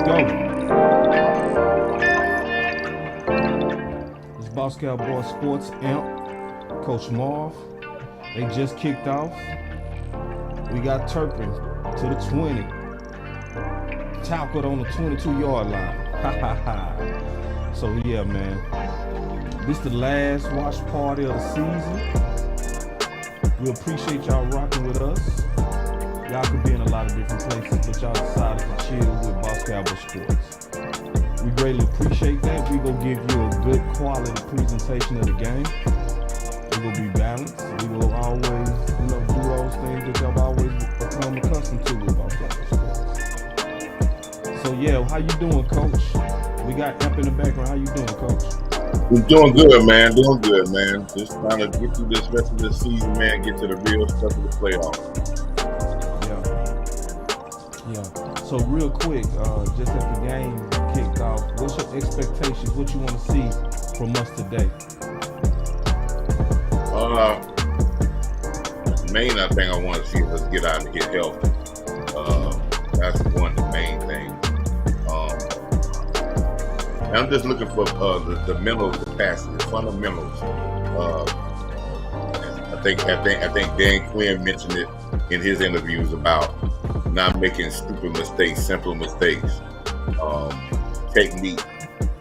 go. It's BossCowboySports Amp, Coach Marv. They just kicked off. We got Turpin to the 20. Talcott on the 22-yard line. Ha ha ha. So yeah, man. This the last watch party of the season. We appreciate y'all rocking with us. Y'all could be in a lot of different places, but y'all decided to chill with Boss Cowboy Sports. We greatly appreciate that. We gonna give you a good quality presentation of the game. We gonna be balanced. We will always, do those things that y'all always become accustomed to with Boss Cowboy Sports. So yeah, how you doing, Coach? We got Amp in the background. How you doing, Coach? We're doing good, man. Doing good, man. Just trying to get through this rest of the season, man. Get to the real stuff of the playoffs. Yeah. So real quick, just as the game kicked off, what's your expectations? What you want to see from us today? Main thing I want to see is us get out and get healthy. That's one of the main things. I'm just looking for the mental capacity, the fundamentals. I think Dan Quinn mentioned it in his interviews about not making stupid mistakes, simple mistakes, technique.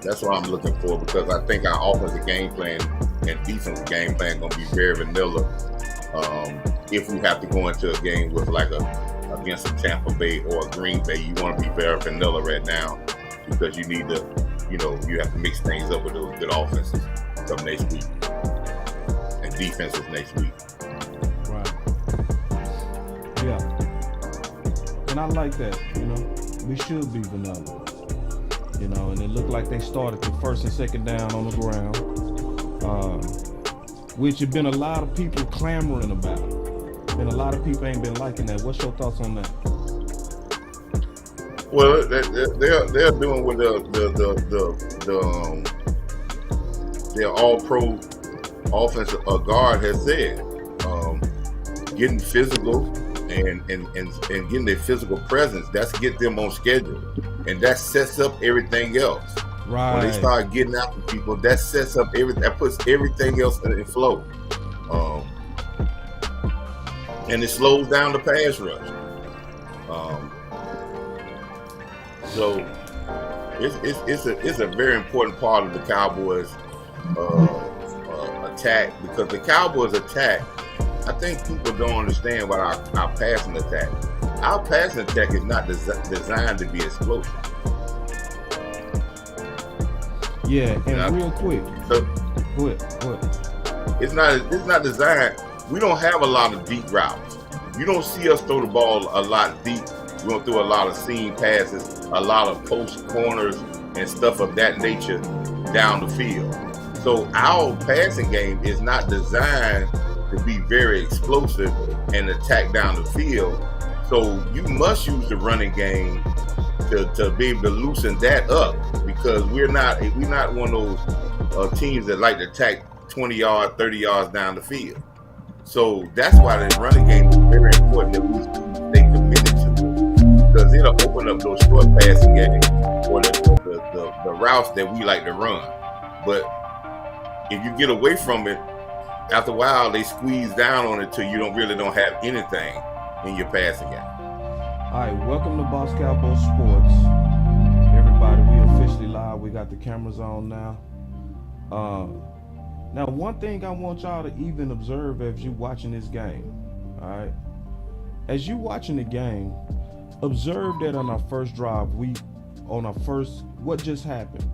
That's what I'm looking for, because I think our offensive game plan and defensive game plan going to be very vanilla. If we have to go into a game with against a Tampa Bay or a Green Bay, you want to be very vanilla right now, because you need to, you have to mix things up with those good offenses come next week and defenses next week. Right. Yeah. And I like that, we should be vanilla, and it looked like they started the first and second down on the ground, which have been a lot of people clamoring about, and a lot of people ain't been liking that. What's your thoughts on that? Well, they're doing what their all-pro offensive guard has said, getting physical and getting their physical presence. That's get them on schedule, and that sets up everything else. Right. When they start getting after people, that sets up everything. That puts everything else in flow, and it slows down the pass rush. So it's a very important part of the Cowboys attack, because the Cowboys attack, I think people don't understand what our passing attack. Our passing attack is not designed to be explosive. Yeah, and real quick, so, go ahead. It's not designed. We don't have a lot of deep routes. You don't see us throw the ball a lot deep. We're going to throw a lot of seam passes, a lot of post corners and stuff of that nature down the field. So our passing game is not designed to be very explosive and attack down the field. So you must use the running game to be able to loosen that up, because we're not one of those teams that like to attack 20 yards, 30 yards down the field. So that's why the running game is very important that we stay committed to it, because it'll open up those short passing games or the routes that we like to run. But if you get away from it, after a while they squeeze down on it till you don't have anything in your passing game. All right, welcome to Boss Cowboy Sports. Everybody, we officially live. We got the cameras on now. Now, one thing I want y'all to even observe as you watching this game, all right? As you watching the game, observe that on our first drive, what just happened?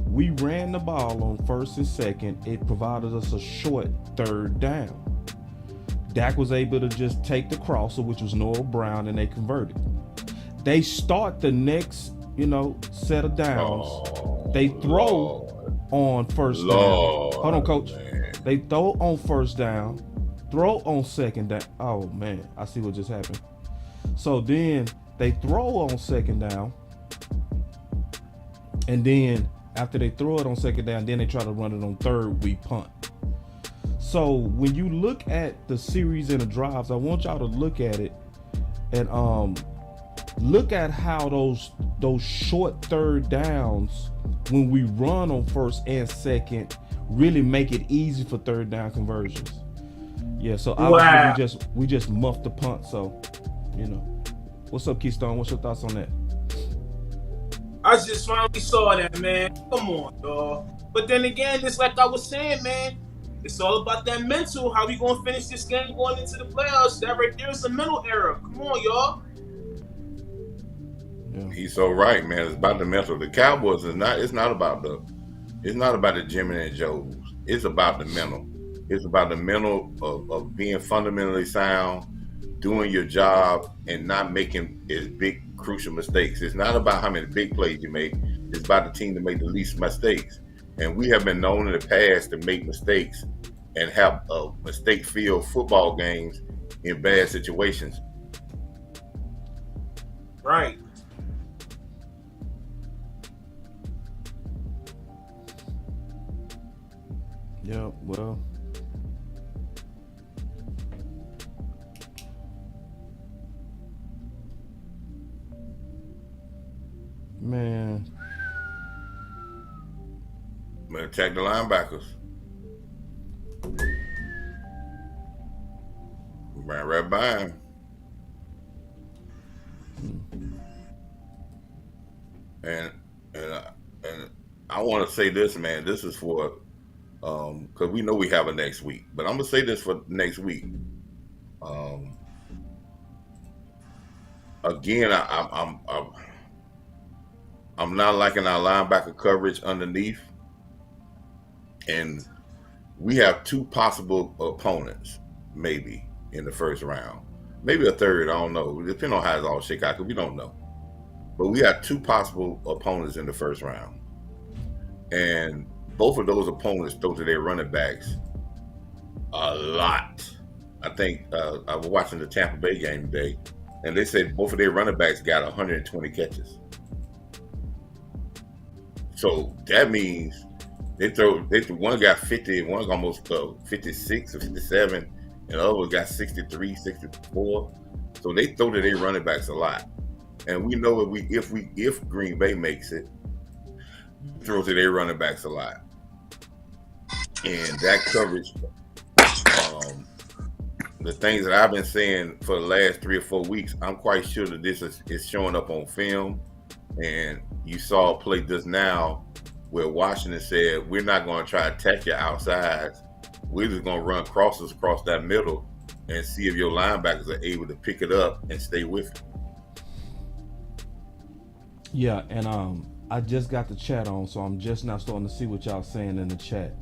We ran the ball on first and second. It provided us a short third down. Dak was able to just take the crosser, which was Noah Brown, and they converted. They start the next, set of downs. They throw on first down. Hold on, Coach. Man. They throw on first down, throw on second down. Oh, man, I see what just happened. So then they throw on second down, and then after they throw it on second down, then they try to run it on third, we punt. So when you look at the series and the drives, I want y'all to look at it and look at how those short third downs when we run on first and second really make it easy for third down conversions. Yeah, so obviously we just muffed the punt. So, you know, what's up, Keystone? What's your thoughts on that? I just finally saw that, man. Come on, dog. But then again, it's like I was saying, man. It's all about that mental. How we gonna finish this game going into the playoffs? That right there is a mental error. Come on, y'all. Yeah. He's so right, man. It's about the mental. The Cowboys is not. It's not about the Jimmy and Joes. It's about the mental. It's about the mental of being fundamentally sound, doing your job, and not making as big crucial mistakes. It's not about how many big plays you make. It's about the team to make the least mistakes. And we have been known in the past to make mistakes and have mistake-filled football games in bad situations. Right. Yeah, well, man, Attack the linebackers. Ran right by him. And I want to say this, man. This is for because we know we have a next week, but I'm gonna say this for next week. Again, I'm not liking our linebacker coverage underneath, and we have two possible opponents, maybe in the first round, maybe a third. I don't know. Depending on how it's all shake out, because we don't know. But we have two possible opponents in the first round, and both of those opponents throw to their running backs a lot. I think I was watching the Tampa Bay game today, and they said both of their running backs got 120 catches. So that means they throw one got 50, one almost 56 or 57, and the other one got 63, 64. So they throw to their running backs a lot. And we know if Green Bay makes it, throw to their running backs a lot. And that coverage, the things that I've been saying for the last 3 or 4 weeks, I'm quite sure that this is showing up on film. And you saw a play just now where Washington said, we're not going to try to attack your outsides. We're just going to run crosses across that middle and see if your linebackers are able to pick it up and stay with it. yeah, and I just got the chat on, so I'm just now starting to see what y'all saying in the chat.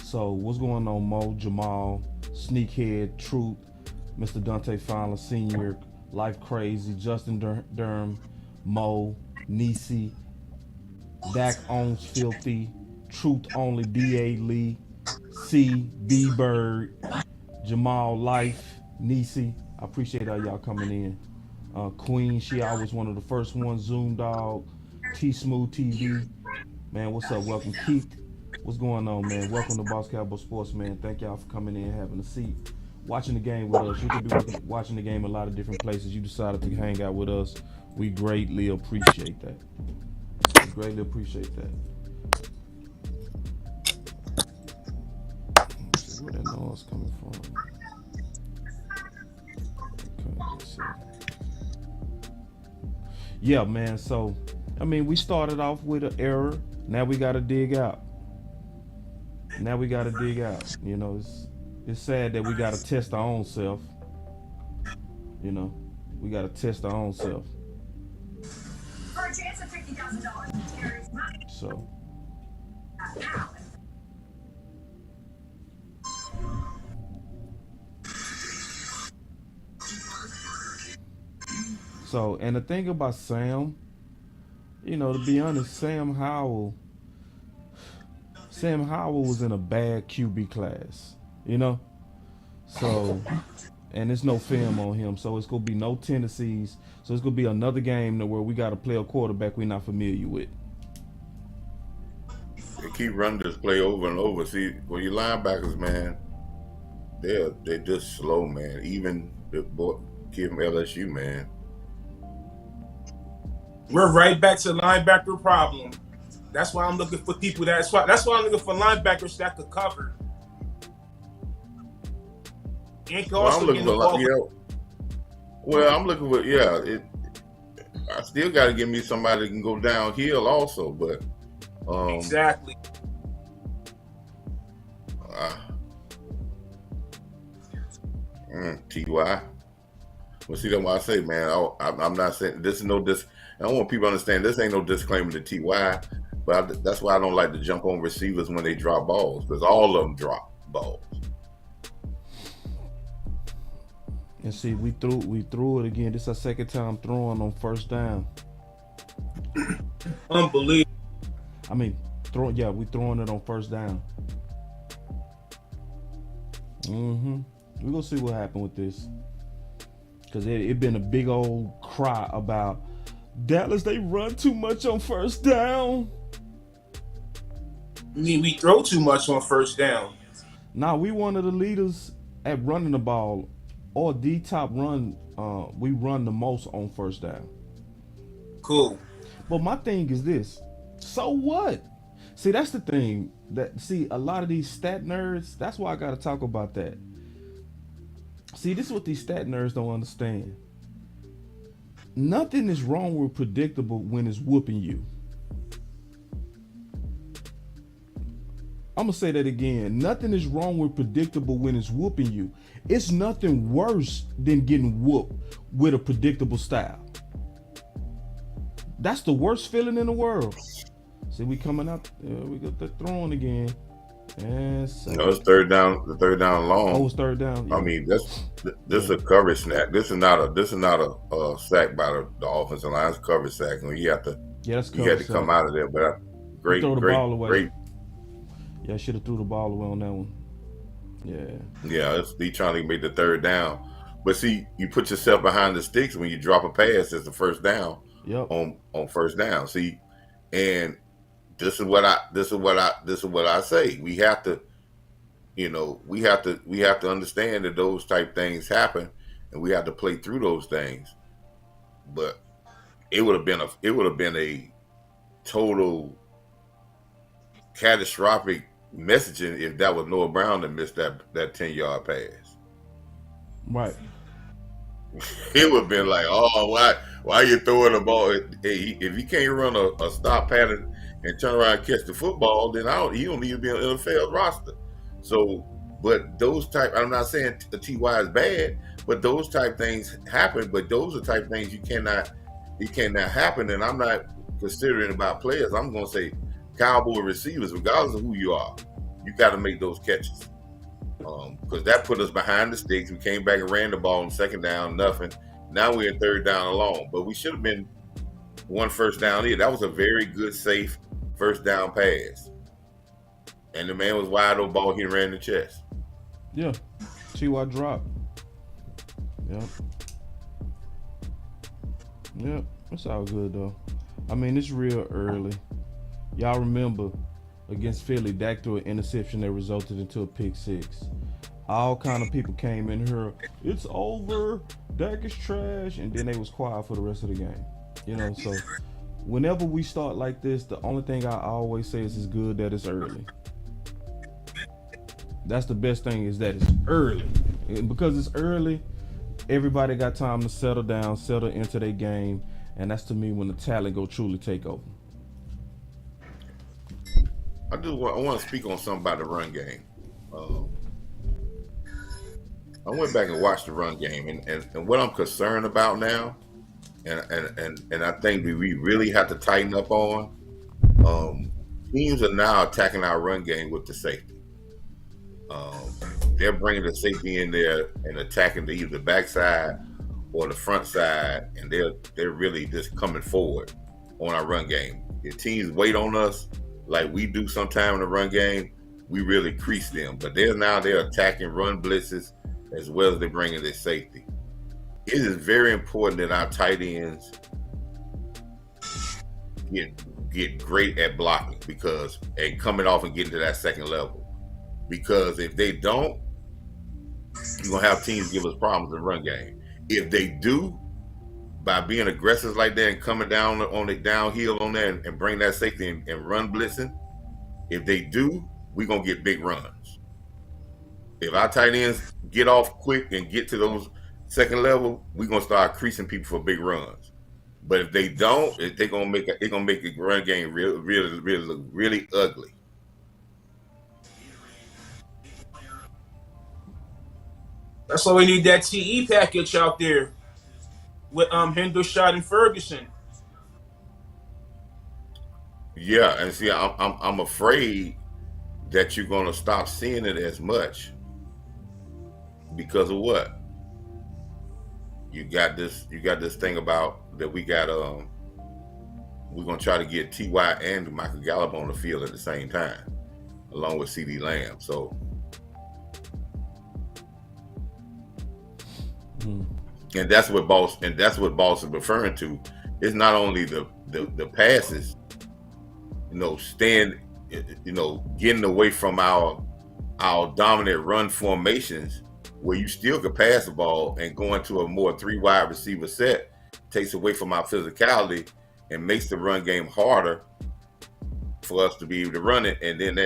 So what's going on, Mo, Jamal, Sneakhead, Truth, Mr. Dante Fowler Sr., Life Crazy, Justin Durham, Mo, Nisi, Dak Owns Filthy, Truth Only, B.A. Lee, C, B Bird, Jamal Life, Nisi. I appreciate all y'all coming in. Queen, she always one of the first ones. Zoom Dog, T Smooth TV. Man, what's up? Welcome, Keith. What's going on, man? Welcome to Boss Cowboy Sports, man. Thank y'all for coming in, having a seat, watching the game with us. You could be watching the game a lot of different places. You decided to hang out with us. We greatly appreciate that. We greatly appreciate that. Let's see where that noise coming from. Okay, let's see. Yeah, man. So, I mean, we started off with an error. Now we got to dig out. You know, it's sad that we got to test our own self. You know, we got to test our own self. For a chance of $50,000, so. So, and the thing about Sam, you know, to be honest, Sam Howell was in a bad QB class, you know? So, and there's no film on him, so it's going to be no tendencies. So it's going to be another game where we got to play a quarterback we're not familiar with. They keep running this play over and over. See, when your linebackers, man, they're just slow, man. Even the kid from LSU, man. We're right back to linebacker problem. That's why I'm looking for people. That's why I'm looking for linebackers that could cover and can Well, I'm also get looking the for ball. I'm looking for I still got to give me somebody that can go downhill also, but Exactly. Ty. Well, see, that's why I say, man, I'm not saying this is no I don't want people to understand this ain't no disclaimer to Ty, but that's why I don't like to jump on receivers when they drop balls, because all of them drop balls. And see, we threw it again. This is our second time throwing on first down. Unbelievable. I mean, we throwing it on first down. We're gonna see what happened with this, because it been a big old cry about Dallas. They run too much on first down. I mean, we throw too much on first down. Now we one of the leaders at running the ball, or the top run. We run the most on first down. Cool. But my thing is this: so what? See, that's the thing. A lot of these stat nerds. That's why I got to talk about that. See, this is what these stat nerds don't understand. Nothing is wrong with predictable when it's whooping you. I'm gonna say that again. Nothing is wrong with predictable when it's whooping you. It's nothing worse than getting whooped with a predictable style. That's the worst feeling in the world. See, we coming up. We got the throwing again. And so, it's third down. The third down long. Oh, it's third down. Yeah. I mean, this is a coverage snap. This is not a sack by the offensive line. It's a coverage sack, and you have to. Yeah, that's you had to come out of there. But great. Yeah, I should have threw the ball away on that one. Yeah, he trying to make the third down. But see, you put yourself behind the sticks when you drop a pass as the first down. Yep. On first down. See, and this is what I say. We have to, we have to understand that those type things happen, and we have to play through those things. But it would have been a total catastrophic messaging if that was Noah Brown that missed that 10-yard pass. Right. It would have been like, oh, why you throwing the ball? If he can't run a stop pattern and turn around and catch the football, then he don't need to be on the NFL roster. So, but those type, I'm not saying the TY is bad, but those type things happen. But those are type things you cannot happen. And I'm not considering about players. I'm going to say Cowboy receivers, regardless of who you are, you got to make those catches. Because that put us behind the sticks. We came back and ran the ball on second down, nothing. Now we're in third down alone. But we should have been one first down here. That was a very good, safe first down pass. And the man was wide open, ball hit ran in the chest. Yeah. T.Y. drop. Yep. It's all good, though. I mean, it's real early. Y'all remember against Philly, Dak threw an interception that resulted into a pick six. All kind of people came in here, it's over, Dak is trash, and then they was quiet for the rest of the game. So whenever we start like this, the only thing I always say is it's good that it's early. That's the best thing, is that it's early. And because it's early, everybody got time to settle down, settle into their game, and that's to me when the talent go truly take over. I want to speak on something about the run game. I went back and watched the run game, and what I'm concerned about now, and I think we really have to tighten up on. Teams are now attacking our run game with the safety. They're bringing the safety in there and attacking either the backside or the front side, and they're really just coming forward on our run game. If teams wait on us like we do sometime in the run game, we really crease them. But they're attacking run blitzes as well as they're bringing their safety. It is very important that our tight ends get great at blocking and coming off and getting to that second level. Because if they don't, you're going to have teams give us problems in the run game. If they do, by being aggressive like that and coming down on the downhill on that and bring that safety and run blitzing, if they do, we're going to get big runs. If our tight ends get off quick and get to those second level, we're going to start creasing people for big runs. But if they don't, they're going to make the run game really ugly. That's why we need that TE package out there with Hendershot and Ferguson. Yeah, and see, I'm afraid that you're gonna stop seeing it as much because of what? You got this thing about that we got we're gonna try to get T.Y. and Michael Gallup on the field at the same time, along with CD Lamb. So and that's what Boss is referring to. It's not only the passes, getting away from our dominant run formations where you still could pass the ball and go into a more 3 wide receiver set takes away from our physicality and makes the run game harder for us to be able to run it. And then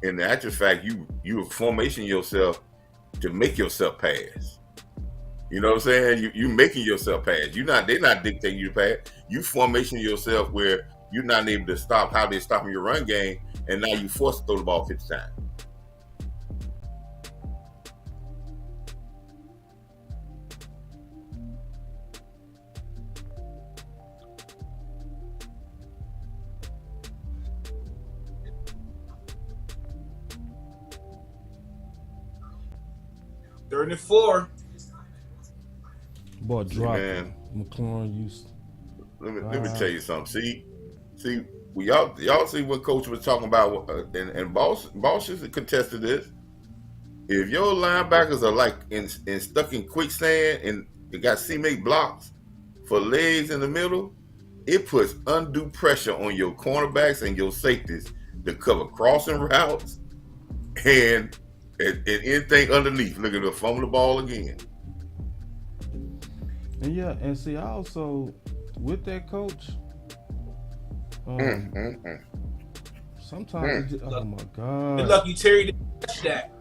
in the actual fact, you formation yourself to make yourself pass. You know what I'm saying? You making yourself pass. They're not dictating you to pass. You formation yourself where you're not able to stop how they're stopping your run game, and now you forced to throw the ball 50 times. Third and 4. Boy, drop McLaurin used. Let me tell you something. See, y'all see what Coach was talking about, and Boss should contest to this. If your linebackers are like stuck in quicksand and they got C-make blocks for legs in the middle, it puts undue pressure on your cornerbacks and your safeties to cover crossing routes and anything underneath. Look at the fumble the ball again. And yeah, and see, I also with that coach. Sometimes, oh my God! Good luck, you Terry didn't catch that,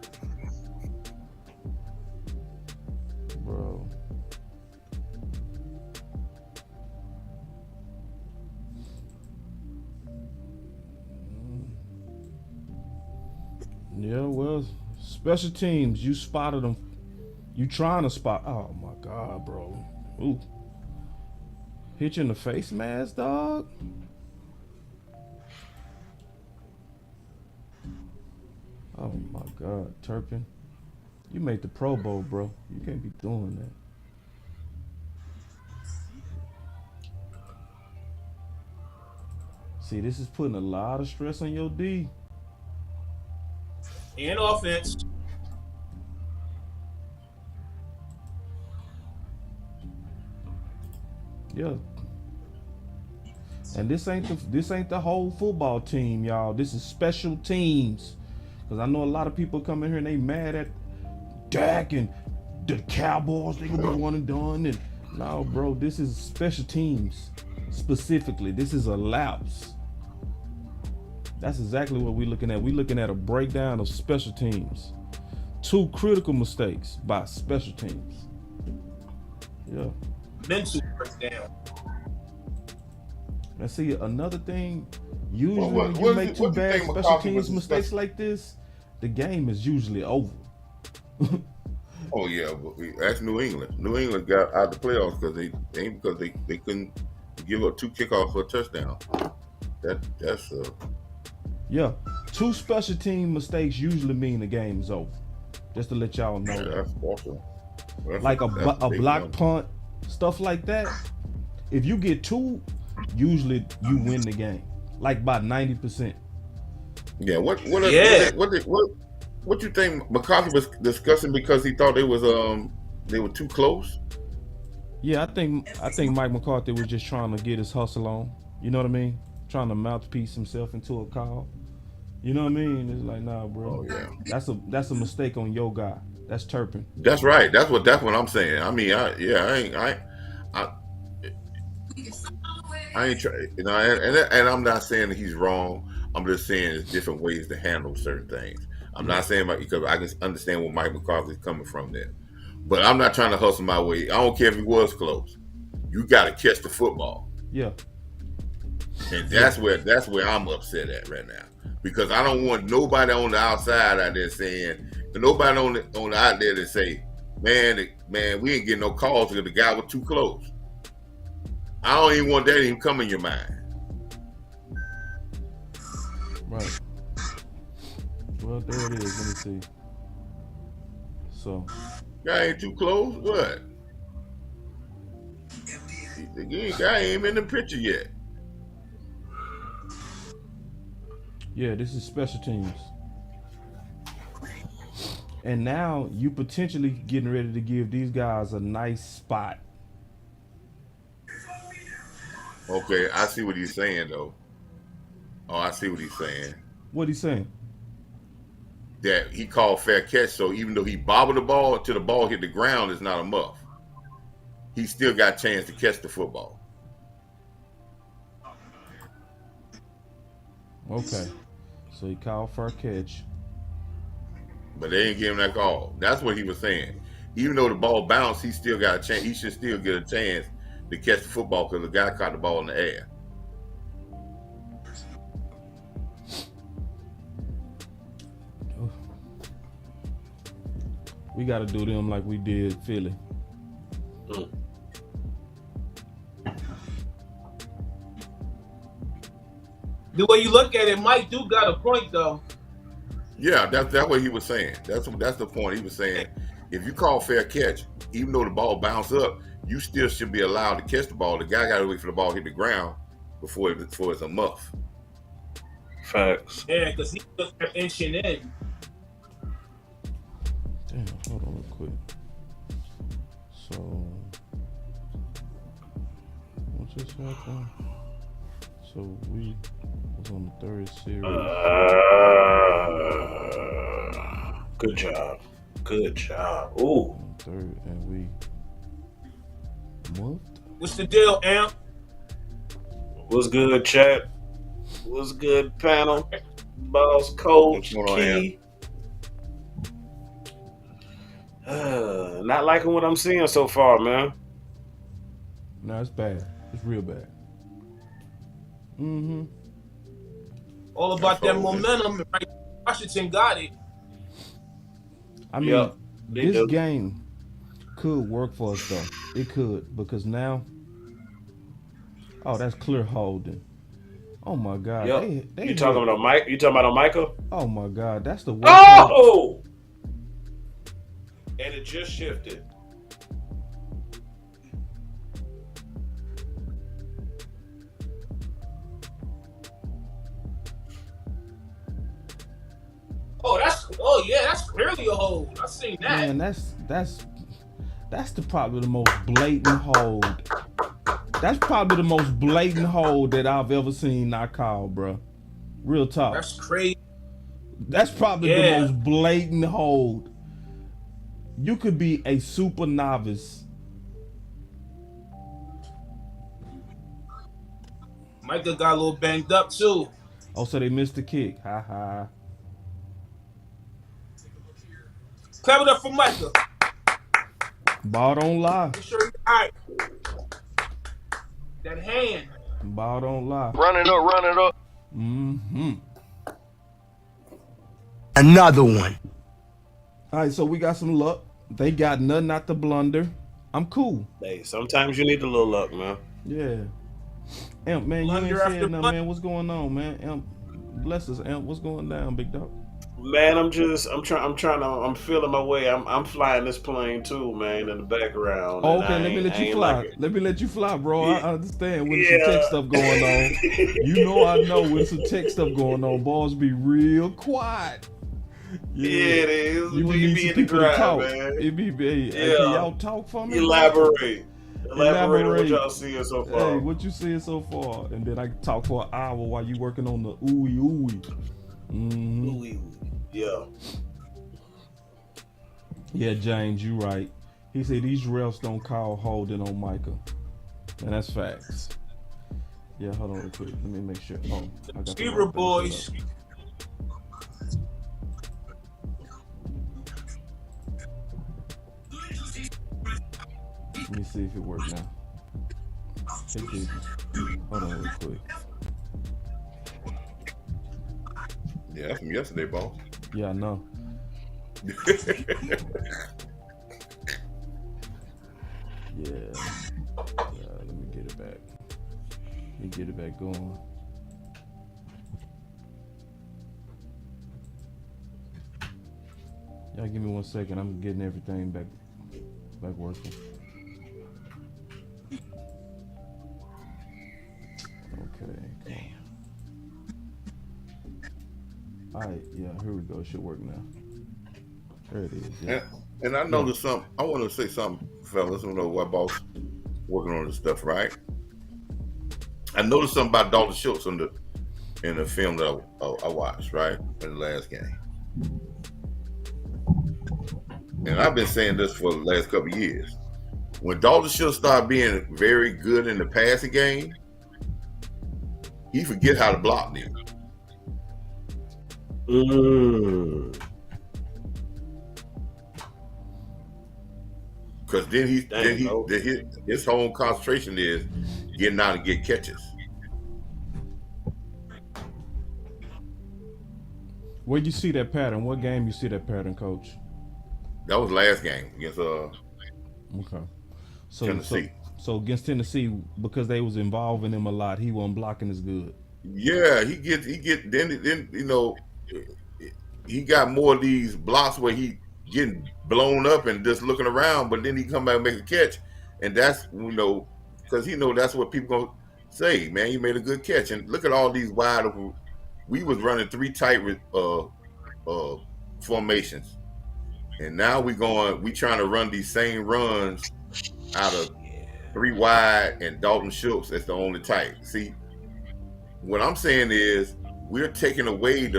bro. Yeah, well, special teams, you spotted them. You trying to spot? Oh my God, bro! Ooh, hit you in the face mask, dog. Oh my God, Turpin. You made the Pro Bowl, bro. You can't be doing that. See, this is putting a lot of stress on your D. and offense. Yeah. And this ain't the whole football team, y'all. This is special teams. Because I know a lot of people come in here and they mad at Dak and the Cowboys. They gonna be one and done. And no, bro, this is special teams specifically. This is a lapse. That's exactly what we're looking at. We're looking at a breakdown of special teams. 2 critical mistakes by special teams. Yeah. Mental breakdown. And see, another thing, usually when you make 2 bad special teams mistakes like this, the game is usually over. Oh yeah, but that's New England. New England got out of the playoffs because they couldn't give up 2 kickoffs for a touchdown. That's yeah. 2 special team mistakes usually mean the game is over. Just to let y'all know. Yeah, that's awesome. Like a block punt, stuff like that. If you get 2, usually you win the game, like by 90%. Yeah. What you think McCarthy was discussing because he thought they were too close? Yeah, I think Mike McCarthy was just trying to get his hustle on. You know what I mean? Trying to mouthpiece himself into a call. You know what I mean? It's like, nah, bro. Oh yeah. That's a mistake on your guy. That's Turpin. That's right. That's what I'm saying. I mean, I ain't trying, and I'm not saying that he's wrong. I'm just saying there's different ways to handle certain things. I'm not saying because I can understand where Mike McCarthy's coming from there, but I'm not trying to hustle my way. I don't care if he was close. You got to catch the football, Yeah. and that's where I'm upset at right now, because I don't want nobody on the outside out there saying, and nobody on the out there that say, man, we ain't getting no calls because the guy was too close. I don't even want that to even come in your mind. Right. Well, there it is. Let me see. So. Guy ain't too close. What? The guy ain't in the picture yet. Yeah, this is special teams. And now you potentially getting ready to give these guys a nice spot. Okay, I see what he's saying though. Oh, I see what he's saying. What he saying? That he called fair catch, so even though he bobbled the ball till the ball hit the ground, it's not a muff. He still got a chance to catch the football. Okay. So he called for a catch. But they ain't giving that call. That's what he was saying. Even though the ball bounced, he still got a chance. He should still get a chance to catch the football because the guy caught the ball in the air. We got to do them like we did Philly. The way you look at it, Mike do got a point though. Yeah, that's what he was saying. That's the point. He was saying, if you call fair catch, even though the ball bounced up, you still should be allowed to catch the ball. The guy got to wait for the ball to hit the ground before it's a muff. Facts. Yeah, because he was inching in. Damn, hold on real quick. So, what just happened? So we was on the third series. Good job. Good job. Ooh. Third, and we moved. What's the deal, Amp? What's good, chat? What's good, panel? Boss, coach, Key. Not liking what I'm seeing so far, man. No, it's bad. It's real bad. Mm-hmm. All about that momentum. Right? Washington got it. I mean, this game could work for us though. It could, because now, oh, that's clear holding. Oh my God. Yep. You talking about Mike? You talking about Michael? Oh my God, that's the worst. Oh! And it just shifted. That's clearly a hold. I seen that. Man, that's probably the most blatant hold. That's probably the most blatant hold that I've ever seen not called, bro. Real talk. That's crazy. That's probably the most blatant hold. You could be a super novice. Michael got a little banged up too. Oh, so they missed the kick. Ha ha. Clap it up for Michael. Ball don't lie. Make sure all right. That hand. Ball don't lie. Run it up. Mm-hmm. Another one. All right, so we got some luck. They got nothing not to blunder. I'm cool. Hey, sometimes you need a little luck, man. Yeah. Amp, man, Blunder you ain't saying after nothing, man. What's going on, man? Amp, bless us, Amp. What's going down, big dog? Man, I'm feeling my way. I'm flying this plane too, man, in the background. Oh, okay, let me let you fly. Let me let you fly, bro. Yeah. I understand when some tech stuff going on. You know I know when some tech stuff going on. Balls be real quiet. Yeah, it is. You We need be some in the people to grind, talk. man. It be, hey, can y'all talk for me? Elaborate on Elaborate. what y'all seeing so far. Hey, what you seeing so far? And then I can talk for an hour while you working on the ooey. Mm-hmm. Ooey. Yeah. Yeah, James, you right. He said these refs don't call holding on Micah. And that's facts. Yeah, hold on real quick. Let me make sure. Oh, I got the Receiver wrong thing boys. set up. Let me see if it works now. Hey, people. Hold on real quick. Yeah, that's from yesterday, boss. Yeah, I know. Yeah. Let me get it back. Let me get it back going. Y'all give me 1 second. I'm getting everything back working. Okay, cool. Alright, yeah, here we go. It should work now. There it is. Yeah. And I noticed something. I want to say something, fellas. I don't know why boss working on this stuff, right? I noticed something about Dalton Schultz in the film that I watched, right, in the last game. And I've been saying this for the last couple of years. When Dalton Schultz started being very good in the passing game, he forget how to block niggas. Because then his whole concentration is getting out and get catches. Where you see that pattern? What game you see that pattern, Coach? That was last game against Okay. Tennessee. So against Tennessee, because they was involving him a lot, he wasn't blocking as good. Yeah, he then you know, he got more of these blocks where he getting blown up and just looking around, but then he come back and make a catch, and that's, you know, because he know that's what people gonna say, man, he made a good catch. And look at all these wide open. We was running 3 tight formations, and now we trying to run these same runs out of 3 wide, and Dalton Schultz that's the only tight. See, what I'm saying is we're taking away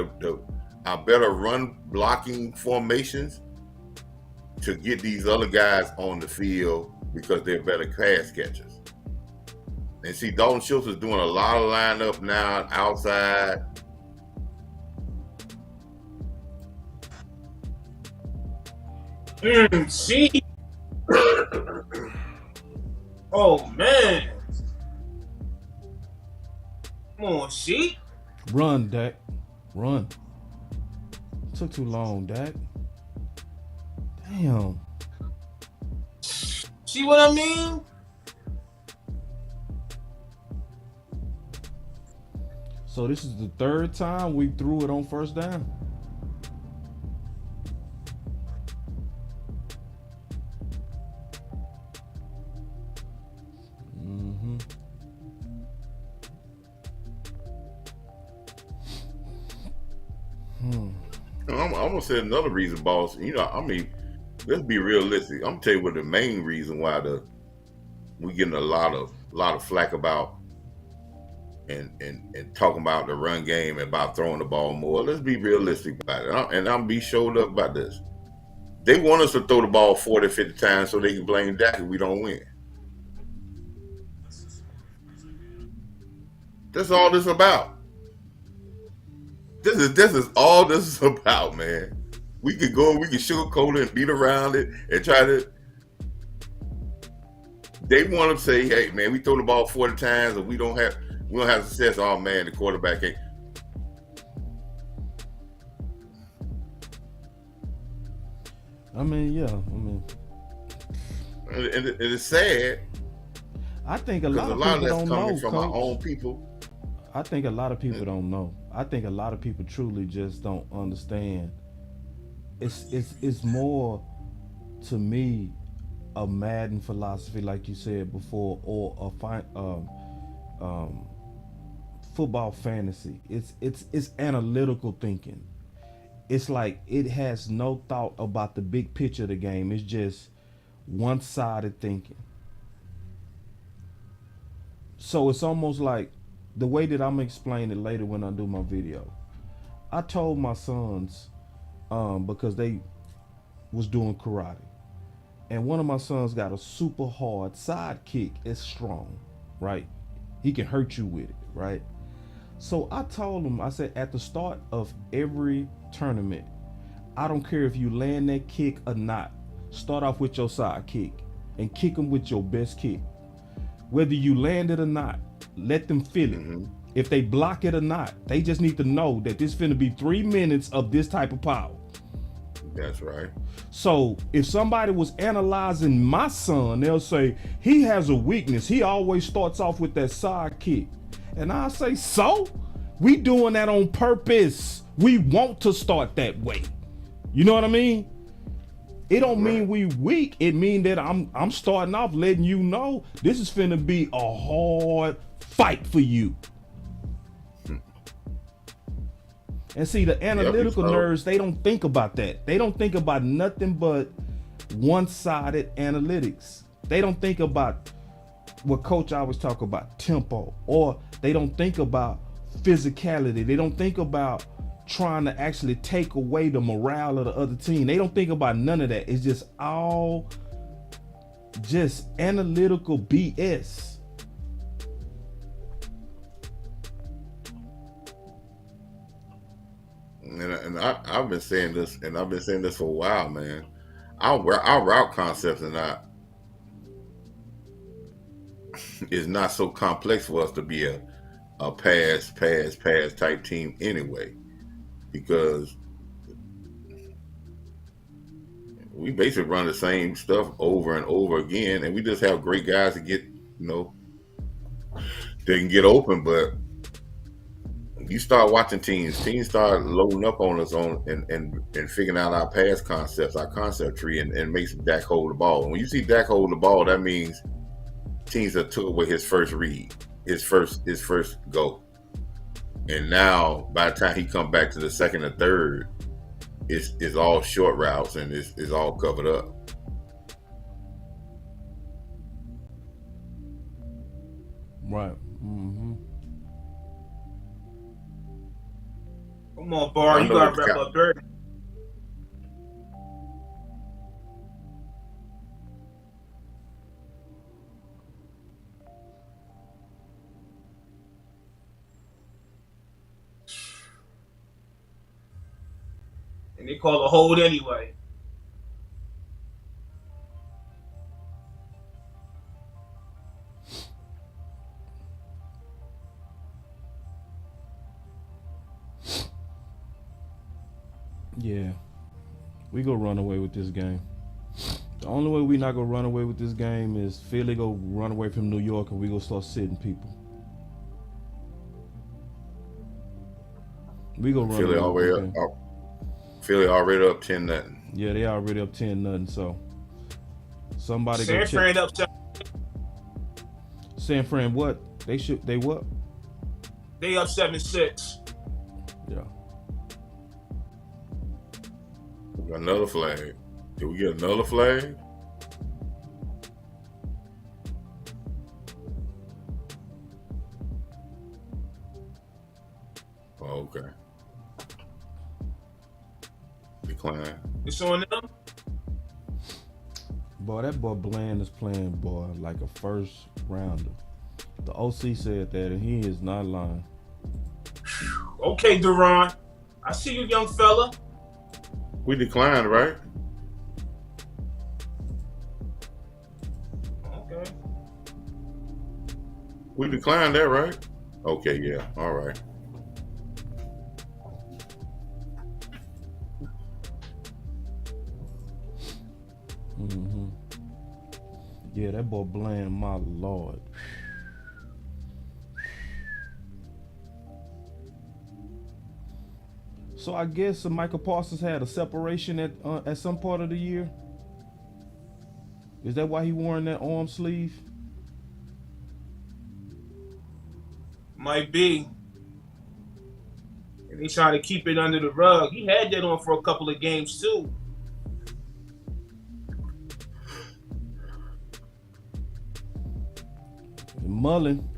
our better run blocking formations to get these other guys on the field because they're better pass catchers. And see, Dalton Schultz is doing a lot of lineup now outside. See. Oh man. Come on, see? Run, Dak. Run. Took too long, Dak. Damn. See what I mean? So this is the 3rd time we threw it on first down. I'm gonna say another reason, boss. You know, I mean, let's be realistic. I'm gonna tell you what the main reason why we getting a lot of flack about and talking about the run game and about throwing the ball more. Let's be realistic about it. And I'm be showed up about this. They want us to throw the ball 40, 50 times so they can blame Dak if we don't win. That's all this about. This is all this is about, man. We could sugarcoat it and beat around it and try to. They want to say, hey man, we throw the ball 40 times and we don't have success. Oh man, the quarterback ain't. I mean, yeah. And it's sad. I think a lot of that's people don't coming know, from Coach. our own people. I think a lot of people don't know. I think a lot of people truly just don't understand. It's more, to me, a Madden philosophy, like you said before, or a football fantasy. It's analytical thinking. It's like it has no thought about the big picture of the game. It's just one-sided thinking. So it's almost like the way that I'm explaining it later when I do my video. I told my sons, because they was doing karate, and one of my sons got a super hard side kick. It's strong. right? He can hurt you with it, right? So I told him, I said, at the start of every tournament, I don't care if you land that kick or not. Start off with your side kick and kick them with your best kick. Whether you land it or not, let them feel it. Mm-hmm. If they block it or not, they just need to know that this finna be 3 minutes of this type of power. That's right. So if somebody was analyzing my son, they'll say, he has a weakness. He always starts off with that side kick. And I say, so? We doing that on purpose. We want to start that way. You know what I mean? It don't mean we weak. It mean that I'm starting off letting you know this is finna be a hard fight for you. And see, the analytical nerds, they don't think about that. They don't think about nothing but one-sided analytics. They don't think about what Coach always talk about, tempo, or they don't think about physicality. They don't think about trying to actually take away the morale of the other team. They don't think about none of that. It's just all just analytical BS. And I've been saying this, and I've been saying this for a while, man. Our route concepts is not so complex for us to be a pass type team anyway, because we basically run the same stuff over and over again, and we just have great guys to get, they can get open, but you start watching teams start loading up on us and figuring out our pass concepts, our concept tree, and makes Dak hold the ball. And when you see Dak hold the ball, that means teams have took away his first read, his first go. And now by the time he come back to the second or third, it's all short routes and it's all covered up. Right. Mm-hmm. Come on, Bar, you gotta wrap up dirty. And they call a hold anyway. Yeah, we gonna run away with this game. The only way we not gonna run away with this game is Philly go run away from New York and we gonna start sitting people. We gonna run Philly away already up. Philly already up 10-0. Yeah, they already up 10-0. So somebody go check. San Fran up. San Fran what? They what? They up 7-6. Yeah. We got another flag. Did we get another flag? Oh, okay. Decline. It's on them. Boy, that boy Bland is playing, boy, like a first rounder. The OC said that, and he is not lying. Okay, Duran. I see you, young fella. We declined, right? Okay. We declined that, right? Okay, yeah. All right. Mm-hmm. Yeah, that boy Bland, my Lord. So I guess Michael Parsons had a separation at some part of the year. Is that why he wore that arm sleeve? Might be. And they try to keep it under the rug. He had that on for a couple of games too. Mullen.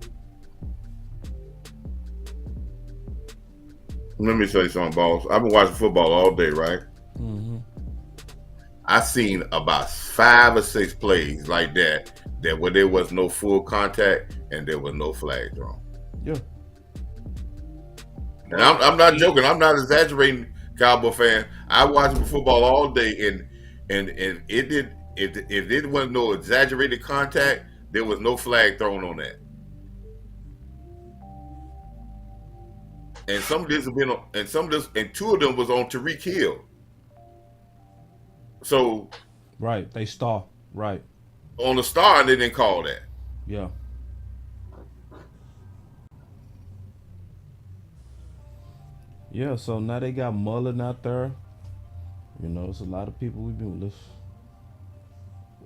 Let me say something, boss. I've been watching football all day, right? Mm-hmm. I seen about 5 or 6 plays like that that where there was no full contact and there was no flag thrown. Yeah. And I'm not joking. I'm not exaggerating, Cowboy fan. I watched football all day, and it did. If it wasn't no exaggerated contact, there was no flag thrown on that. And some of this have been on, and two of them was on Tyreek Hill. So Right. They star. Right. on the star, they didn't call that. Yeah. Yeah, so now they got Mullen out there. You know, it's a lot of people we've been with.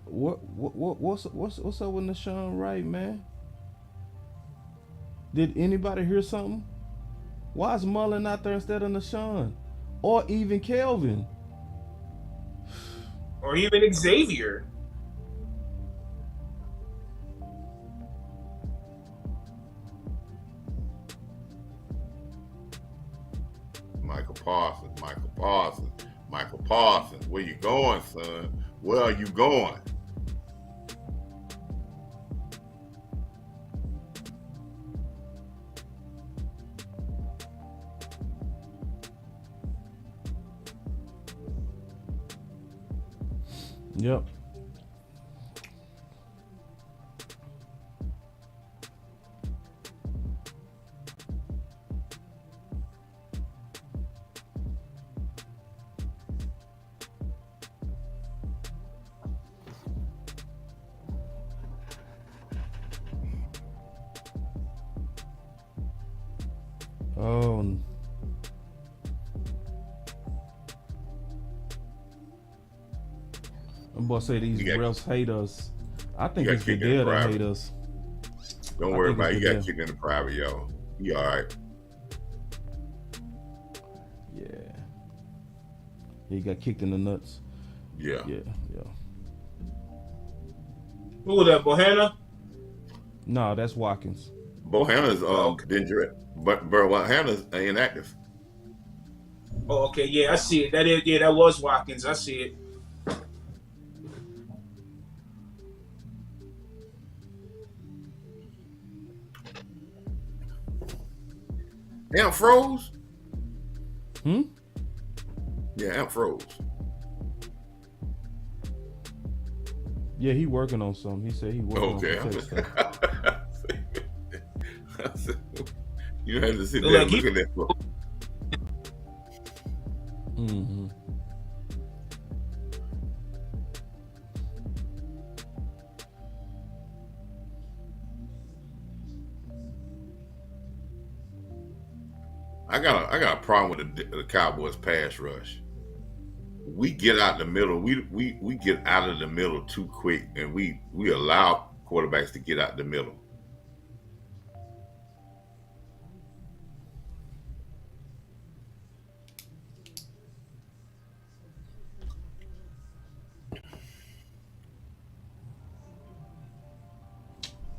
What's up with Nashawn Wright, man? Did anybody hear something? Why is Mullen out there instead of Nashawn? Or even Kelvin? Or even Xavier. Michael Parsons. Where you going, son? Where are you going? Yep. Oh. I'm about to say these refs hate us. I think it's Goodell that hate us. Don't worry about it. You got kicked in the private, yo. You all right. Yeah. He got kicked in the nuts. Yeah. Yeah. Who was that, Bohanna? No, that's Watkins. Bohanna's dangerous, but Bohanna's inactive. Oh, okay. Yeah, I see it. That was Watkins. I see it. Amp froze? Hmm? Yeah, Amp froze. Yeah, he working on something. He said he working on some tech stuff. You have to sit there and look at that. Mm-hmm. I got a problem with the Cowboys pass rush. We get out the middle. We get out of the middle too quick, and we allow quarterbacks to get out the middle.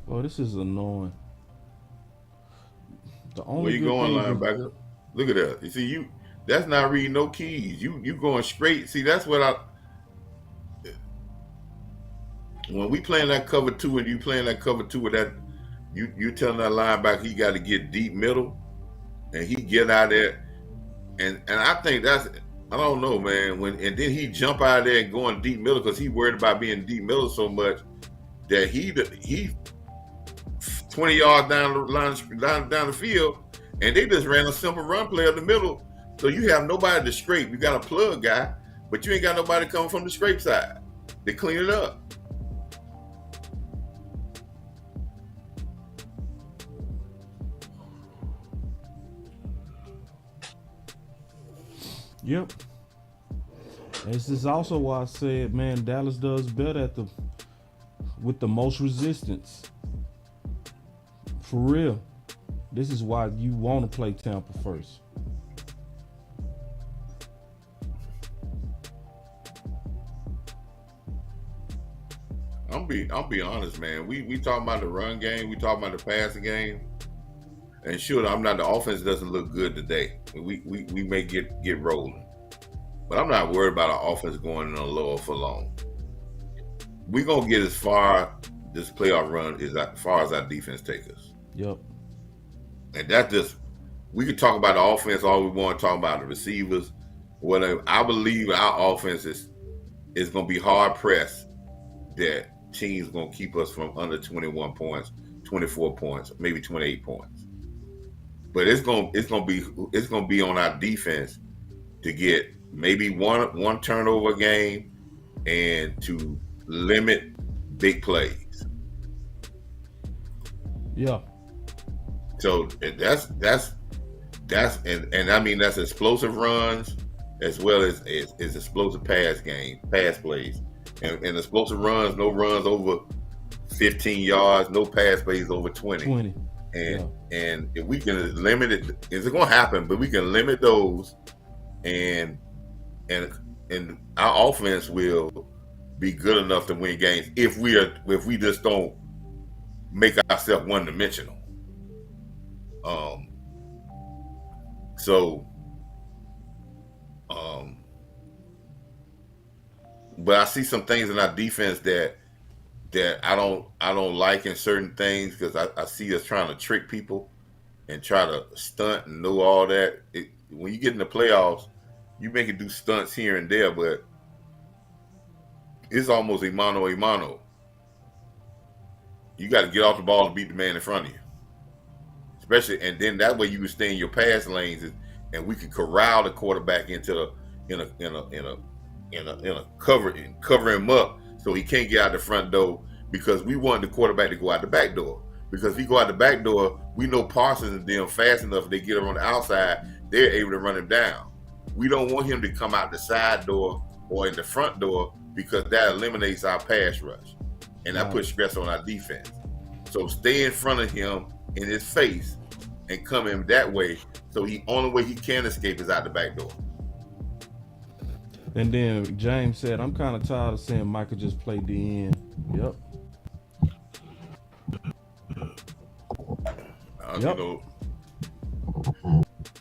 Oh, this is annoying. The only Where you going, linebacker? Look at that. You see, that's not reading no keys. You going straight. See, that's what when we playing that cover two and you playing that cover two with that, you telling that linebacker he got to get deep middle, and he get out there, and I think that's, I don't know, man. And then he jump out there and going deep middle because he worried about being deep middle so much that he 20 yards down the line, down the field, and they just ran a simple run play up the middle. So you have nobody to scrape. You got a plug guy, but you ain't got nobody coming from the scrape side. They clean it up. Yep. This is also why I said, man, Dallas does better with the most resistance. For real. This is why you want to play Tampa first. I'll be honest, man. We talking about the run game, we talking about the passing game. And sure, the offense doesn't look good today. We may get rolling. But I'm not worried about our offense going in a lower for long. We're gonna get as far this playoff run is as far as our defense takes us. Yep. And that's just, we can talk about the offense all we want, talk about the receivers, whatever. I believe our offense is going to be hard pressed that teams going to keep us from under 21 points, 24 points, maybe 28 points. But it's going to be on our defense to get maybe one turnover a game and to limit big plays. Yeah. So that's and I mean that's explosive runs as well as explosive pass plays. And explosive runs, no runs over 15 yards, no pass plays over 20. And if we can limit it, it's going to happen, but we can limit those, and our offense will be good enough to win games if we just don't make ourselves one-dimensional. But I see some things in our defense that I don't like in certain things, because I see us trying to trick people and try to stunt and know all that. When you get in the playoffs, you make it do stunts here and there, but it's almost a mano a mano. You got to get off the ball and beat the man in front of you, especially, and then that way you can stay in your pass lanes, and we can corral the quarterback into cover him up so he can't get out the front door, because we want the quarterback to go out the back door. Because if he go out the back door, we know Parsons and them fast enough, if they get him on the outside, they're able to run him down. We don't want him to come out the side door or in the front door, because that eliminates our pass rush, and that puts stress on our defense. So stay in front of him in his face and come in that way, so only way he can escape is out the back door. And then James said, I'm kind of tired of seeing Michael just play DN. Yep.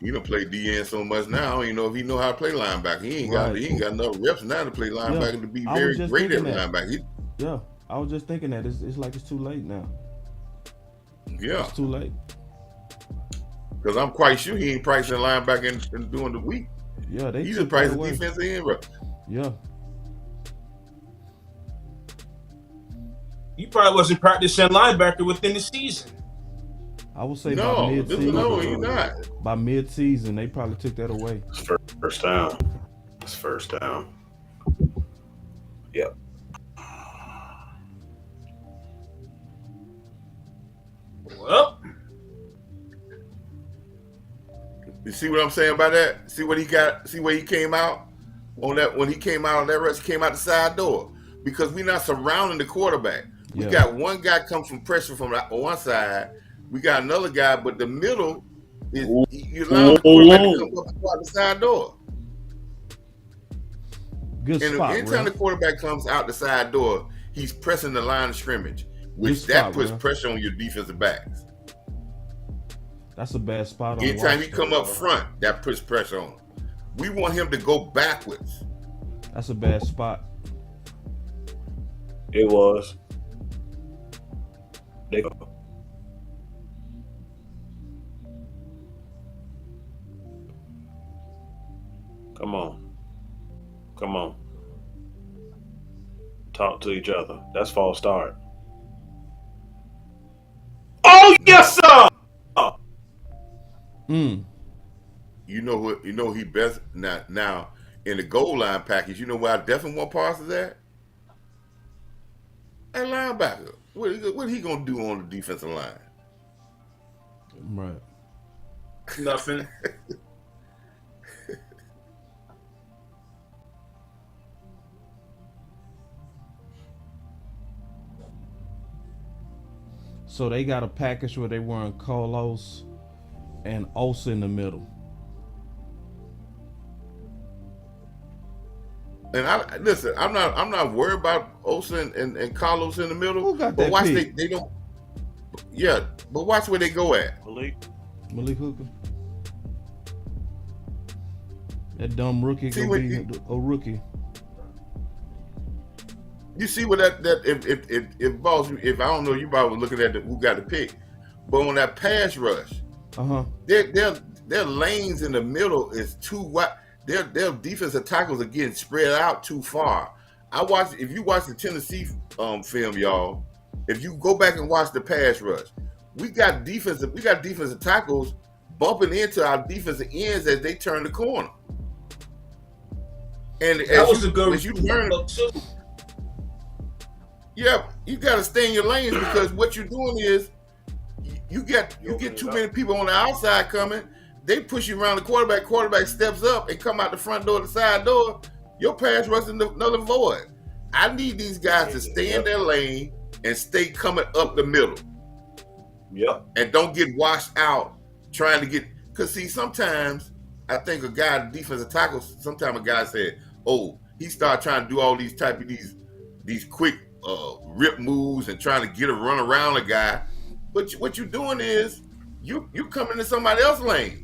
You don't play DN so much now. I don't even know if he know how to play linebacker. He ain't got enough reps now to play linebacker to be very great at linebacker. Yeah, I was just thinking that it's like it's too late now. Yeah, it's too late. Because I'm quite sure he ain't practicing linebacker and doing the week. Yeah, he's just practicing defensive end rush. Yeah. He probably wasn't practicing linebacker within the season. I would say by mid-season. No, he's not. By mid-season, they probably took that away. First down. It's first down. Yep. Well, you see what I'm saying about that? See what he got? See where he came out on that? When he came out on that rush, he came out the side door, because we're not surrounding the quarterback. We got one guy come from pressure from one side. We got another guy, but the middle is you allow the quarterback to come up the side door. Good spot. And anytime the quarterback comes out the side door, he's pressing the line of scrimmage, which puts pressure on your defensive backs. That's a bad spot. Anytime he come up front, that puts pressure on him. We want him to go backwards. That's a bad spot. It was. They go. Come on. Talk to each other. That's false start. Oh yes, sir. You know what? You know he best now in the goal line package. You know where I definitely want Parsons at? At linebacker. What he gonna do on the defensive line? Right. Nothing. So they got a package where they wearing Colos and Osa in the middle. And I'm not worried about Osa and Carlos in the middle. Who got but that watch pick? they don't. Yeah, but watch where they go at. Malik Hooker. That dumb rookie gonna be a rookie. You see what that if boss, if I don't know, you probably looking at who got the pick, but on that pass rush, their lanes in the middle is too wide. Their defensive tackles are getting spread out too far. If you watch the Tennessee film, y'all, if you go back and watch the pass rush, we got defensive tackles bumping into our defensive ends as they turn the corner. And that was a good turn, too. yeah, you got to stay in your lanes because what you're doing is you get too many people on the outside coming. They push you around the quarterback. Quarterback steps up and come out the front door, the side door. Your pass rush is another void. I need these guys to stay in their lane and stay coming up the middle. Yep. And don't get washed out trying to get. Because see, sometimes I think a guy, defensive tackle, sometimes a guy said, "Oh, he started trying to do all these type of these quick rip moves and trying to get a run around a guy." But what you're doing is you come into somebody else's lane.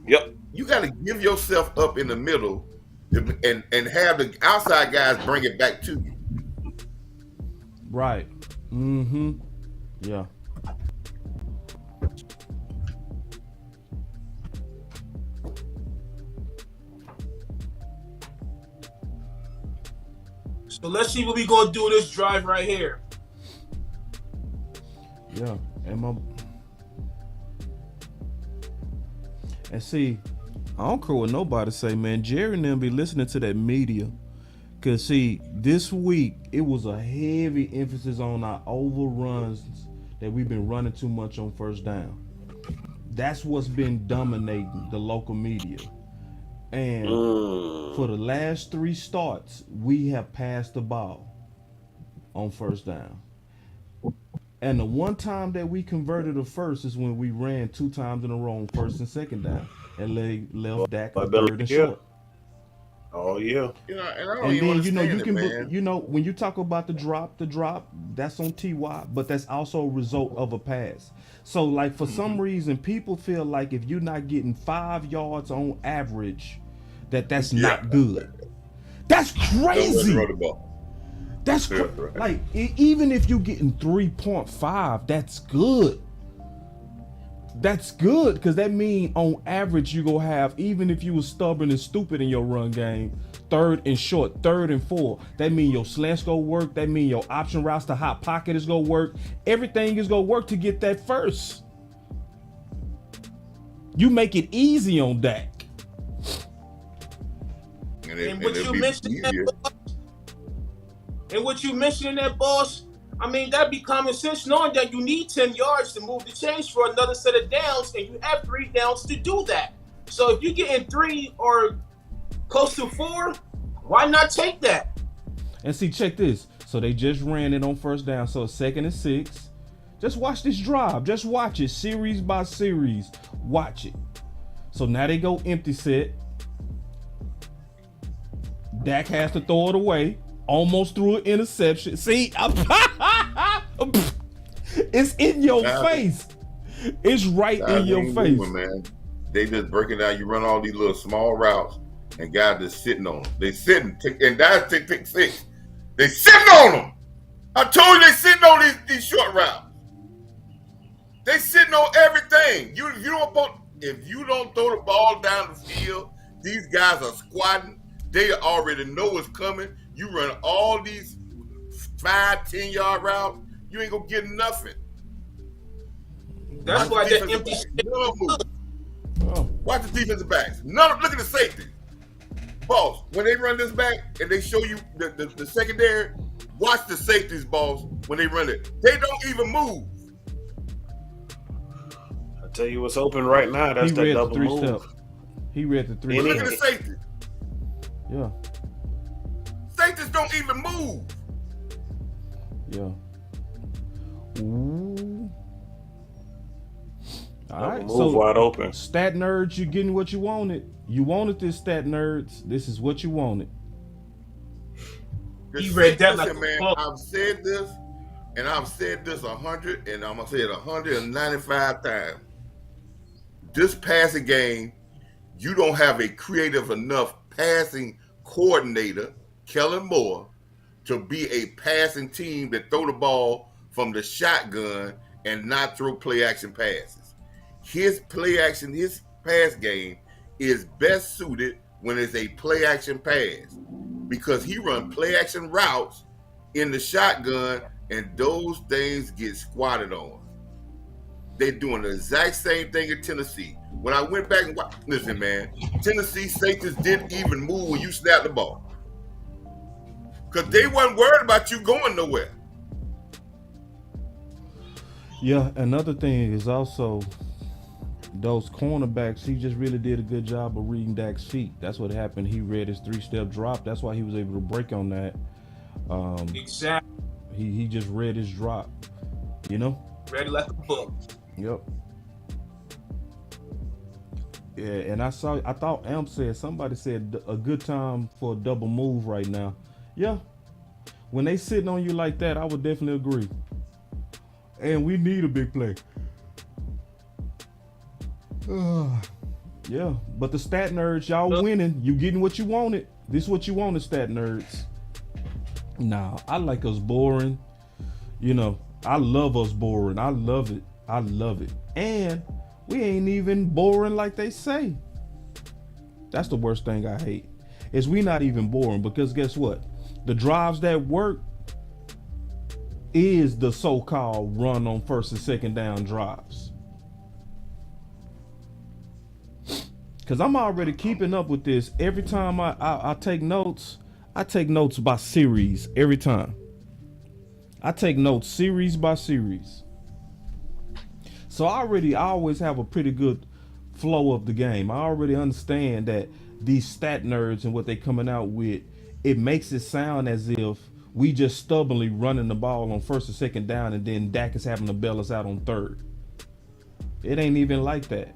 Yep. You got to give yourself up in the middle and have the outside guys bring it back to you. Right. Mm-hmm. Yeah. So let's see what we gonna do this drive right here. Yeah. And see, I don't care what nobody say, man. Jerry and them be listening to that media. Cause see, this week it was a heavy emphasis on our overruns that we've been running too much on first down. That's what's been dominating the local media. And for the last 3 starts, we have passed the ball on first down. And the one time that we converted a first is when we ran 2 times in a row on first and second down and left Dak a third and short. Oh yeah. You know, and I don't And even then understand it, man. when you talk about the drop, that's on TY, but that's also a result of a pass. So like for some reason, people feel like if you're not getting 5 yards on average, that's not good. That's crazy. Don't run the ball. That's like even if you're getting 3.5, that's good. That's good because that means on average you gonna have, even if you were stubborn and stupid in your run game, 3rd and short, 3rd and 4. That means your slants gonna work. That means your option routes to hot pocket is gonna work. Everything is gonna work to get that first. You make it easy on Dak. And what you mentioned in that, boss, I mean, that'd be common sense knowing that you need 10 yards to move the chains for another set of downs, and you have 3 downs to do that. So if you're getting 3 or close to 4, why not take that? And see, check this. So they just ran it on first down. So 2nd and 6. Just watch this drive. Just watch it series by series. Watch it. So now they go empty set. Dak has to throw it away. Almost threw an interception. See, it's in your face. It's right in your face. Moving, man. They just breaking down. You run all these little small routes, and guys just sitting on them. They sitting, and guys take 6. They sitting on them. I told you they sitting on these short routes. They sitting on everything. If you don't throw the ball down the field, these guys are squatting. They already know what's coming. You run all these 5-10 yard routes, you ain't gonna get nothing. That's why that empty. Watch the defensive backs. Look at the safety. Boss, when they run this back and they show you the secondary, watch the safeties, boss, when they run it. They don't even move. I tell you what's open right now. That's that double move. He read the 3 Look at the safety. Yeah. Safeties don't even move. Yeah. Ooh. All right. Move So wide open. Stat nerds, you're getting what you wanted. You wanted this, stat nerds. This is what you wanted. You read that like man. I've said this, and I've said this 100, and I'm gonna say it 195 times. This passing game, you don't have a creative enough passing coordinator, Kellen Moore, to be a passing team that throw the ball from the shotgun and not throw play action passes. His pass game is best suited when it's a play action pass because he run play action routes in the shotgun and those things get squatted on. They're doing the exact same thing in Tennessee. When I went back and watched, listen, man, Tennessee safeties didn't even move when you snapped the ball. Because they weren't worried about you going nowhere. Yeah, another thing is also those cornerbacks, he just really did a good job of reading Dak's feet. That's what happened. He read his 3-step drop. That's why he was able to break on that. Exactly. He just read his drop, you know? Ready like a book. Yep. Yeah, and I thought Amp said, somebody said a good time for a double move right now. Yeah. When they sitting on you like that, I would definitely agree. And we need a big play. Yeah, but the stat nerds, y'all winning. You getting what you wanted. This is what you wanted, stat nerds. Nah, I like us boring. You know, I love us boring. I love it. I love it. And we ain't even boring like they say. That's the worst thing I hate. Is we not even boring, because guess what? The drives that work is the so-called run on first and second down drives. Because I'm already keeping up with this. Every time I take notes, I take notes by series every time. I take notes series by series. So I always have a pretty good flow of the game. I already understand that these stat nerds and what they coming out with, it makes it sound as if we just stubbornly running the ball on first and second down and then Dak is having to bail us out on third. It ain't even like that.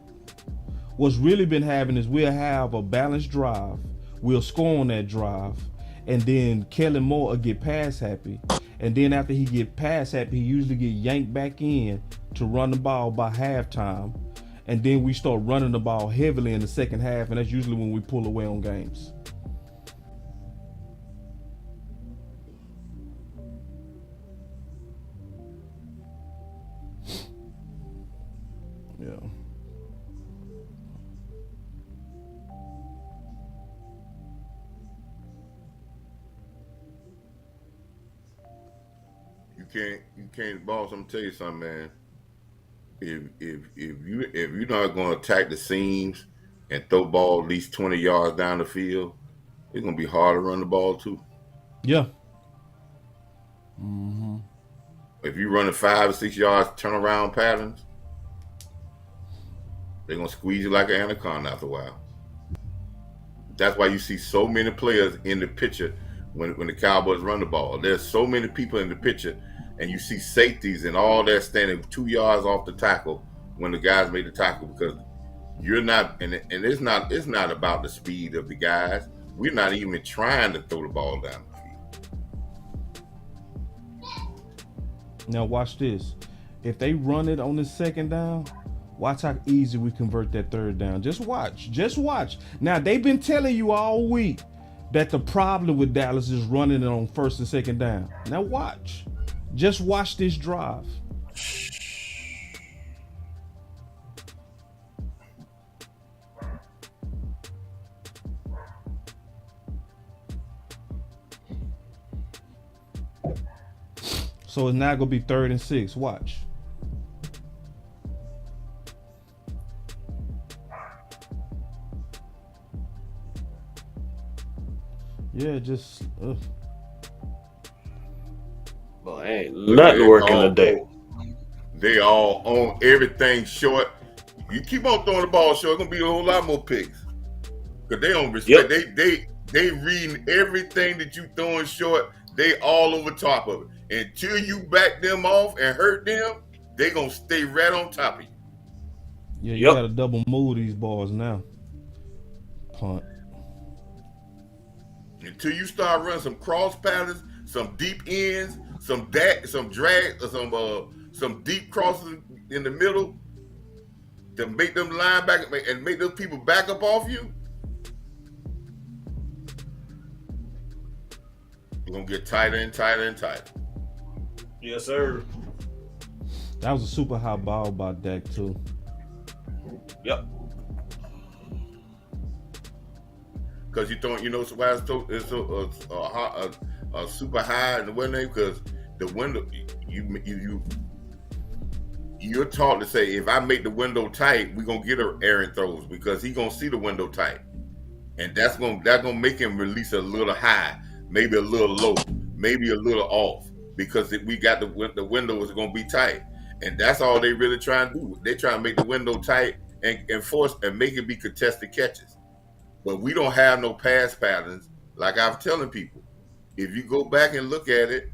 What's really been happening is we'll have a balanced drive, we'll score on that drive, and then Kellen Moore will get pass happy. And then after he get pass happy, he usually get yanked back in to run the ball by halftime. And then we start running the ball heavily in the second half, and that's usually when we pull away on games. Yeah. You can't, boss. I'm gonna tell you something, man. If you're not gonna attack the seams and throw ball at least 20 yards down the field, it's gonna be hard to run the ball too. Yeah. If you running 5 or 6 yards turnaround patterns, they're gonna squeeze you like an anaconda after a while. That's why you see so many players in the picture when the Cowboys run the ball. There's so many people in the picture, and you see safeties and all that standing 2 yards off the tackle when the guys made the tackle, because you're not, and it's not about the speed of the guys. We're not even trying to throw the ball down the field. Now watch this. If they run it on the second down, watch how easy we convert that third down. Just watch. Just watch. Now, they've been telling you all week that the problem with Dallas is running it on first and second down. Now watch. Just watch this drive. So it's not going to be 3rd and 6. Watch. Yeah, just... Well, ain't nothing working today. They all on everything short. You keep on throwing the ball short, it's going to be a whole lot more picks. Because they don't respect. Yep. They reading everything that you throwing short. They all over top of it. Until you back them off and hurt them, they going to stay right on top of you. Yeah, you got to double move these balls now. Punt. Until you start running some cross patterns, some deep ends, some drag, some deep crosses in the middle to make them linebacker and make those people back up off you. We're gonna get tighter and tighter and tighter. Yes, sir. That was a super high ball by Dak too. Yep. Because you know why it's a super high in the window, because the window you're taught to say, if I make the window tight, we're gonna get her errant throws, because he's gonna see the window tight, and that's gonna make him release a little high, maybe a little low, maybe a little off, because we got the window is gonna be tight, and that's all they really trying to do. They trying to make the window tight and force and make it be contested catches. But we don't have no pass patterns. Like I was telling people, if you go back and look at it,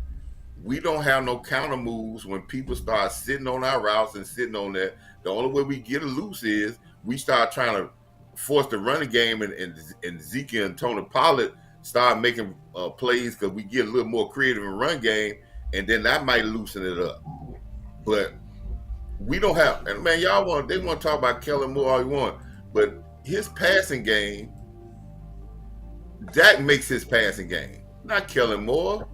we don't have no counter moves when people start sitting on our routes and sitting on that. The only way we get it loose is we start trying to force the running game, and Zeke and Tony Pollard start making plays, because we get a little more creative in run game, and then that might loosen it up. But we don't have, and man, they want to talk about Kellen Moore all you want, but his passing game, Dak makes his passing game, not Kellen Moore.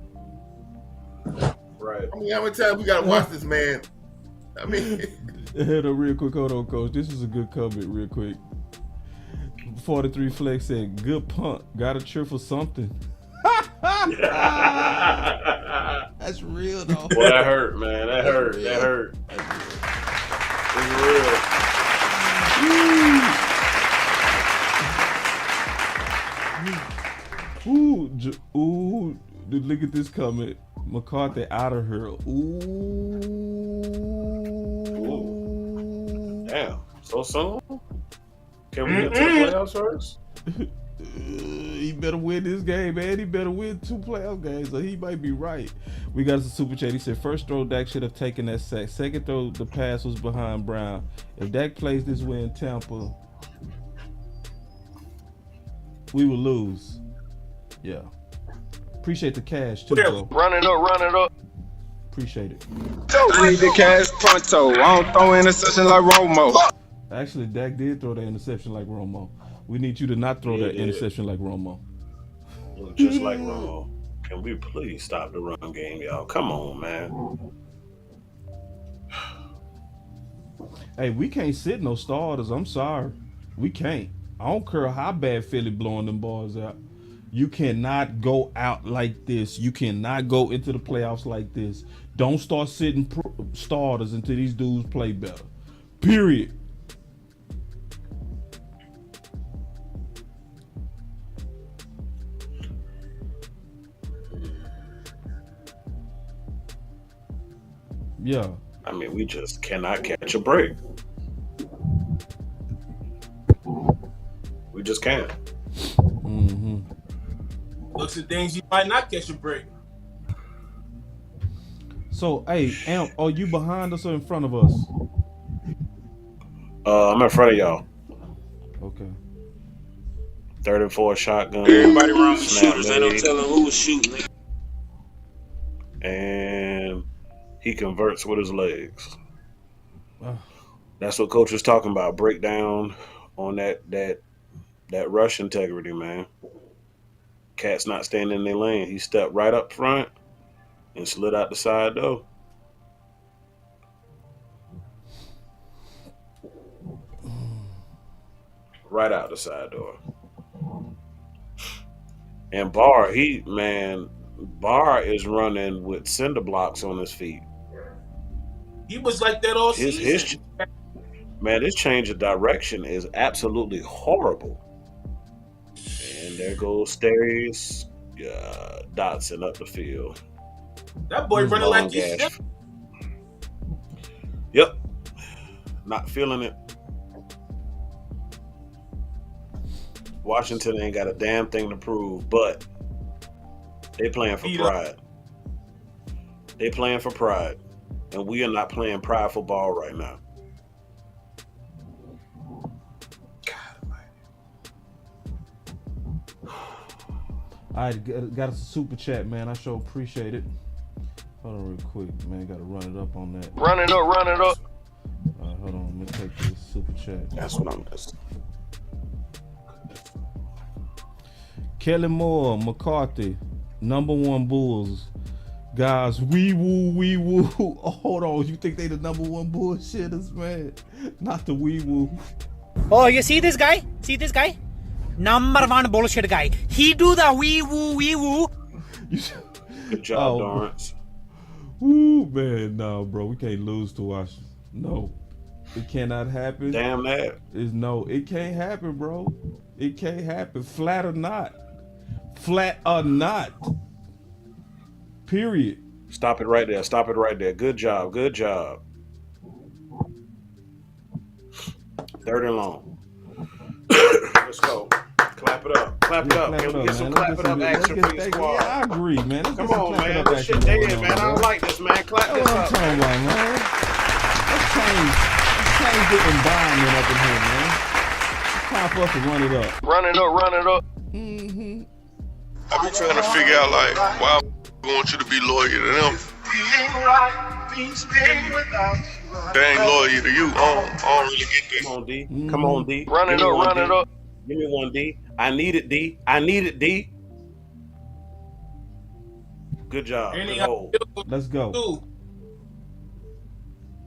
Right. I mean, how many times we got to watch this man? I mean, Hold on, real quick. Hold on, Coach. This is a good comment, real quick. 43 Flex said, "Good punt. Got to cheer for something." That's real, though. Boy, that hurt, man. That hurt. Real. That hurt. It's real. Ooh, look at this comment. McCarthy out of her. Ooh. Damn. So soon? Can we get to the playoffs first? He better win this game, man. He better win 2 playoff games, or he might be right. We got some super chat. He said, first throw, Dak should have taken that sack. Second throw, the pass was behind Brown. If Dak plays this way in Tampa, we will lose. Yeah. Appreciate the cash, too, bro. Run it up. Appreciate it. I need the cash pronto. I don't throw interception like Romo. Actually, Dak did throw that interception like Romo. We need you to not throw that interception like Romo. Look just like Romo. Can we please stop the run game, y'all? Come on, man. Hey, we can't sit no starters. I'm sorry. We can't. I don't care how bad Philly blowing them balls out. You cannot go out like this. You cannot go into the playoffs like this. Don't start sitting starters until these dudes play better. Period. Yeah. I mean, we just cannot catch a break. We just can't. Mm-hmm. Looks at things you might not catch a break. So, hey, Amp, are you behind us or in front of us? I'm in front of y'all. Okay. 34 shotgun. Everybody around with snap shooters. Ain't no made, telling who was shooting. and he converts with his legs. Ah. That's what Coach was talking about. Breakdown on that rush integrity, man. Cat's not staying in their lane. He stepped right up front and slid out the side door. Right out the side door. And Barr is running with cinder blocks on his feet. He was like that all season. His change of direction is absolutely horrible. And there goes Starius Dotson up the field. That boy running like he's sick. Yep. Not feeling it. Washington ain't got a damn thing to prove, but they playing for pride. They playing for pride. And we are not playing prideful ball right now. All right, got us a super chat, man. I sure appreciate it. Hold on real quick, man. Got to run it up on that. Run it up. All right, hold on. Let me take this super chat. That's what I'm missing. Kelly Moore, McCarthy, Number one Bulls. Guys, wee woo. Oh, hold on, you think they the number one bullshitters, man? Not the wee woo. Oh, you see this guy? See this guy? Number one bullshit guy. He do the wee woo. Good job, Lawrence. Woo, man, no, bro, we can't lose to Washington. No, it cannot happen. Damn that. It can't happen, bro. It can't happen. Flat or not. Flat or not. Period. Stop it right there. Stop it right there. Good job. Good job. 3rd and long. Let's go. Clap it up. Clap it up. Can we get some clap it up action for your squad? Yeah, I agree, man. Come on, man. This shit dead, man. I don't like this, man. Clap this up. That's what I'm talking about, man. Let's change the environment up in here, man. It's time for us to run it up. Run it up. Mm-hmm. I be trying to figure out, like, why I want you to be loyal to them. They ain't loyal to you. I don't really get that. Come on, D. Come on, D. Run it up. Give me one, D. I need it, D. I need it, D. Good job. Good hold. Let's go.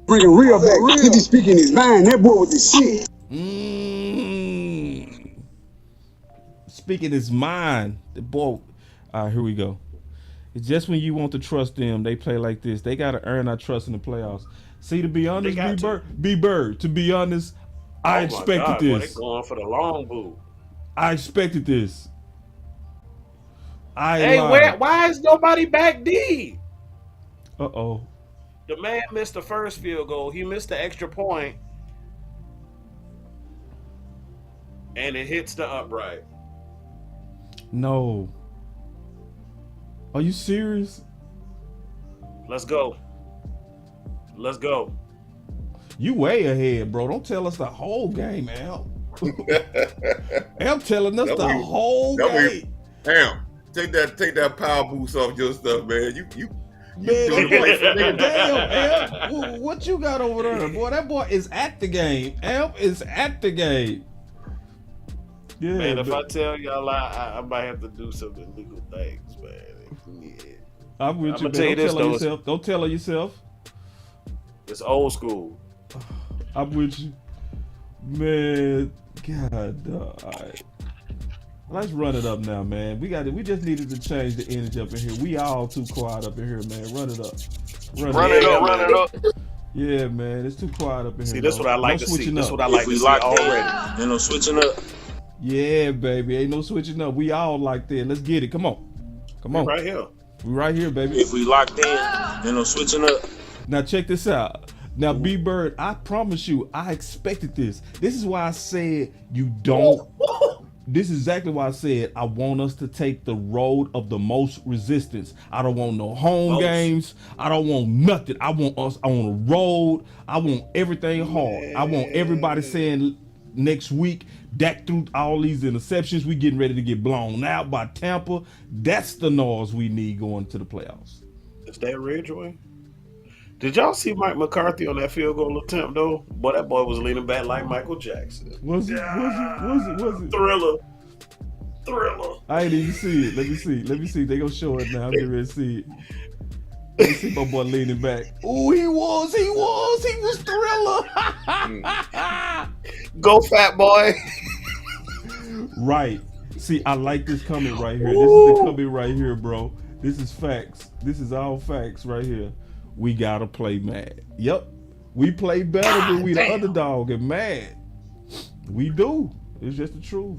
Bringing real back. He be speaking his mind. That boy with the shit. Speaking his mind. The boy. All right, here we go. It's just when you want to trust them, they play like this. They got to earn our trust in the playoffs. See, to be honest, B-Bird, to be honest, I expected this. Boy, they going for the long boot. I expected this. Why is nobody back D? Uh-oh. The man missed the first field goal. He missed the extra point. And it hits the upright. No. Are you serious? Let's go. Let's go. You way ahead, bro. Don't tell us the whole game, Al. Al telling us the whole game. Damn. Take that power boost off your stuff, man. You man, damn, Al. What you got over there? Boy, that boy is at the game. Al is at the game. Yeah, man, if I tell y'all I might have to do some illegal things, man. Yeah. I'm with you, man. Tell you this, Don't tell her yourself. It's old school. I'm with you. Man, God, all right. Let's run it up now, man. We just needed to change the energy up in here. We all too quiet up in here, man. Run it up. Run it up. Yeah, man. It's too quiet up in here. See, this is what I like to see. This is what I like to see already. Ain't no switching up. Yeah, baby. Ain't no switching up. We all like that. Let's get it. Come on. We right here. We right here, baby. If we locked in, ain't no switching up. Now check this out. Now, B-Bird, I promise you, I expected this. This is why I said you don't. This is exactly why I said I want us to take the road of the most resistance. I don't want no home games. I don't want nothing. I want us on the road. I want everything hard. I want everybody saying next week, Dak threw all these interceptions. We getting ready to get blown out by Tampa. That's the noise we need going to the playoffs. Is that Ridgeway? Did y'all see Mike McCarthy on that field goal attempt, though? Boy, that boy was leaning back like Michael Jackson. Was it? Thriller. I ain't even see it. Let me see. They gonna show it now. I'm getting ready to see it. Let me see my boy leaning back. Oh, he was Thriller. Go, fat boy. Right. See, I like this coming right here. This is the coming right here, bro. This is facts. This is all facts right here. We gotta play mad. Yep. We play better when we the underdog and mad. We do. It's just the truth.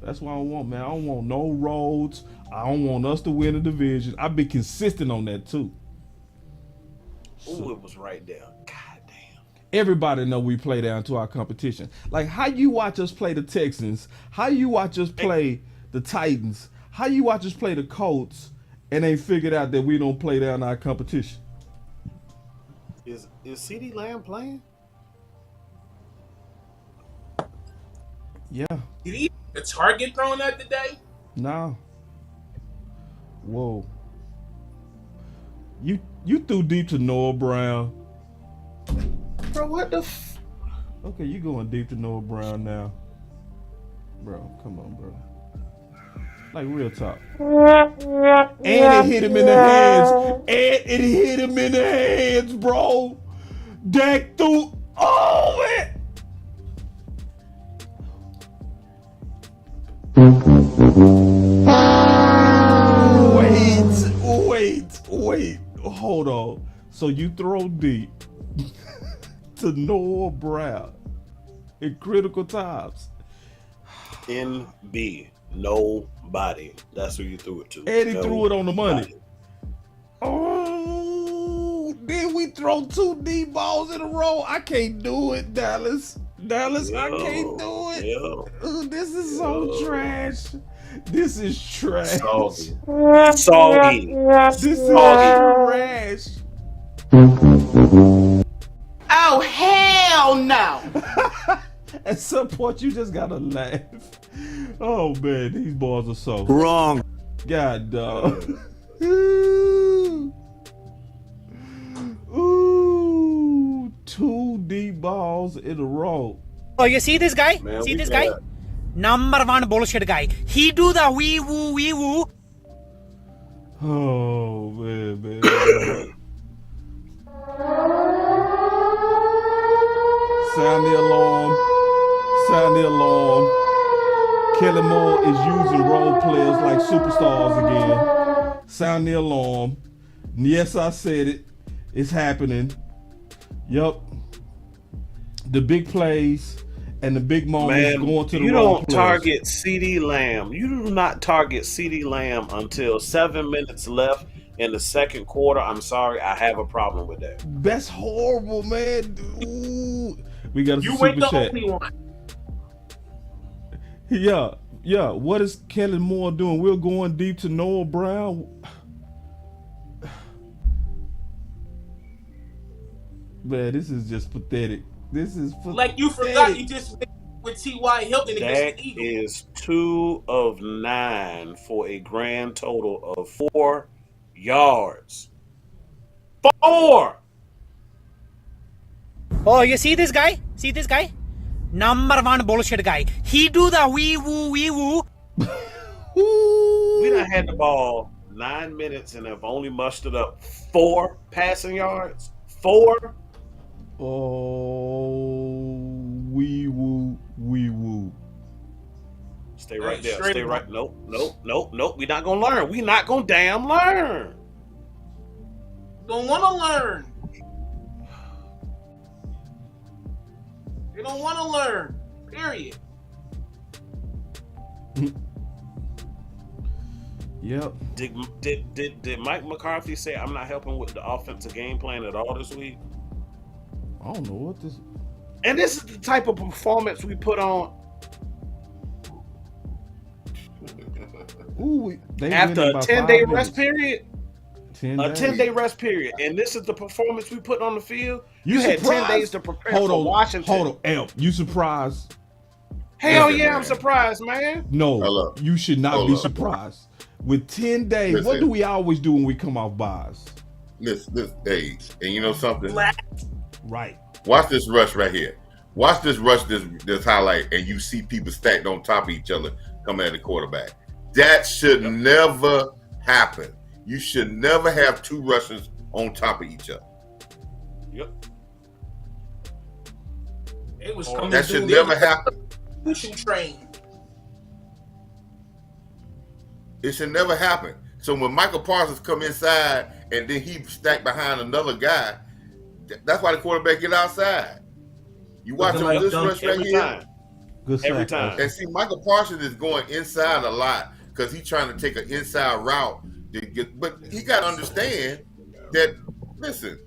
That's what I want, man. I don't want no roads. I don't want us to win the division. I've been consistent on that too. Ooh, it was right there. God damn. Everybody know we play down to our competition. Like how you watch us play the Texans, how you watch us play the Titans, how you watch us play the Colts, and ain't figured out that we don't play down our competition. Is CeeDee Lamb playing? Yeah. Did he have a target thrown at the day? No. Whoa. You threw deep to Noah Brown. Bro, what the Okay, you going deep to Noah Brown now. Bro, come on, bro. Like real talk. And it hit him in the hands. And it hit him in the hands, bro. Dak threw. Oh man. Wait. Hold on. So you throw deep to Noah Brown in critical times. NB. Nobody. That's who you threw it to. And he threw it on the money. Oh, then we throw 2 deep balls in a row. I can't do it, Dallas. I can't do it. Ooh, this is so trash. This is trash. Soggy. This is trash. Oh, hell no. At some point, you just gotta laugh. Oh man, these balls are so wrong. God dog. Ooh, 2 deep balls in a row. Oh, you see this guy? Man, see this guy? Number 1 bullshit guy. He do the wee woo. Oh man. Sound the alarm. Kelly Moore is using role players like superstars again. Sound the alarm. Yes, I said it. It's happening. Yup. The big plays and the big moments going to the you role don't players. target CeeDee Lamb. You do not target CeeDee Lamb until 7 minutes left in the second quarter. I'm sorry, I have a problem with that. That's horrible, man. Ooh. We got a You super wait the chat. only one. Yeah. What is Kelly Moore doing? We're going deep to Noah Brown. Man, this is just pathetic. This is pathetic. Like you forgot you just with T.Y. Hilton against Dak the Eagles. is 2 of 9 for a grand total of 4 yards. 4! Oh, you see this guy? Number 1 bullshit guy. He do the wee woo. We done had the ball 9 minutes and have only mustered up 4 passing yards. 4? Oh, wee woo. Stay right there. Stay right. Nope. We're not gonna learn. We not gonna damn learn. Don't want to learn. They don't want to learn. Period. Yep. Did Mike McCarthy say I'm not helping with the offensive game plan at all this week? I don't know what this. And this is the type of performance we put on Ooh, after a 10-day rest period. 10 a days. 10-day rest period, and this is the performance we put on the field. You had surprised? 10 days to prepare for Washington. Hold on, Elf. You surprised? Hell yeah, I'm surprised, man. No, you should not be surprised. With 10 days, what do we always do when we come off buys? This days, and you know something? Right. Watch this rush right here. Watch this rush, this highlight, and you see people stacked on top of each other coming at the quarterback. That should never happen. You should never have 2 rushers on top of each other. Yep. It was coming that should never happen. Pushing train. It should never happen. So when Michael Parsons come inside and then he stacked behind another guy, that's why the quarterback get outside. You watch him this rush right here. Every time. And see, Michael Parsons is going inside a lot because he's trying to take an inside route. But he got to understand that, listen,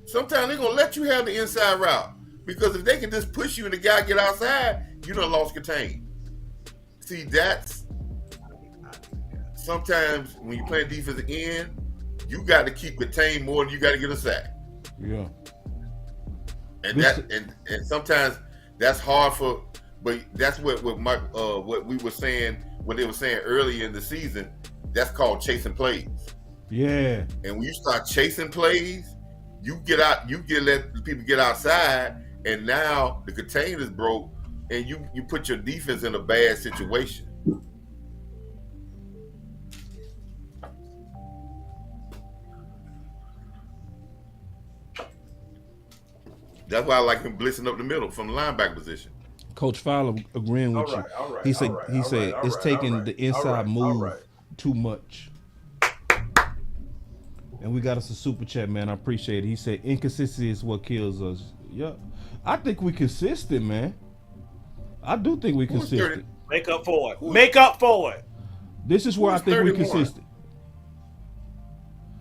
sometimes they're going to let you have the inside route because if they can just push you and the guy get outside, you done lost contain. See, that's sometimes when you play defensive end, you got to keep contained more than you got to get a sack. Yeah. And and sometimes that's hard for, but that's what we were saying, what they were saying earlier in the season. That's called chasing plays. Yeah. And when you start chasing plays, you let people get outside, and now the containers broke, and you put your defense in a bad situation. That's why I like him blitzing up the middle from the linebacker position. Coach Fowler agreeing with you. He said it's taking the inside move too much. And we got us a super chat, man. I appreciate it. He said inconsistency is what kills us. Yeah, I think we consistent, man. I do think we consistent. Make up for it. Make up for it. This is where I think we consistent.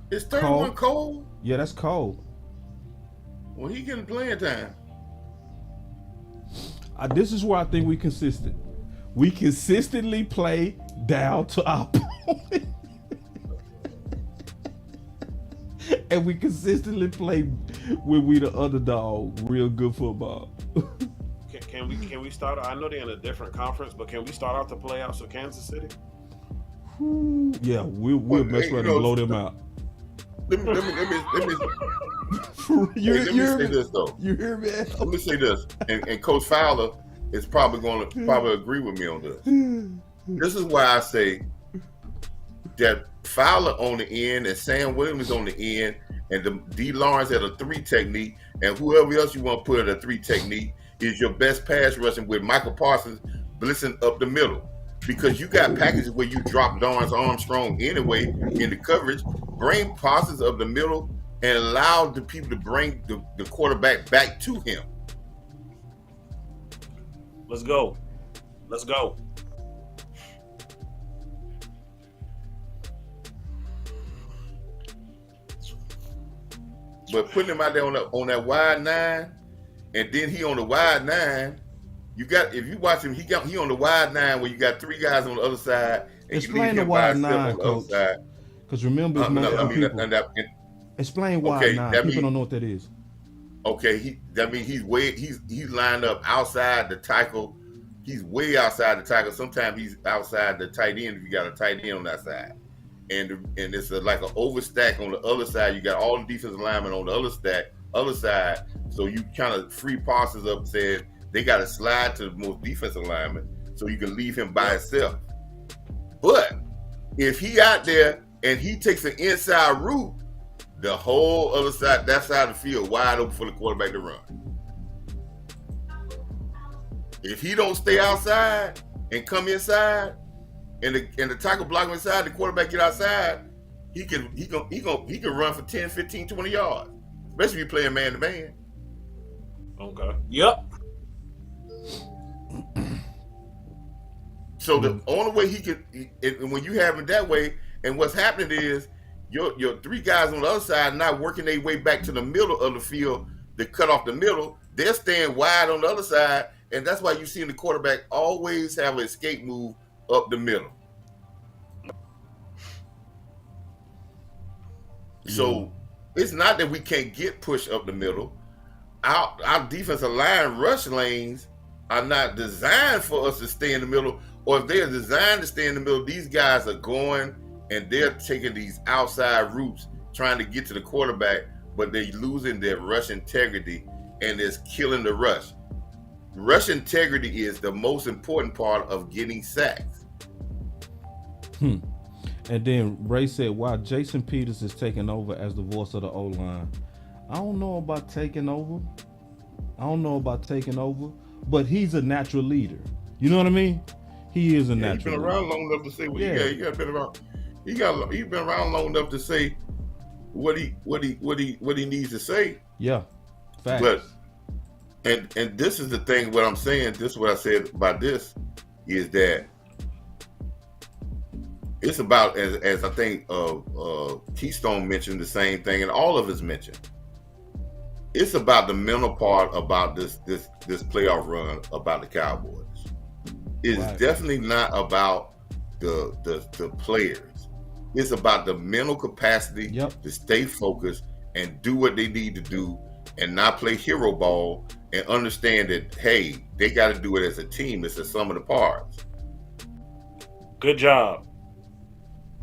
It's 31 Cole. Yeah, that's Cole. Well, he getting playing time. This is where I think we consistent. We consistently play down to our opponent. And we consistently play when we the underdog real good football. Can we start? I know they're in a different conference, but can we start out the playoffs with Kansas City? Yeah, we'll best ready to blow them out. Let me say this though. You hear me? Let me say this, and Coach Fowler is probably going to agree with me on this. This is why I say that Fowler on the end and Sam Williams on the end and the D. Lawrence at a 3 technique and whoever else you want to put at a 3 technique is your best pass rushing with Michael Parsons blitzing up the middle. Because you got packages where you drop Lawrence Armstrong anyway in the coverage, bring Parsons up the middle and allow the people to bring the quarterback back to him. Let's go. Let's go. But putting him out there on that wide 9, and then he on the wide 9, you got, if you watch him, he on the wide 9 where you got 3 guys on the other side. And explain the wide 9, Coach. Because remember, explain wide 9. People don't know what that is. Okay, that means he's lined up outside the tackle. He's way outside the tackle. Sometimes he's outside the tight end if you got a tight end on that side. And it's like an overstack on the other side. You got all the defensive linemen on the other side. So you kind of free Parsons up and said they got to slide to the most defensive lineman so you can leave him by himself. But if he out there and he takes an inside route, the whole other side, that side of the field, wide open for the quarterback to run. If he don't stay outside and come inside, and the tackle block him inside, the quarterback get outside, he can run for 10, 15, 20 yards. Especially if you're playing man to man. Okay. Yep. So the only way he could, when you have it that way, and what's happening is your 3 guys on the other side not working their way back to the middle of the field to cut off the middle. They're staying wide on the other side, and that's why you see the quarterback always have an escape move up the middle. So it's not that we can't get pushed up the middle. Our defensive line rush lanes are not designed for us to stay in the middle, or if they're designed to stay in the middle, these guys are going and they're taking these outside routes trying to get to the quarterback, but they're losing their rush integrity and it's killing the rush. Rush integrity is the most important part of getting sacks. And then Ray said, while Jason Peters is taking over as the voice of the O-line, I don't know about taking over, but he's a natural leader. You know what I mean? He is a natural He's been around long enough to say what he's been around long enough to say what he needs to say. Yeah. Facts. But and this is the thing, what I'm saying, this is what I said about this, is that it's about, as I think Keystone mentioned the same thing, and all of us mentioned, it's about the mental part about this playoff run about the Cowboys. It's definitely not about the players. It's about the mental capacity to stay focused and do what they need to do and not play hero ball and understand that, hey, they got to do it as a team. It's a sum of the parts. Good job.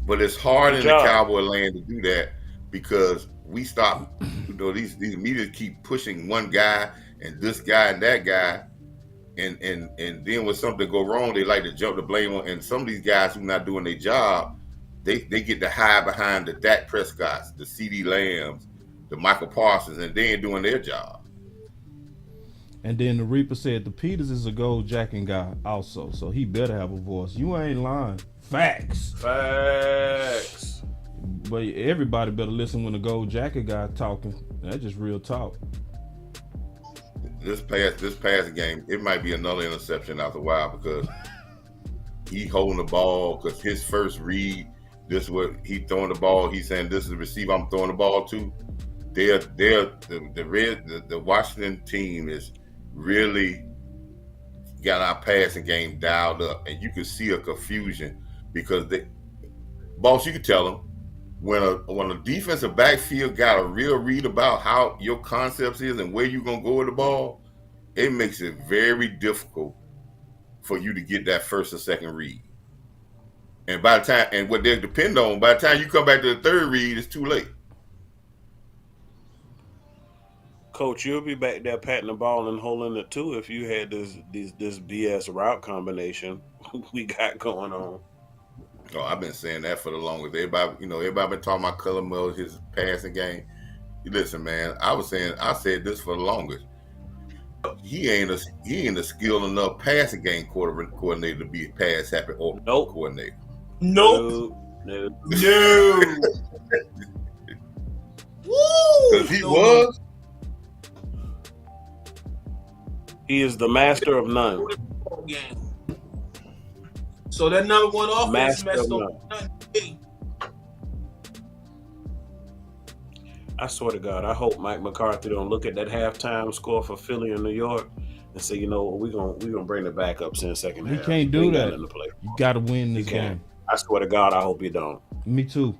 But it's hard in the Cowboy land to do that because we stop, these media keep pushing one guy and this guy and that guy. And then when something go wrong, they like to jump the blame on. And some of these guys who not doing their job, they get to hide behind the Dak Prescotts, the CD Lambs, the Michael Parsons, and they ain't doing their job. And then the Reaper said the Peters is a gold jacking guy also, so he better have a voice. You ain't lying. Facts. But everybody better listen when the gold jacket guy talking. That's just real talk. This past game, it might be another interception after a while because he holding the ball because his first read, this what he throwing the ball. He's saying this is the receiver I'm throwing the ball to. The Washington team is really got our passing game dialed up, and you can see a confusion because boss, you can tell them when a defensive backfield got a real read about how your concepts is and where you're gonna go with the ball, it makes it very difficult for you to get that first or second read. And by the time, and what they depend on, by the time you come back to the third read, it's too late. Coach, you'll be back there patting the ball and holding it too if you had this BS route combination we got going on. Oh, I've been saying that for the longest. Everybody been talking about Color Mode, his passing game. Listen, man, I said this for the longest. He ain't a skilled enough passing game coordinator to be a pass happy or coordinator. Nope. No. Woo! Because he was. He is the master of none. So that number one offense Master messed of up. I swear to God, I hope Mike McCarthy don't look at that halftime score for Philly and New York and say, you know, we're gonna bring the backups in the second half. He can't do that. You got to win this game. I swear to God, I hope you don't. Me too.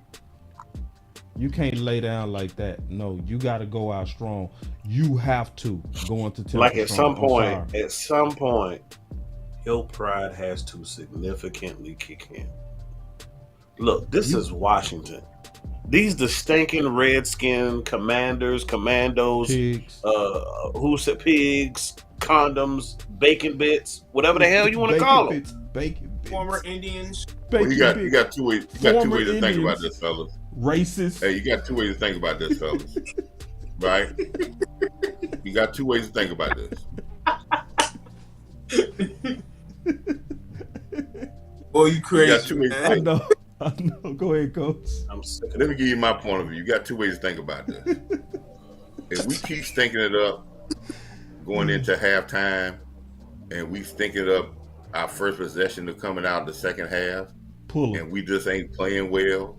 You can't lay down like that. No, you got to go out strong. You have to go into Temple like at strong. some point, Hill Pride has to significantly kick in. Look, this is Washington. These the stinking Redskin commanders, commandos, pigs. Who said pigs, condoms, bacon bits, whatever the hell you want to call them. Bacon bits. Former Indians. Well, you got two ways. You got two ways to think about this, fellas. Racist. Hey, you got two ways to think about this, fellas. Right? You got two ways to think about this. Boy, you crazy. You got two ways to think. I know. Go ahead, Coach. Let me give you my point of view. You got two ways to think about this. If we keep stinking it up going into halftime, and we stink it up our first possession to coming out the second half, and we just ain't playing well,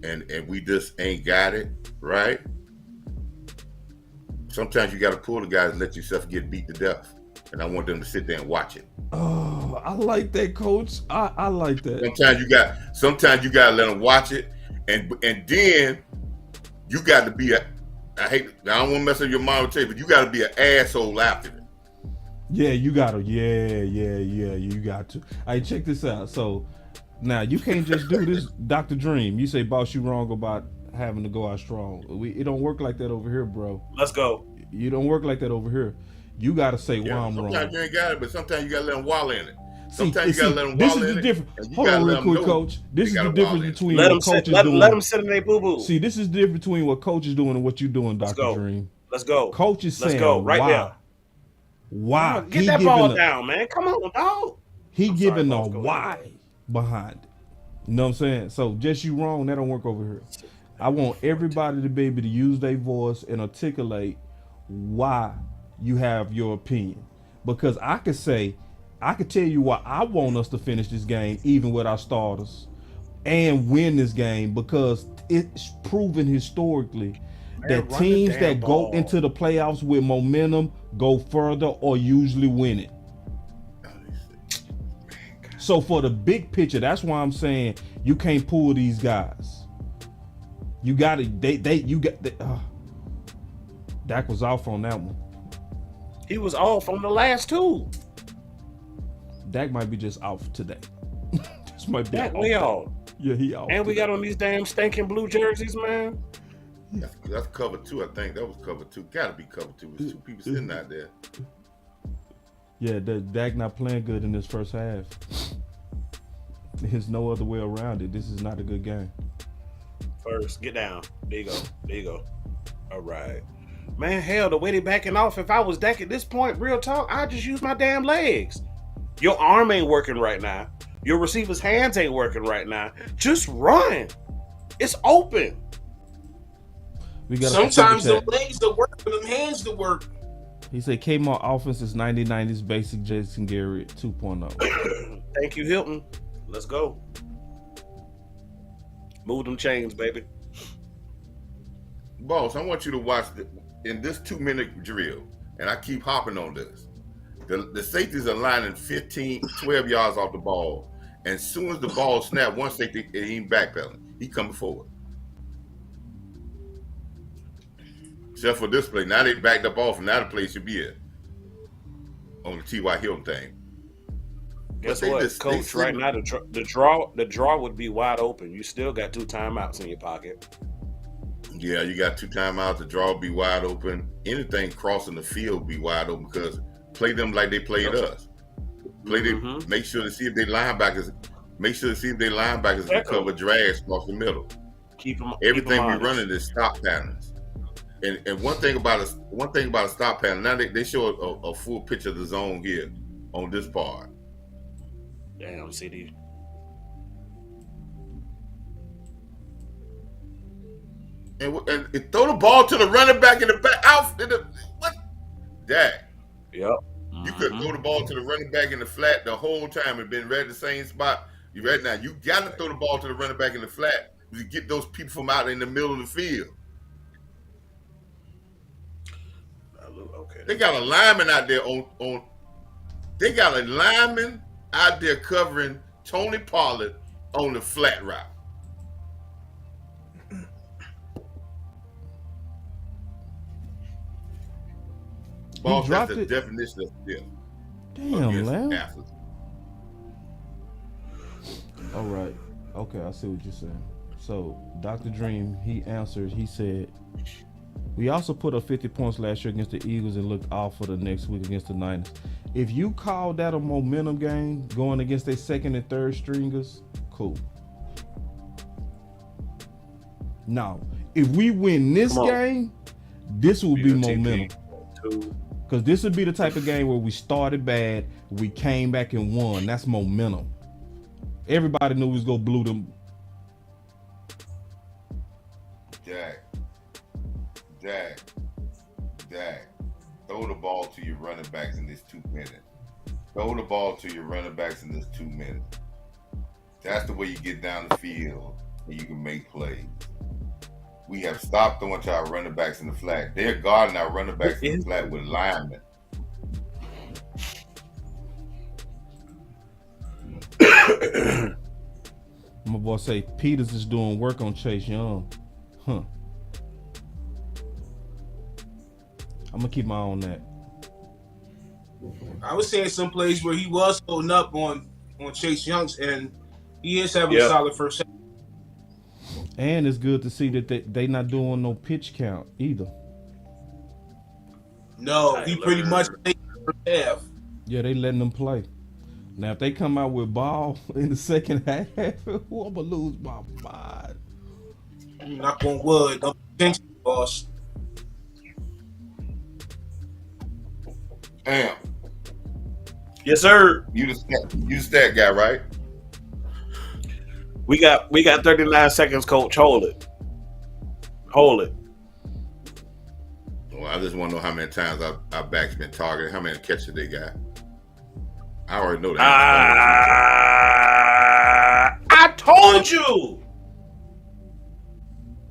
and we just ain't got it, right? Sometimes you got to pull the guys and let yourself get beat to death. And I want them to sit there and watch it. Oh, I like that, Coach. I like that. Sometimes you got to let them watch it, and then you got to be I don't want to mess up your mind, but you got to be an asshole after it. Yeah, you got to. Yeah, you got to. Hey, check this out. So now you can't just do this, Dr. Dream. You say, boss, you wrong about having to go out strong. It don't work like that over here, bro. Let's go. You don't work like that over here. You got to say why I'm wrong. Sometimes you ain't got it, but sometimes you got to let them wallow in it. Sometimes you got to let them wallow in it. This is the difference. Hold on real quick, Coach. This is the difference between what Coach is doing. Let them sit in their boo-boo. See, this is the difference between what Coach is doing and what you're doing, Dr. Dream. Let's go. Coach is saying, let's go. Right why? There. Why? Get that ball down, man. Come on, dog. He giving a why behind it. You know what I'm saying? So just you wrong, that don't work over here. I want everybody to be able to use their voice and articulate why you have your opinion. Because I could tell you why I want us to finish this game even with our starters and win this game, because it's proven historically that teams that go into the playoffs with momentum go further or usually win it. So for the big picture, that's why I'm saying you can't pull these guys. You got to, Dak was off on that one. He was off on the last two. Dak might be just off today. This might be Dak way off. Yeah, he off. And we got on these damn stinking blue jerseys, man. That's cover two, I think. That was cover two. Gotta be cover two. There's two people sitting out there. Yeah, Dak not playing good in this first half. There's no other way around it. This is not a good game. First, get down. There you go. All right. Man, hell, the way they backing off, if I was Dak at this point, real talk, I'd just use my damn legs. Your arm ain't working right now. Your receiver's hands ain't working right now. Just run. It's open. We got sometimes the legs to work and them hands to work. He said Kmart offense is 90-90s basic Jason Garrett 2.0. Thank you, Hilton. Let's go. Move them chains, baby. Boss, I want you to watch in this 2-minute drill, and I keep hopping on this. The safeties are lining 12 yards off the ball. And as soon as the ball snapped, one safety, he ain't backpedaling. He coming forward. Except for this play. Now they backed up off, and now the play should be it. On the T.Y. Hilton thing. Guess what, Coach? Right now, the draw would be wide open. You still got 2 timeouts in your pocket. Yeah, you got 2 timeouts. The draw will be wide open. Anything crossing the field will be wide open because play them like they played us. Play them. Make sure to see if they linebackers. Make sure to see if they linebackers can cover drags across the middle. Everything we running is stop patterns. And one thing about a stop pattern. Now they show a full picture of the zone here on this part. Damn, CD. And throw the ball to the running back in the back out. What? Dak. Yep. You could throw the ball to the running back in the flat the whole time and been right at the same spot. You right now. You got to throw the ball to the running back in the flat to get those people from out in the middle of the field. Okay. They got a lineman out there on. They got a lineman out there covering Tony Pollard on the flat route. Boss, that's the definition of skill. Damn, man. All right. Okay, I see what you're saying. So, Dr. Dream, he answered, he said, we also put up 50 points last year against the Eagles and looked off for the next week against the Niners. If you call that a momentum game going against their second and third stringers, cool. Now, if we win this game, this will be momentum. Because this would be the type of game where we started bad, we came back and won. That's momentum. Everybody knew we was going to blow them. Dak. Throw the ball to your running backs in this 2 minutes. Throw the ball to your running backs in this 2 minutes. That's the way you get down the field and you can make plays. We have stopped throwing to our running backs in the flat. They're guarding our running backs in the flat with linemen. My boy say Peters is doing work on Chase Young. Huh. I'm gonna keep my eye on that. I was seeing some plays where he was holding up on Chase Young's, and he is having a solid first half. And it's good to see that they not doing no pitch count either. No, he pretty much played the first half. Yeah, they letting them play. Now, if they come out with ball in the second half, I'm gonna lose my mind. Knock on wood. Don't jinx it, boss. Damn. Yes, sir. You the stat guy, right? We got 39 seconds, Coach. Hold it. Well, I just want to know how many times our back's been targeted, how many catches they got. I already know that. I told you.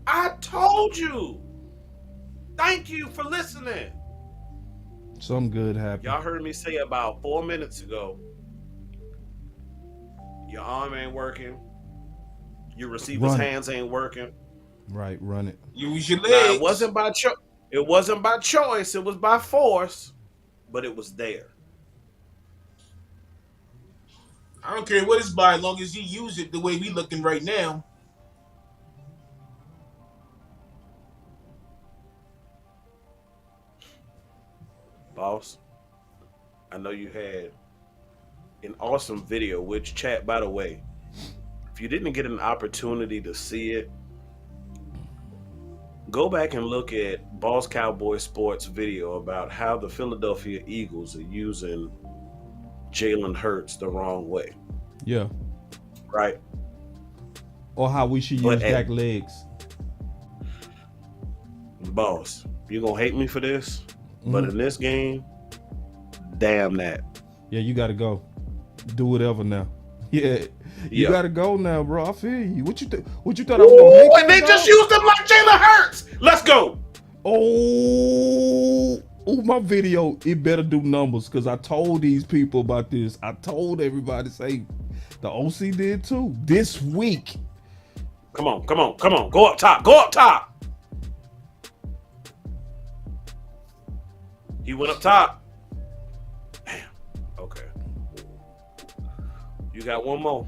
I told you. Thank you for listening. Something good happened. Y'all heard me say about 4 minutes ago, your arm ain't working. Your receiver's hands ain't working. Right, run it. Use your legs. Now, it wasn't by choice. It was by force, but it was there. I don't care what it's by, as long as you use it the way we looking right now. Boss, I know you had an awesome video, which, chat, by the way, if you didn't get an opportunity to see it, Go back and look at Boss Cowboy Sports video about how the Philadelphia Eagles are using Jalen Hurts the wrong way. Yeah. Right. Or how we should use Dak legs. Boss, you're gonna hate me for this, but in this game, damn that. Yeah, you gotta go. Do whatever now. Yeah. You gotta go now, bro. I feel you. What you thought I was gonna hate? And they just used him like Jalen Hurts. Let's go. Oh, my video, it better do numbers, because I told these people about this. I told everybody, say the OC did too this week. Come on. Go up top. He went up top. Damn. Okay. You got one more.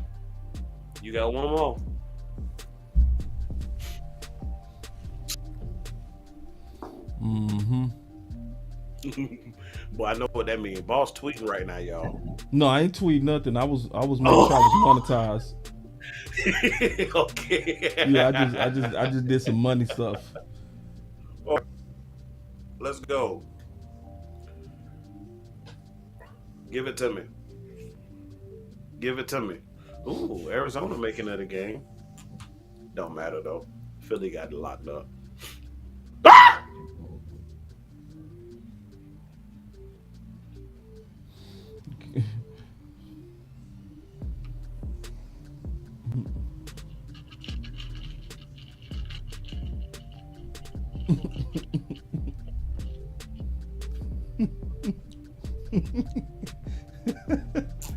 Mm-hmm. Boy, I know what that means. Boss tweeting right now, y'all. No, I ain't tweeting nothing. I was making sure I was monetized. Okay. Yeah, I just did some money stuff. Let's go. Give it to me. Ooh, Arizona making it a game. Don't matter though. Philly got it locked up. Ah!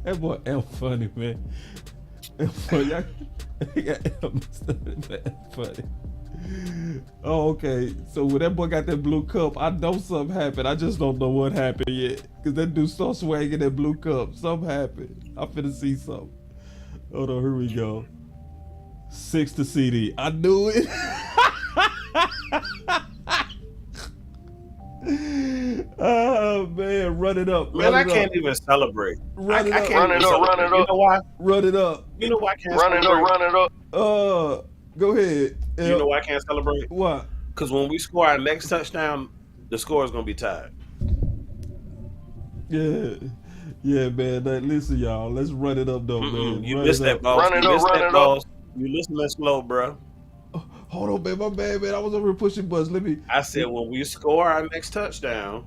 That boy M funny, man. M funny. Funny. Oh, okay. So when that boy got that blue cup, I know something happened. I just don't know what happened yet. Cause that dude started swinging that blue cup. Something happened. I'm finna see something. Hold on, here we go. 6 to CD. I knew it. Oh man, run it up. Man, I can't even celebrate. Run it up. You know why? Run it up. You know why I can't Run it up. Go ahead. You know why I can't celebrate? What? Because when we score our next touchdown, the score is gonna be tied. Yeah, man. Listen, y'all. Let's run it up, though, man. You missed that, boss. Run it up. You listening slow, bro. Hold on, man. My bad, man. I was over here pushing buttons. Let me. I said when we score our next touchdown,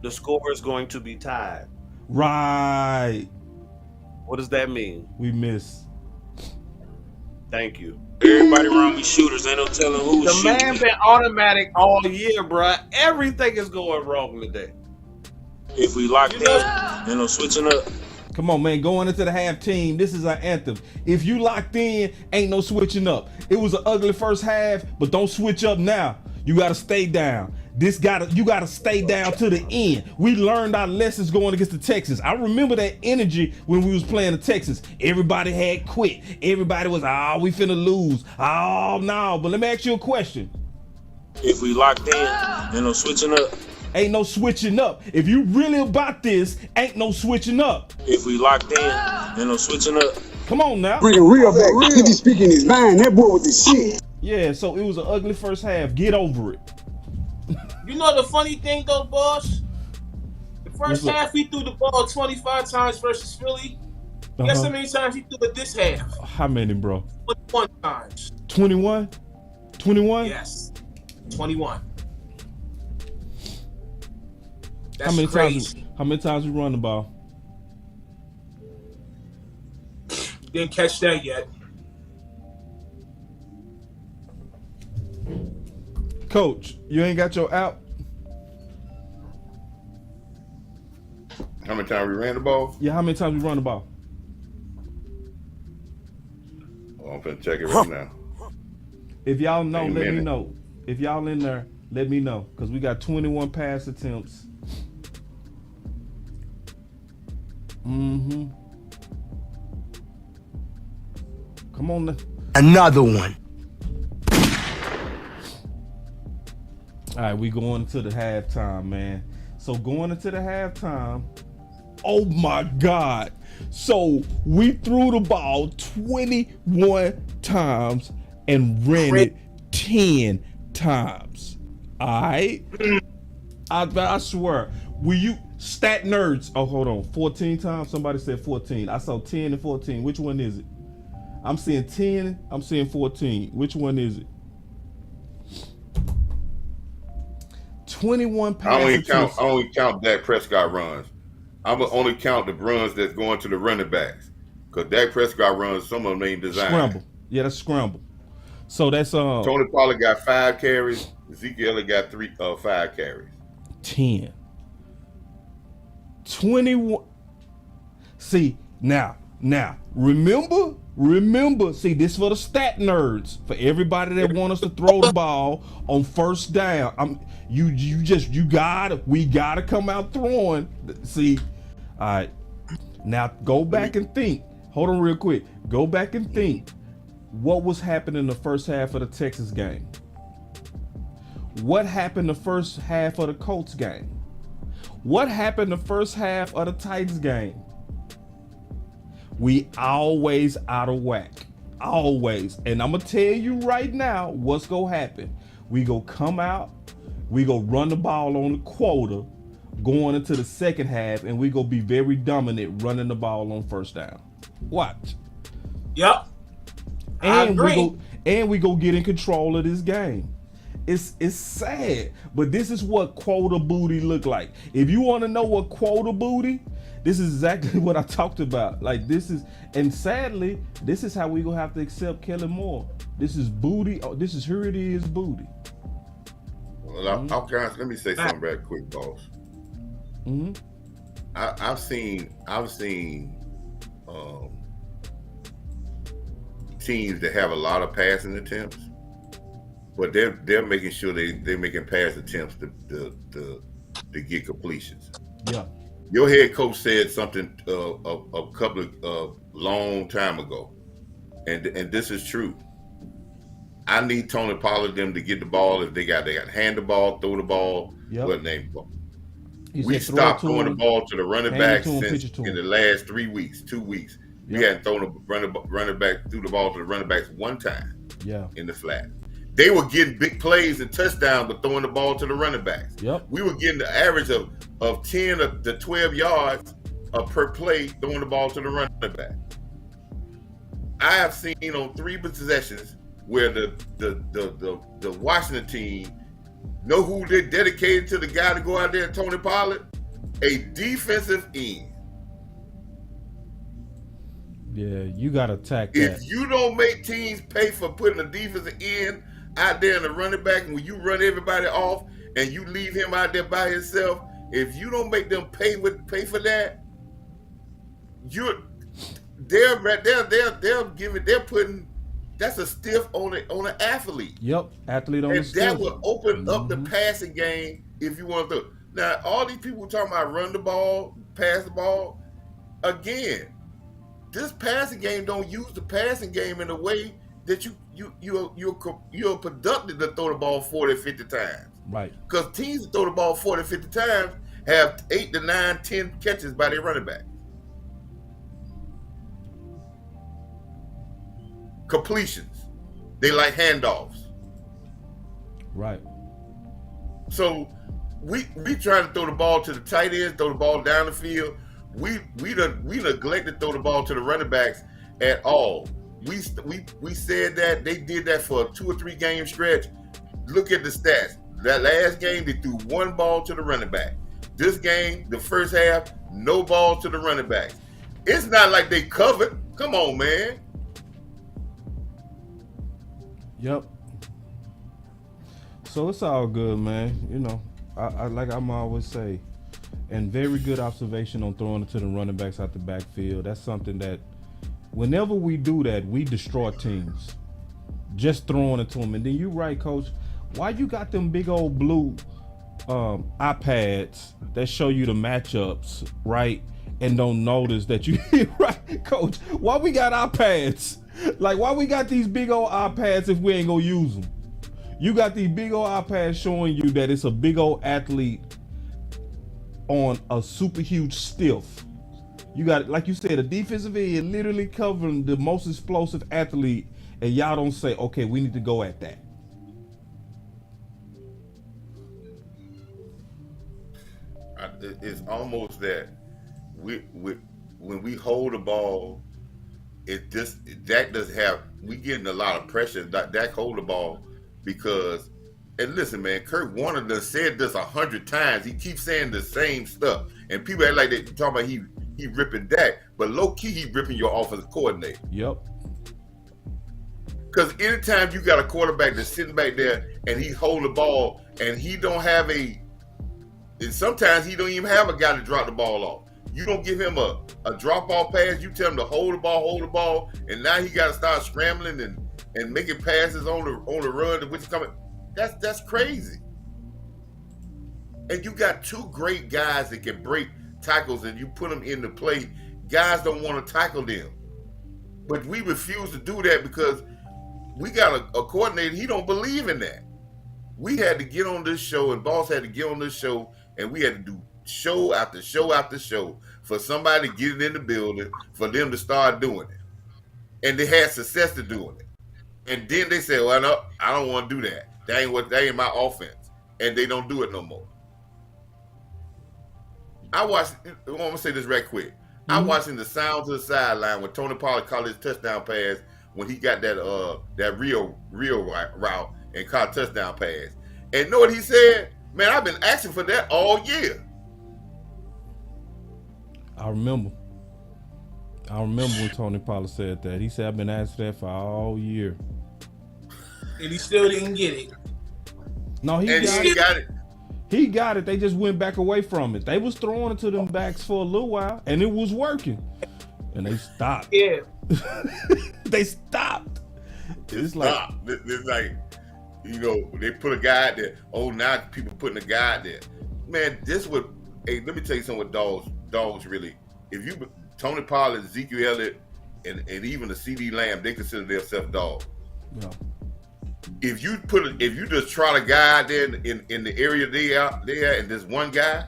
the score is going to be tied. Right. What does that mean? We miss. Thank you. Everybody around me shooters. Ain't no telling who's The shooting. man been automatic all year, bro. Everything is going wrong today. If we locked in, ain't no switching up. Come on, man. Going into the half team. This is our anthem. If you locked in, ain't no switching up. It was an ugly first half, but don't switch up now. You gotta stay down. You gotta stay down to the end. We learned our lessons going against the Texans. I remember that energy when we was playing the Texans. Everybody had quit. Everybody was, we finna lose. Oh no. But let me ask you a question. If we locked in, ain't no switching up. Ain't no switching up. If you really about this, ain't no switching up. If we locked in, ain't no switching up. Come on now. Bring it real back. 50 speaking his mind. That boy with the shit. Yeah, so it was an ugly first half. Get over it. You know the funny thing though, boss? The first half we threw the ball 25 times versus Philly. Guess how many times he threw it this half? How many, bro? 21 times. 21? 21? Yes. 21. That's how many crazy. times we run the ball? Didn't catch that yet. Coach, you ain't got your app? How many times we ran the ball? Yeah, how many times we run the ball? Oh, I'm finna check it right now. If y'all know, let me know. If y'all in there, let me know. Because we got 21 pass attempts. Come on now. Another one. All right, we going into the halftime, man. So going into the halftime, oh my God. So we threw the ball 21 times and ran it 10 times. All right? I swear. Will you stat nerds? Oh, hold on. 14 times? Somebody said 14. I saw 10 and 14. Which one is it? I'm seeing 10. I'm seeing 14. Which one is it? 21 I passes. don't only count Dak Prescott runs. I'm gonna only count the runs that's going to the running backs. Because Dak Prescott runs, some of them ain't designed. Scramble. Yeah, that's scramble. So that's Tony Pollard got 5 carries. Ezekiel got 5 carries. 10. 21. See, now, remember, see, this for the stat nerds, for everybody that want us to throw the ball on first down. We gotta come out throwing. See, all right. Now go back and think. Hold on real quick. Go back and think what was happening in the first half of the Texas game. What happened the first half of the Colts game? What happened the first half of the Titans game? We always out of whack. Always. And I'm going to tell you right now what's going to happen. We go come out. We go run the ball on the quota going into the second half, and we go be very dominant running the ball on first down. Watch. Yep. And we go get in control of this game. It's sad, but this is what quota booty look like. If you want to know what quota booty, this is exactly what I talked about. Like this is, and sadly, this is how we gonna have to accept Kellen Moore. This is booty. Oh, this is here it is booty. Well, let me say something very quick, boss. Mm-hmm. I've seen teams that have a lot of passing attempts, but they're making sure they're making pass attempts to get completions. Yeah. Your head coach said something a couple of long time ago, and this is true. I need Tony Pollard them to get the ball if they got hand the ball, throw the ball, We stopped throwing the ball to the running backs since in the last 3 weeks, 2 weeks. We hadn't thrown the running back threw the ball to the running backs one time. Yeah. In the flat. They were getting big plays and touchdowns, but throwing the ball to the running backs. Yep. We were getting the average of 10 to 12 yards per play throwing the ball to the running back. I have seen on 3 possessions where the Washington team know who they're dedicated to, the guy to go out there, Tony Pollard, a defensive end. Yeah, you got to attack that. If you don't make teams pay for putting a defensive end out there in the running back, and when you run everybody off and you leave him out there by himself, if you don't make them pay for that, they're putting that's a stiff on an athlete. Yep, athlete on the stiff. And that will open up the passing game if you want to. Now, all these people talking about run the ball, pass the ball. Again, this passing game don't use the passing game in a way that you're productive to throw the ball 40, 50 times. Right. Because teams that throw the ball 40, 50 times have 8 to 9, 10 catches by their running back. Completions. They like handoffs. Right. So we try to throw the ball to the tight ends, throw the ball down the field. We neglect to throw the ball to the running backs at all. We said that they did that for a 2 or 3 game stretch. Look at the stats. That last game they threw 1 ball to the running back. This game, the first half, no ball to the running backs. It's not like they covered. Come on, man. Yep. So it's all good, man. You know, I like I'm always say, and very good observation on throwing it to the running backs out the backfield. That's something that whenever we do that, we destroy teams. Just throwing it to them. And then you're right, Coach. Why you got them big old blue iPads that show you the matchups, right? And don't notice that you right, Coach. Why we got iPads? Like, why we got these big old iPads if we ain't gonna use them? You got these big old iPads showing you that it's a big old athlete on a super huge stiff. You got, like you said, a defensive end literally covering the most explosive athlete, and y'all don't say, okay, we need to go at that. it's almost that when we hold the ball, Dak doesn't have. We getting a lot of pressure. Dak hold the ball because. And listen, man, Kurt Warner done said this 100 times. He keeps saying the same stuff, and people act like they talking about he ripping Dak, but low key he ripping your offensive coordinator. Yep. Because anytime you got a quarterback that's sitting back there and he's holding the ball and he don't have and sometimes he don't even have a guy to drop the ball off. You don't give him a drop off pass. You tell him to hold the ball, and now he got to start scrambling and making passes on the run, which is coming. That's crazy. And you got two great guys that can break tackles, and you put them into play. Guys don't want to tackle them, but we refuse to do that because we got a coordinator. He don't believe in that. We had to get on this show, and Boss had to get on this show, and we had to do show after show after show for somebody to get it in the building, for them to start doing it, and they had success to doing it. And then they said, "Well, no, I don't want to do that. That ain't my offense," and they don't do it no more. I'm gonna say this right quick. I'm watching the sound to the sideline when Tony Pollard caught his touchdown pass when he got that real route and caught a touchdown pass. And know what he said? Man, I've been asking for that all year. I remember when Tony Pollard said that. He said, "I've been asking that for all year." And he still didn't get it. No, he got it. He got it. They just went back away from it. They was throwing it to them backs for a little while, and it was working. And they stopped. Yeah. They stopped. It's like, they put a guy out there. Oh, now people putting a guy out there. Man, let me tell you something with dogs really. If you, Tony Pollard, Ezekiel Elliott, and even the CD Lamb, they consider themselves dogs. Yeah. If you just try a guy out there in the area they are, and there's one guy,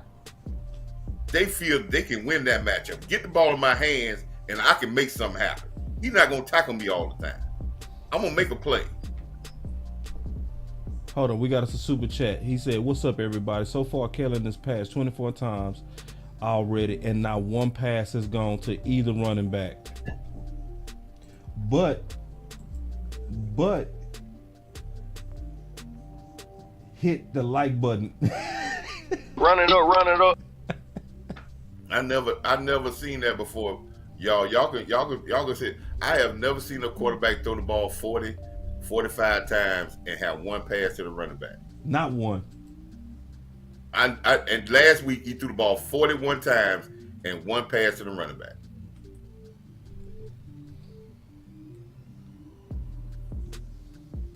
they feel they can win that matchup. Get the ball in my hands, and I can make something happen. He's not gonna tackle me all the time. I'm gonna make a play. Hold on, we got us a super chat. He said, "What's up, everybody? So far, Kellen has passed 24 times already, and not one pass has gone to either running back. But hit the like button." Run it up. I never seen that before. Y'all can say I have never seen a quarterback throw the ball 40, 45 times and have one pass to the running back. Not one. And last week he threw the ball 41 times and one pass to the running back.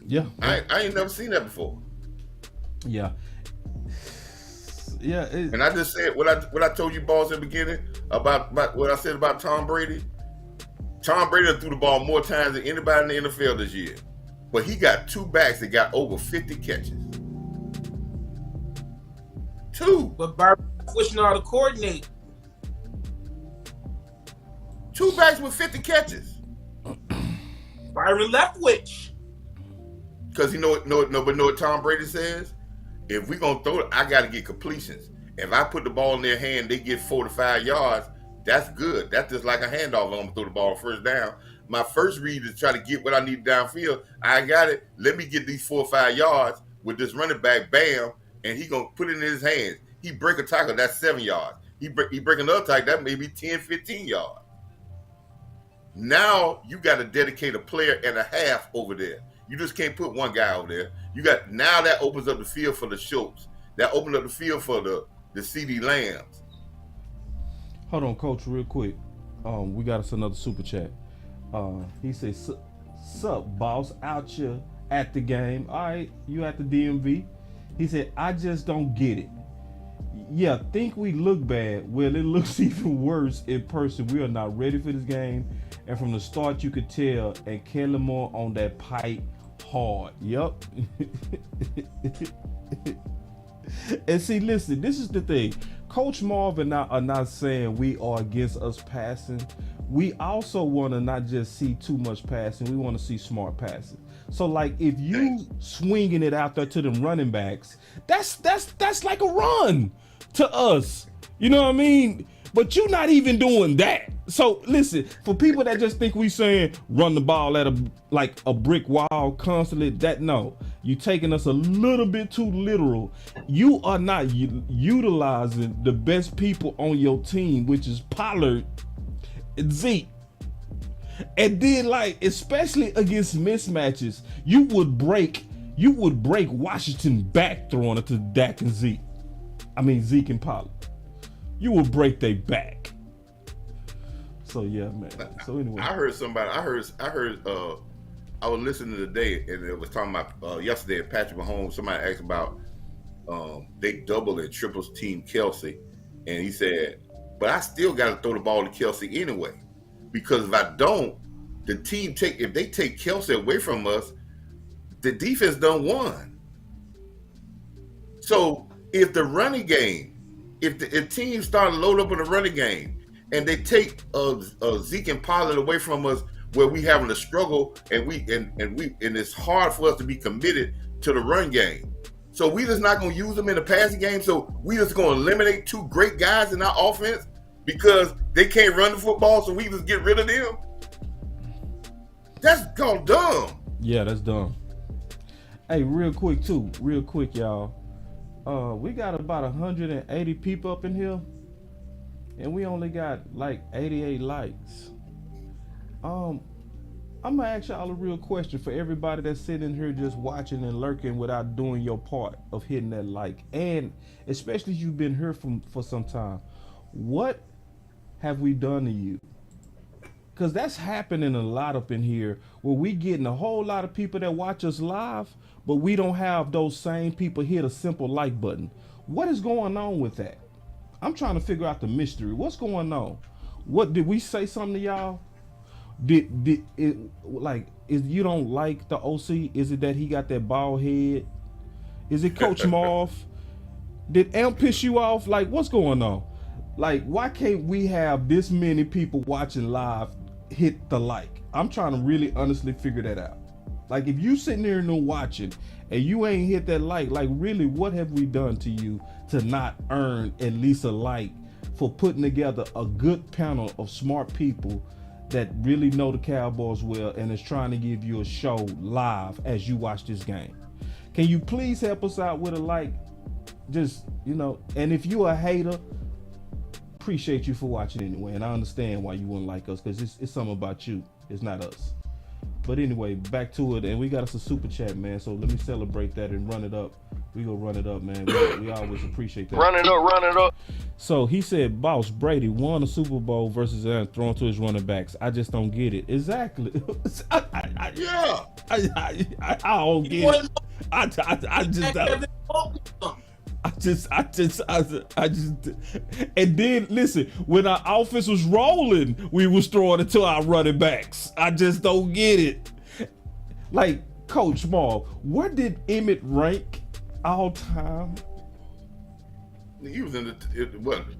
Yeah. I ain't never seen that before. Yeah. Yeah. And I just said what I told you, Boss, in the beginning about what I said about Tom Brady. Tom Brady threw the ball more times than anybody in the NFL this year. But he got two backs that got over 50 catches. Two. But Barber's know how to coordinate. Two backs with 50 catches. Byron Leftwich. Because you know what Tom Brady says? If we're going to throw it, I got to get completions. If I put the ball in their hand, they get 4 to 5 yards. That's good. That's just like a handoff. I'm going to throw the ball first down. My first read is try to get what I need downfield. I got it. Let me get these 4 or 5 yards with this running back, bam, and he going to put it in his hands. He break a tackle, that's 7 yards. He break another tackle, that may be 10, 15 yards. Now you got to dedicate a player and a half over there. You just can't put one guy over there. Now that opens up the field for the Schultz. That opens up the field for the CD Lambs. Hold on, Coach, real quick. We got us another super chat. He says, "Sup, boss, out here at the game. All right, you at the DMV." He said, "I just don't get it. Yeah, think we look bad. Well, it looks even worse in person. We are not ready for this game. And from the start, you could tell. And Kellen Moore on that pipe hard. Yep." And see, listen, this is the thing. Coach Marv and I are not saying we are against us passing. We also want to not just see too much passing. We want to see smart passing. So, like, if you swinging it out there to them running backs, that's like a run to us. You know what I mean? But you're not even doing that. So listen, for people that just think we saying run the ball at a brick wall constantly, that no, you taking us a little bit too literal. You are not utilizing the best people on your team, which is Pollard and Zeke. And then, like, especially against mismatches, you would break Washington back throwing it to Dak and Zeke. I mean Zeke and Pollard. You would break their back. So yeah, man. So anyway, I heard somebody. I heard. I was listening today, and it was talking about yesterday. Patrick Mahomes. Somebody asked about they double and triple team Kelsey, and he said, "But I still got to throw the ball to Kelsey anyway, because if I don't, the team if they take Kelsey away from us, the defense done won. So if the running game, if teams start to load up in the running game, and they take Zeke and Pollard away from us, where we having a struggle, and it's hard for us to be committed to the run game. So we just not gonna use them in the passing game. So we just gonna eliminate two great guys in our offense because they can't run the football. So we just get rid of them. That's called dumb. Yeah, that's dumb. Hey, real quick, y'all. We got about 180 people up in here, and we only got like 88 likes. I'm gonna ask y'all a real question for everybody that's sitting here just watching and lurking without doing your part of hitting that like, and especially if you've been here for some time. What have we done to you? Because that's happening a lot up in here, where we getting a whole lot of people that watch us live, but we don't have those same people hit a simple like button. What is going on with that? I'm trying to figure out the mystery. What's going on? What did we say something to y'all? Did it, like, is you don't like the OC? Is it that he got that bald head? Is it Coach Marv? Did Amp piss you off? Like, what's going on? Like, why can't we have this many people watching live hit the like? I'm trying to really honestly figure that out. Like, if you sitting there and watching and you ain't hit that like really, what have we done to you to not earn at least a like for putting together a good panel of smart people that really know the Cowboys well and is trying to give you a show live as you watch this game? Can you please help us out with a like? Just, and if you a hater, appreciate you for watching anyway, and I understand why you wouldn't like us, because it's something about you, it's not us. But anyway, back to it, and we got us a super chat, man, so let me celebrate that and run it up. We gonna run it up, man. We always appreciate that. Run it up. So he said, Boss, Brady won a Super Bowl versus throwing to his running backs. I just don't get it. Exactly. I don't get it. I just and then listen, when our offense was rolling, we was throwing it to our running backs. I just don't get it. Like, Coach Marv, where did Emmett rank all time? He was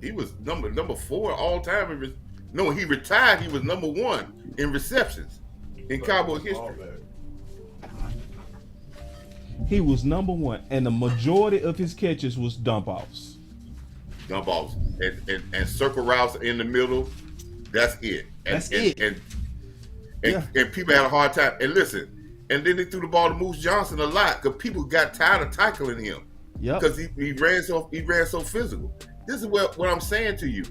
he was number 4 all time. He retired. He was number 1 in receptions in Cowboy history. He was number 1, and the majority of his catches was dump offs, and circle routes in the middle. That's it. And people had a hard time. And listen, and then they threw the ball to Moose Johnson a lot because people got tired of tackling him. Yep. Because he ran so physical. This is what I'm saying to you.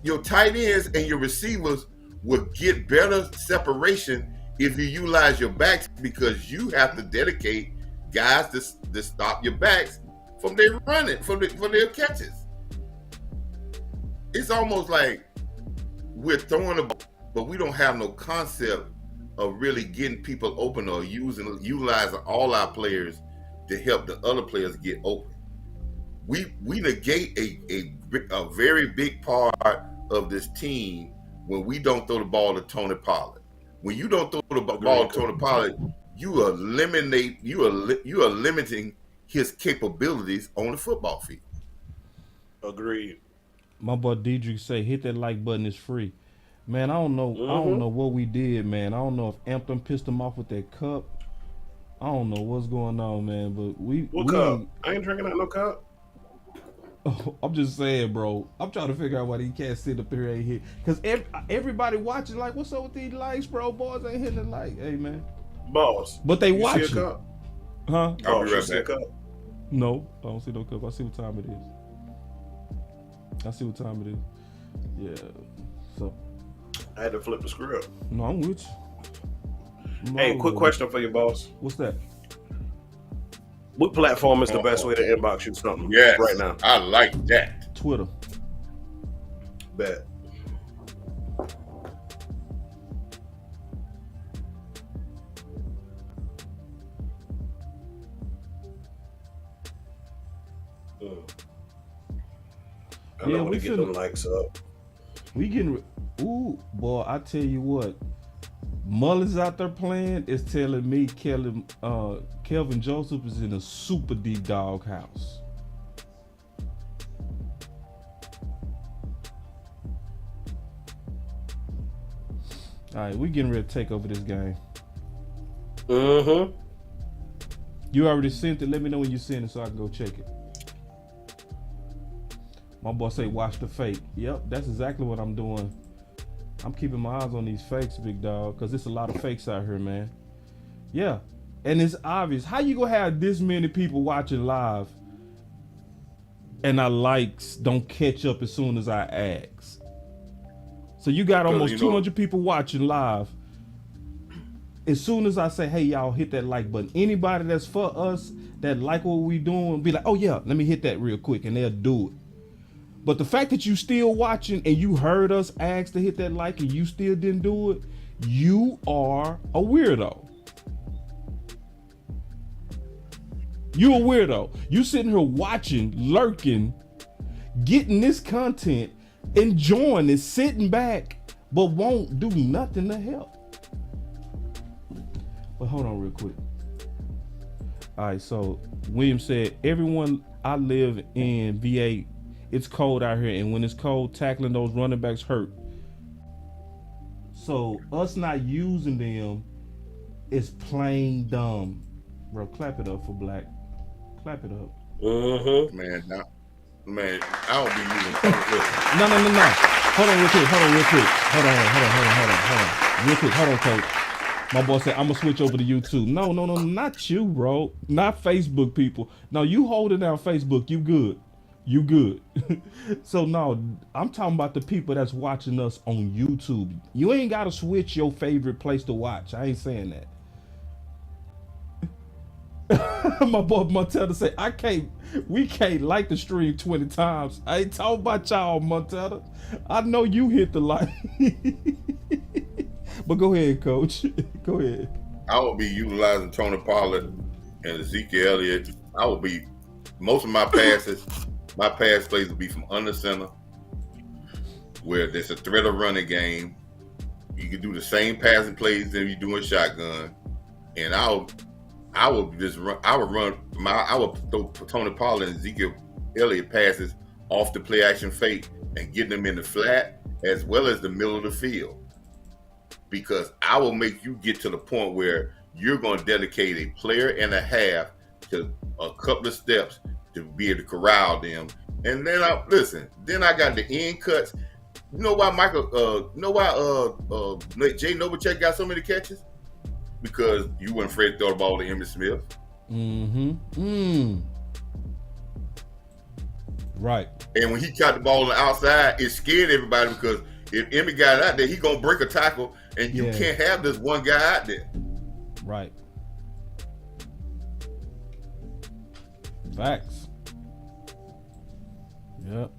Your tight ends and your receivers will get better separation if you utilize your backs, because you have to dedicate guys to stop your backs from their running, from their catches. It's almost like we're throwing the ball, but we don't have no concept of really getting people open or utilizing all our players to help the other players get open. We negate a very big part of this team when we don't throw the ball to Tony Pollard. When you don't throw the ball to Tony Pollard, you are limiting his capabilities on the football field. Agreed. My boy Dedrick say, hit that like button, is free. Man, I don't know. I don't know what we did, man. I don't know if Ampton pissed him off with that cup. I don't know what's going on, man. But What cup? I ain't drinking out no cup. I'm just saying, bro. I'm trying to figure out why these cats sit up here ain't hit. Because everybody watching, like, what's up with these likes, bro? Boys ain't hitting the like. Hey, man. Boss. But they you watching. See a cup? Huh? I'll be You right see a back. cup? No, I don't see no cup. I see what time it is. I see what time it is. Yeah. So. I had to flip the script. No, I'm with you. Hey, quick question for you, boss. What's that? What platform is the best way to inbox you something Yes, right now? I like that. Twitter. Bet. I know when to get them likes up. We getting, ooh, boy, I tell you what. Mullins out there playing is telling me Kelvin Joseph is in a super deep dog house. All right, we getting ready to take over this game. Mm-hmm. You already sent it. Let me know when you send it so I can go check it. My boy say watch the fake. Yep, that's exactly what I'm doing. I'm keeping my eyes on these fakes, big dog, because there's a lot of fakes out here, man. Yeah, and it's obvious. How you gonna have this many people watching live and our likes don't catch up as soon as I ask? So you got almost 200 people watching live. As soon as I say, hey, y'all, hit that like button. Anybody that's for us, that like what we doing, be like, oh, yeah, let me hit that real quick, and they'll do it. But the fact that you still watching and you heard us ask to hit that like and you still didn't do it, you are a weirdo. You a weirdo. You sitting here watching, lurking, getting this content, enjoying it, sitting back, but won't do nothing to help. But hold on real quick. All right, so William said, everyone I live in VA, it's cold out here, and when it's cold, tackling those running backs hurt. So us not using them is plain dumb. Bro, clap it up for Black. Clap it up. Mm-hmm. Man, I don't be using No. Hold on real quick. Hold on, Coach. My boy said, I'm gonna switch over to YouTube. No, not you, bro. Not Facebook people. No, you holding down Facebook, you good. You good. So no, I'm talking about the people that's watching us on YouTube. You ain't gotta switch your favorite place to watch. I ain't saying that. My boy Montana say, we can't like the stream 20 times. I ain't talking about y'all, Montana. I know you hit the like. But go ahead, Coach. Go ahead. I will be utilizing Tony Pollard and Ezekiel Elliott. I will be, most of my passes, my pass plays will be from under center, where there's a threat of running game. You can do the same passing plays that you do in shotgun. And I would throw Tony Pollard and Ezekiel Elliott passes off the play action fake and get them in the flat as well as the middle of the field. Because I will make you get to the point where you're going to dedicate a player and a half to a couple of steps to be able to corral them. And then I got the end cuts. You know why Jay Novacek got so many catches? Because you weren't afraid to throw the ball to Emmitt Smith. Right. And when he caught the ball on the outside, it scared everybody because if Emmitt got out there, he gonna break a tackle, and you can't have this one guy out there. Right. Facts. Yep.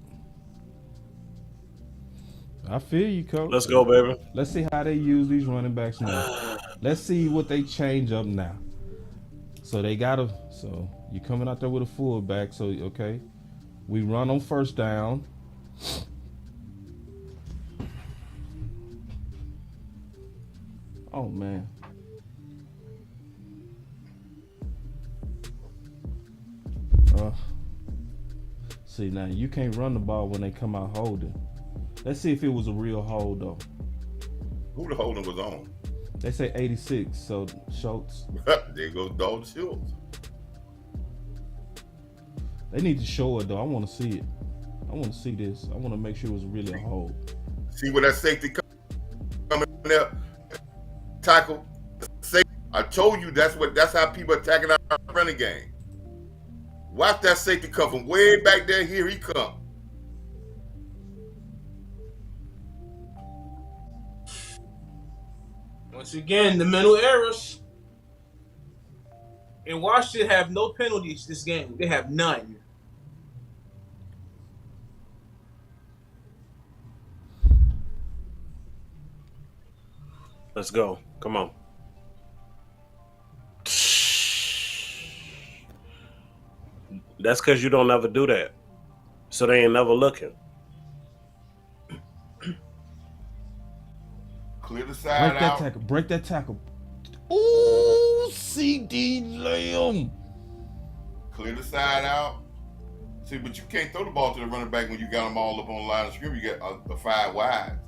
I feel you, Coach. Let's go, baby. Let's see how they use these running backs now. Let's see what they change up now. So you coming out there with a fullback. So, okay. We run on first down. Oh, man. See, now you can't run the ball when they come out holding. Let's see if it was a real hold, though. Who the holding was on? They say 86, so Schultz. There goes Dalton Schultz. They need to show it, though. I want to see it. I want to see this. I want to make sure it's really a hold. See where that safety coming there? Tackle. Safety. I told you that's how people attacking our running game. Watch that safety come from way back there. Here he come. Once again, the mental errors. And Washington have no penalties this game. They have none. Let's go. Come on. That's because you don't ever do that. So they ain't never looking. Clear the side Break that out. tackle. Break that tackle. Ooh, CD Lamb. Clear the side out. See, but you can't throw the ball to the running back when you got them all up on the line of scrimmage. You got the 5 wide.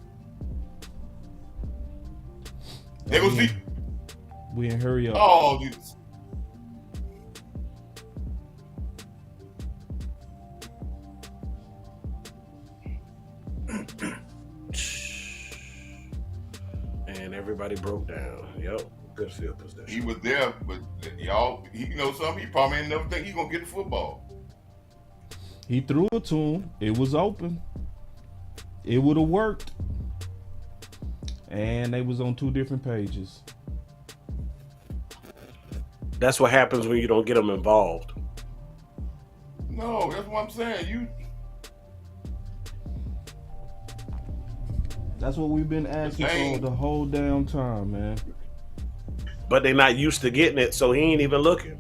They go see. We in hurry up. Oh, dude. And everybody broke down. Yep. Good field position. He was there, but y'all, you know something? He probably ain't never think he gonna get the football. He threw it to him. It was open. It would have worked. And they was on 2 different pages. That's what happens when you don't get them involved. No, that's what I'm saying. That's what we've been asking for the whole damn time, man. But they're not used to getting it, so he ain't even looking.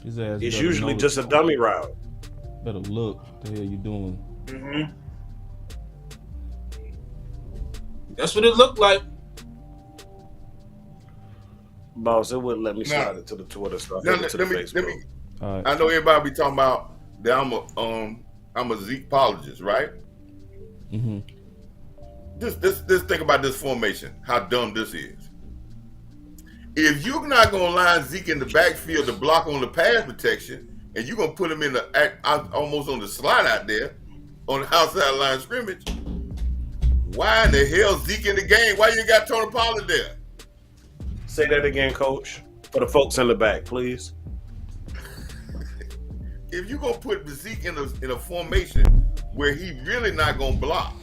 His ass It's better usually know just a dummy route. Better look. What the hell you doing? Mm-hmm. That's what it looked like. Boss, it wouldn't let me slide it to the Twitter stuff. Let me. Right. I know everybody be talking about that I'm a Zeke apologist, right? Mm-hmm. Just think about this formation. How dumb this is. If you're not gonna line Zeke in the backfield to block on the pass protection, and you're gonna put him in almost on the slot out there on the outside line of scrimmage, why in the hell Zeke in the game? Why you got Tony Pollard there? Say that again, Coach, for the folks in the back, please. If you're gonna put Zeke in a formation where he really not gonna block,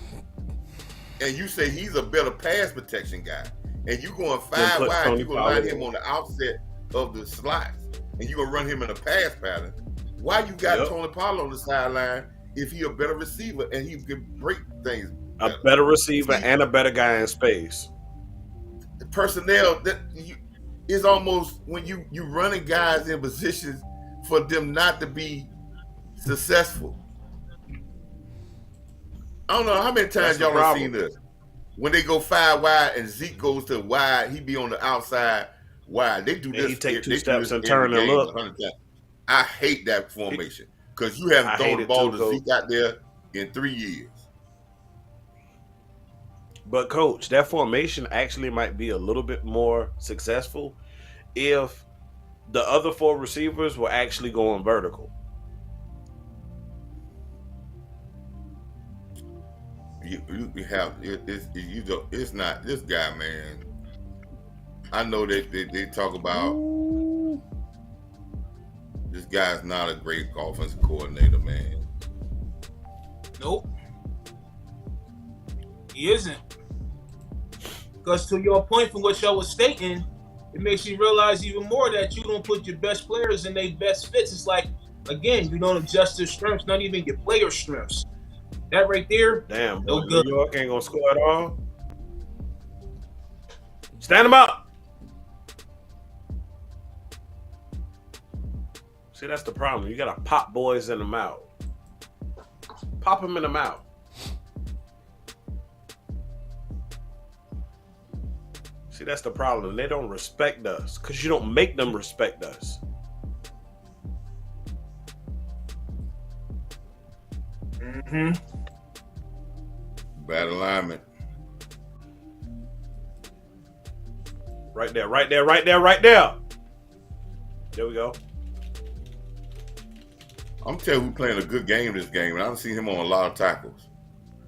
and you say he's a better pass protection guy, and you going 5 wide, you're gonna line him on the outset of the slots, and you're gonna run him in a pass pattern. Why you got Tony Pollard on the sideline if he a better receiver and he can break things? A better receiver and a better guy in space. The personnel is almost when you running guys in positions for them not to be successful. I don't know how many times y'all have seen this. When they go 5 wide and Zeke goes to wide, he be on the outside wide. They do this. He take 2 steps and turn and look. I hate that formation because you haven't thrown the ball to Zeke out there in 3 years. But Coach, that formation actually might be a little bit more successful if the other 4 receivers were actually going vertical. It's not this guy, man. I know that they talk about this guy's not a great offensive coordinator, man. Nope. He isn't. Because to your point from what y'all was stating, it makes you realize even more that you don't put your best players in their best fits. It's like, again, you don't adjust their strengths, not even your player strengths. That right there, damn, no boy, good. New York ain't gonna score at all. Stand him up. See, that's the problem. You gotta pop boys in the mouth. Pop them in the mouth. See, that's the problem. They don't respect us because you don't make them respect us. Mm-hmm. Bad alignment. Right there, right there, right there, right there. There we go. I'm telling you, we're playing a good game this game, and I've seen him on a lot of tackles.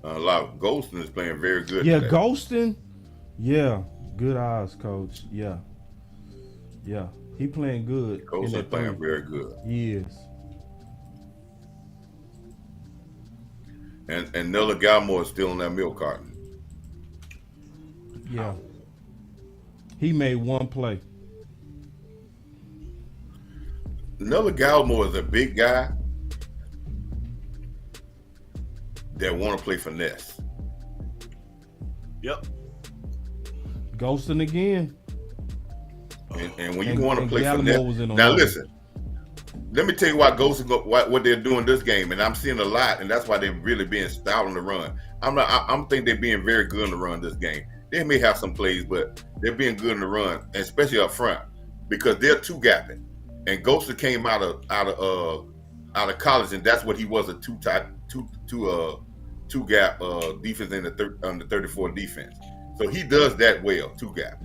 A lot of Golston is playing very good. Yeah, today. Golston. Yeah, good eyes, coach. Yeah. He playing good. Golston playing very good. He is. And Nella Galmore is still on that milk carton. Yeah. He made one play. Nella Galmore is a big guy that want to play finesse. Yep. Golston again. And when you want to play finesse, now now listen. Let me tell you why Golston what they're doing this game, and I'm seeing a lot, and that's why they're really being stout on the run. I'm think they're being very good in the run this game. They may have some plays, but they're being good in the run, especially up front, because they're two gapping. And Golston came out of college, and that's what he was, a two gap defense in the 34 defense. So he does that well, two gap.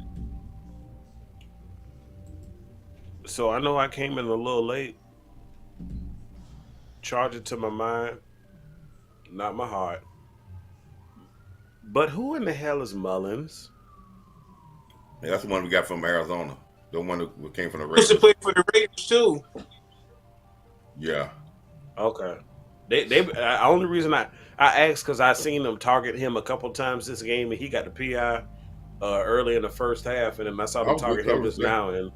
So I know I came in a little late. Charge it to my mind, not my heart. But who in the hell is Mullins? Yeah, that's the one we got from Arizona. The one who came from the Raiders. Raiders. Used to play for the Raiders too. Yeah. Okay. The only reason I asked because I seen them target him a couple times this game, and he got the PI early in the first half, and then I saw them target him just now, and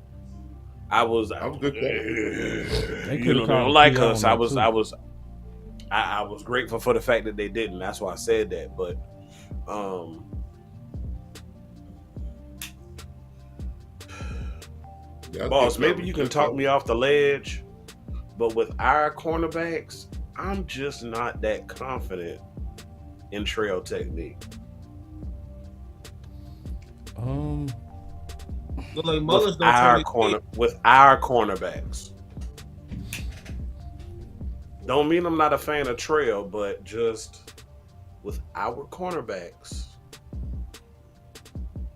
I was good. They don't like us. I was grateful for the fact that they didn't. That's why I said that. But boss, maybe you can talk me off the ledge, but with our cornerbacks, I'm just not that confident in trail technique. Like with our cornerbacks. Don't mean I'm not a fan of trail, but just with our cornerbacks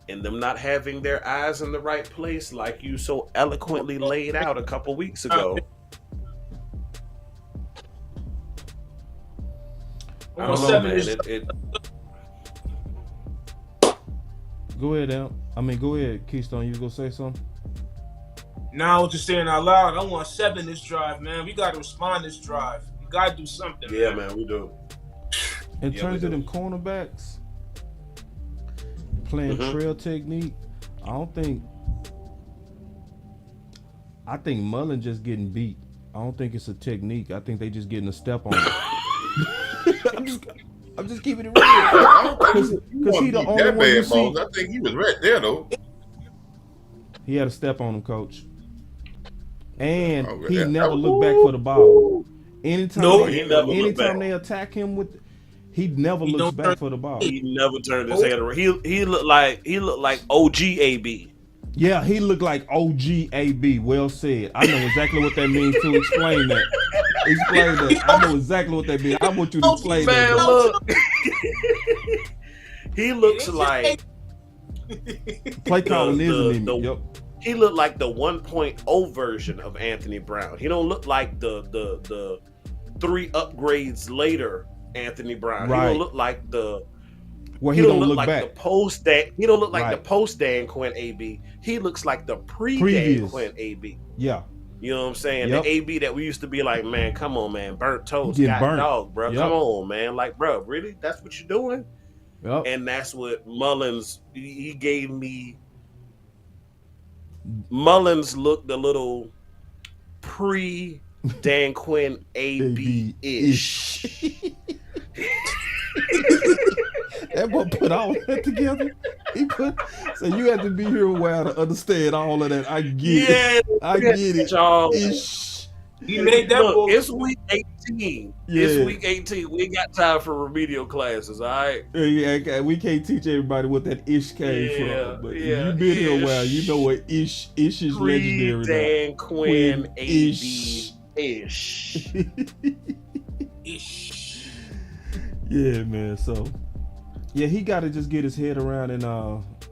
and them not having their eyes in the right place like you so eloquently laid out a couple weeks ago. I don't know, man. Go ahead, Al. Go ahead, Keystone. You was gonna say something? Now I was just saying out loud, I want 7 this drive, man. We gotta respond this drive. We gotta do something. Yeah, man, we do. In terms of them cornerbacks playing trail technique, I think Mullen just getting beat. I don't think it's a technique. I think they just getting a step on it. I'm just keeping it real. Because he the only one you see. I think he was right there, though. He had a step on him, Coach. And he never looked back for the ball. Anytime they attack him with, he never looks back for the ball. He never turned his head around. He looked like OG AB. Yeah, he looked like OG AB. Well said. I know exactly what that means to explain that. Explain that. I know exactly what that means. I want you to explain that. Man, look. He looks like play calling isn't him. Yep. He looked like the 1.0 version of Anthony Brown. He don't look like the 3 upgrades later Anthony Brown. Right. He don't look like the he don't look like back. the post that he don't look like the post Dan Quinn AB. He looks like the pre-Dan Quinn AB. Yeah. You know what I'm saying? Yep. The AB that we used to be like, man, come on, man, burnt toast, Get got burnt. dog, bro. Yep. Come on, man. Like, bro, really? That's what you're doing? Yep. And that's what Mullins, he gave me. Mullins looked a little pre-Dan Quinn AB-ish. That boy put all that together. So you had to be here a while to understand all of that. I get it. I get it. Y'all. He made that. Look, it's week 18. Yeah. It's week 18. We ain't got time for remedial classes, all right? Yeah, we can't teach everybody what that ish came from. But you've been here a while. You know what ish is legendary. Dan Quinn AB-ish. Ish. Yeah, man. So, yeah, he got to just get his head around. And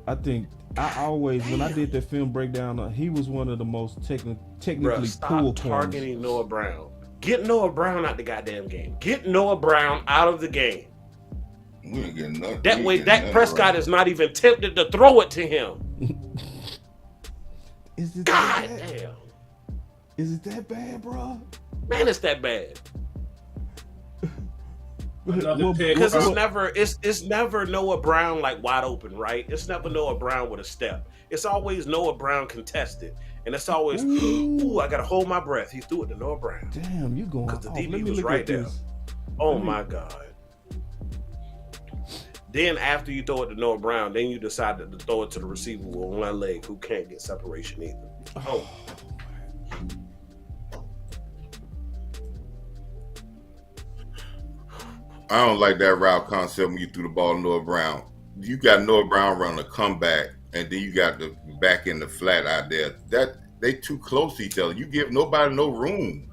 I think when I did that film breakdown, he was one of the most technically Bruh, cool targeting corners. Noah Brown. Get Noah Brown out the goddamn game. Get Noah Brown out of the game. We ain't getting nothing. That way, Dak Prescott is not even tempted to throw it to him. Is it God that bad? damn. Is it that bad, bro? Man, it's that bad. Another pick. Because it's never Noah Brown like wide open, right? It's never Noah Brown with a step. It's always Noah Brown contested. And it's always, ooh, I gotta hold my breath. He threw it to Noah Brown. Damn, you going off. Because the Let DB me was look right at there. this. Oh my God. Then after you throw it to Noah Brown, then you decided to throw it to the receiver with one leg who can't get separation either. Oh. I don't like that route concept when you threw the ball to Noah Brown. You got Noah Brown running a comeback, and then you got the back in the flat out there. That they too close to each other. You give nobody no room.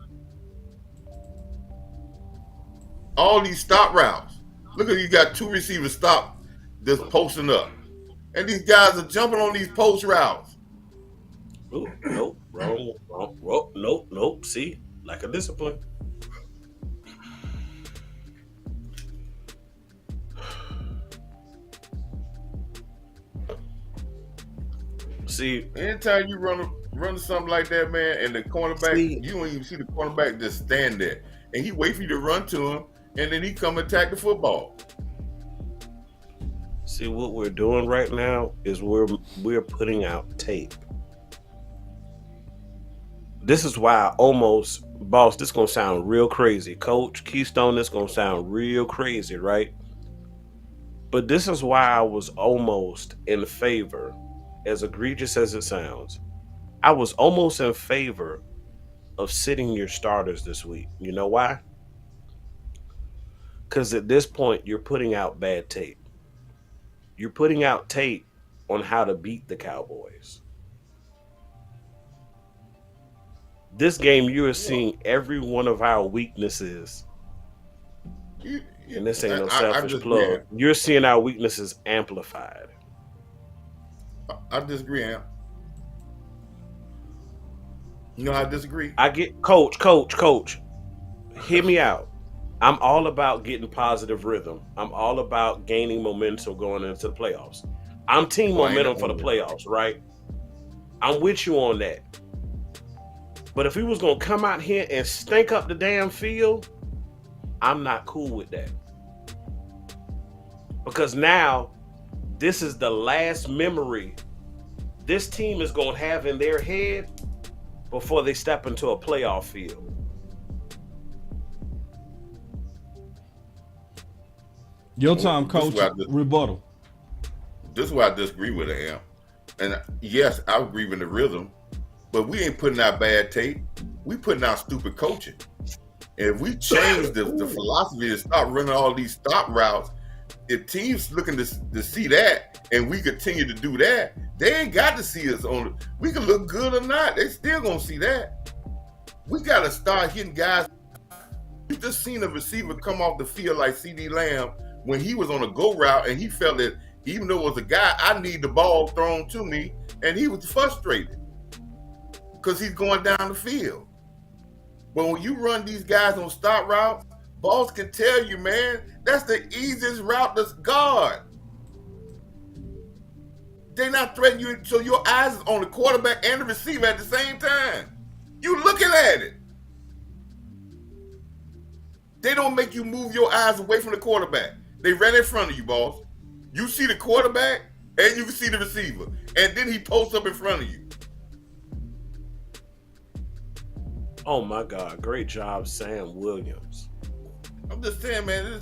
All these stop routes. Look at you got two receivers stop just posting up. And these guys are jumping on these post routes. Ooh, nope, wrong. Nope. See, lack of discipline. See, anytime you run something like that, man, and the cornerback, you don't even see the cornerback just stand there. And he wait for you to run to him, and then he come attack the football. See, what we're doing right now is we're putting out tape. This is why I almost, boss, this is going to sound real crazy. Coach Keystone, this is going to sound real crazy, right? But this is why I was almost in favor, as egregious as it sounds, I was almost in favor of sitting your starters this week. You know why? Because at this point, you're putting out bad tape. You're putting out tape on how to beat the Cowboys. This game, you are seeing every one of our weaknesses. And this ain't no selfish plug. You're seeing our weaknesses amplified. I disagree, Amp. You know how I disagree? I get, coach, hear me out. I'm all about getting positive rhythm. I'm all about gaining momentum going into the playoffs. I'm team momentum for the playoffs, right? I'm with you on that. But if we was going to come out here and stink up the damn field, I'm not cool with that. Because now, this is the last memory this team is going to have in their head before they step into a playoff field. Your time, coach. Rebuttal. This is why I disagree with it, Amp. And yes, I agree with the rhythm, but we ain't putting out bad tape. We putting out stupid coaching. And if we change the philosophy to stop running all these stop routes, if teams looking to see that and we continue to do that, they ain't got to see us on it. We can look good or not. They still gonna see that. We got to start hitting guys. You just seen a receiver come off the field like CD Lamb when he was on a go route and he felt that even though it was a guy, I need the ball thrown to me, and he was frustrated because he's going down the field. But when you run these guys on stop routes, Boss can tell you, man, that's the easiest route to guard. They're not threatening you, so your eyes is on the quarterback and the receiver at the same time. You looking at it. They don't make you move your eyes away from the quarterback. They ran in front of you, boss. You see the quarterback and you can see the receiver. And then he posts up in front of you. Oh my God, great job, Sam Williams. I'm just saying, man,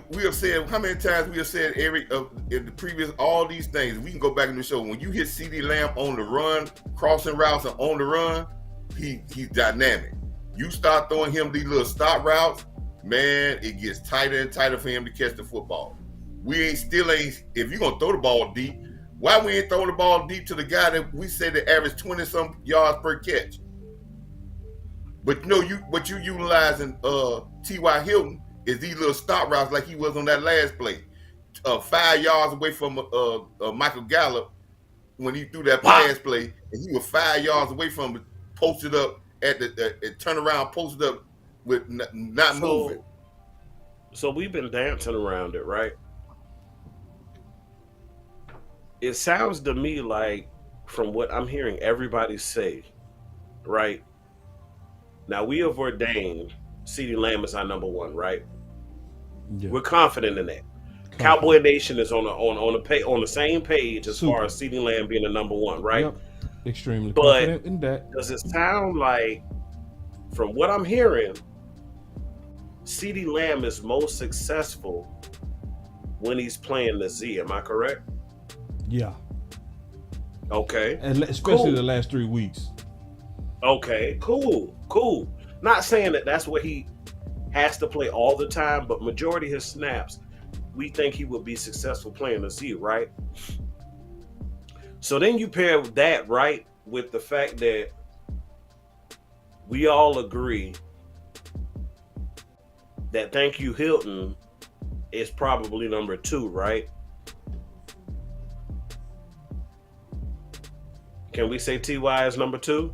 we have said, how many times we have said in the previous, all these things, we can go back in the show. When you hit CD Lamb on the run, crossing routes and on the run, he's dynamic. You start throwing him these little stop routes, man, it gets tighter and tighter for him to catch the football. If you're going to throw the ball deep, why we ain't throwing the ball deep to the guy that we said that averaged 20-some yards per catch? But no, what you utilizing T.Y. Hilton is these little stop routes like he was on that last play. 5 yards away from Michael Gallup when he threw that pass play, and he was 5 yards away from it, posted up, at the turnaround, posted up with not moving. So we've been dancing around it, right? It sounds to me like, from what I'm hearing everybody say, right? Now we have ordained CeeDee Lamb as our number one, right? Yeah. We're confident in that. Cowboy Nation is on the same page as far as CeeDee Lamb being the number one, right? Yep. Extremely confident in that. Does it sound like, from what I'm hearing, CeeDee Lamb is most successful when he's playing the Z? Am I correct? Yeah. Okay. And especially the last 3 weeks. Okay. Cool. Not saying that that's what he has to play all the time, but majority of his snaps, we think he would be successful playing the Z, right? So then you pair that, right, with the fact that we all agree that Thank You Hilton is probably number 2, right? Can we say T.Y. is number 2?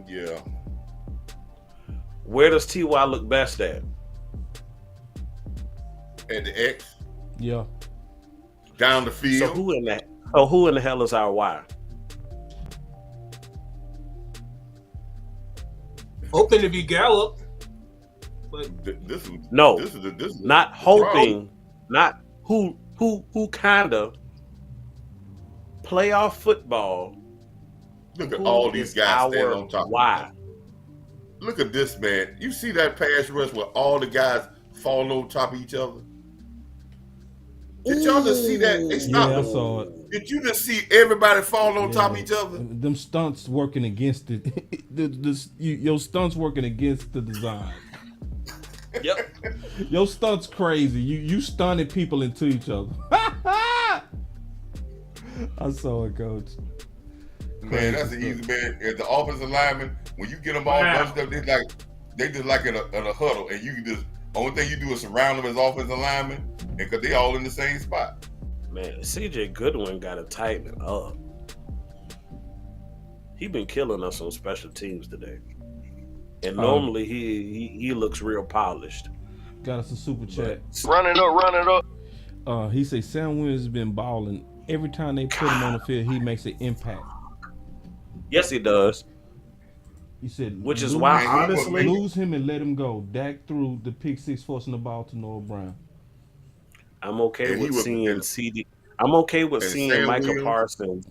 Yeah. Where does T.Y. look best at? At the X. Yeah. Down the field. So who in the hell is our Y? Hoping to be Gallup. But this is not hoping, not who kind of playoff football. Look at all these guys standing on top. Why? Look at this, man. You see that pass rush where all the guys fall on top of each other? Did y'all just see that? They stopped. Yeah, I saw it. Did you just see everybody fall on top of each other? Them stunts working against it. Your stunts working against the design. Yep. Your stunts crazy. You stunning people into each other. I saw it, Coach. Man, that's an easy man. As the offensive lineman, when you get them all bunched up, they just like in a huddle, and you can just only thing you do is surround them as offensive linemen, and because they all in the same spot. Man, CJ Goodwin got to tighten it up. He been killing us on special teams today, and normally he looks real polished. Got us a super chat. Run it up. He say Sam Williams has been balling. Every time they put him on the field, he makes an impact. Yes, he does. He said, which is why, honestly, lose him and let him go. Dak threw the pick six, forcing the ball to Noah Brown. I'm okay with seeing CD. I'm okay with seeing Micah Parsons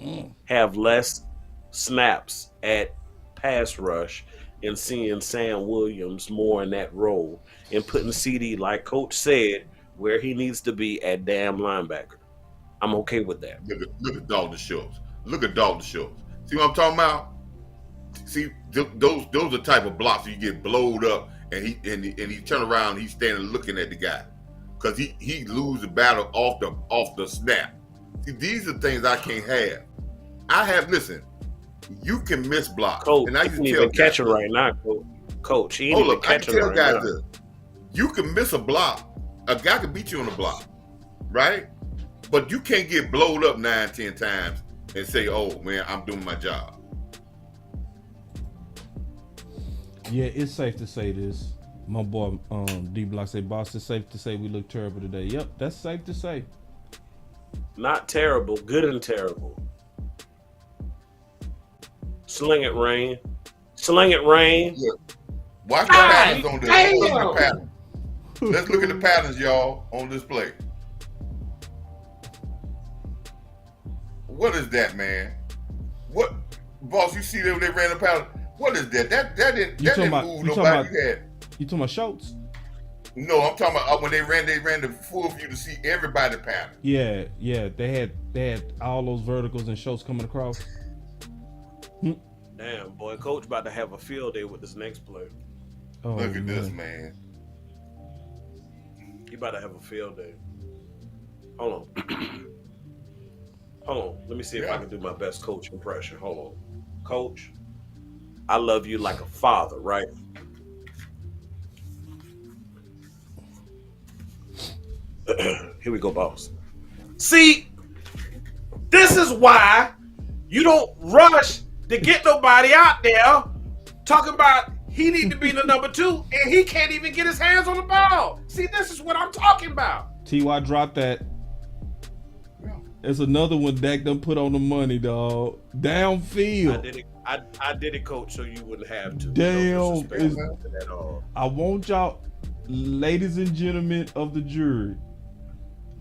have less snaps at pass rush and seeing Sam Williams more in that role and putting CD, like Coach said, where he needs to be at damn linebacker. I'm okay with that. Look at Dalton Schultz. Look at Dalton Schultz. See what I'm talking about? See, those are the type of blocks you get blowed up, and he turn around, he's standing looking at the guy, because he lose the battle off the snap. See, these are things I can't have. Listen, you can miss blocks, Coach, and I he can can even catch it right now, Coach. He ain't even catching right now. This. You can miss a block. A guy can beat you on the block, right? But you can't get blowed up 9-10 times and say, "Oh man, I'm doing my job." Yeah, it's safe to say this. My boy D Block say, "Boss, it's safe to say we look terrible today." Yep, that's safe to say. Not terrible, good and terrible. Sling it, Rain. Sling it, Rain. Yeah. Watch the patterns on this. Let's look at the patterns, y'all, on this play. What is that, man? What, boss? You see them? They ran the pattern. What is that? That didn't move nobody. You talking about Schultz? No, I'm talking about when they ran the full view to see everybody pattern. Yeah. They had all those verticals and Schultz coming across. Damn, boy, Coach about to have a field day with this next play. Oh, look at this, man. He about to have a field day. Hold on. Hold on. Let me see if I can do my best Coach impression. Hold on. Coach, I love you like a father, right? Here we go, boss. See, this is why you don't rush to get nobody out there talking about he need to be the number 2, and he can't even get his hands on the ball. See, this is what I'm talking about. T.Y. dropped that. It's another one Dak done put on the money, dog. Downfield. I did it, Coach, so you wouldn't have to. Damn. No at all. I want y'all, ladies and gentlemen of the jury,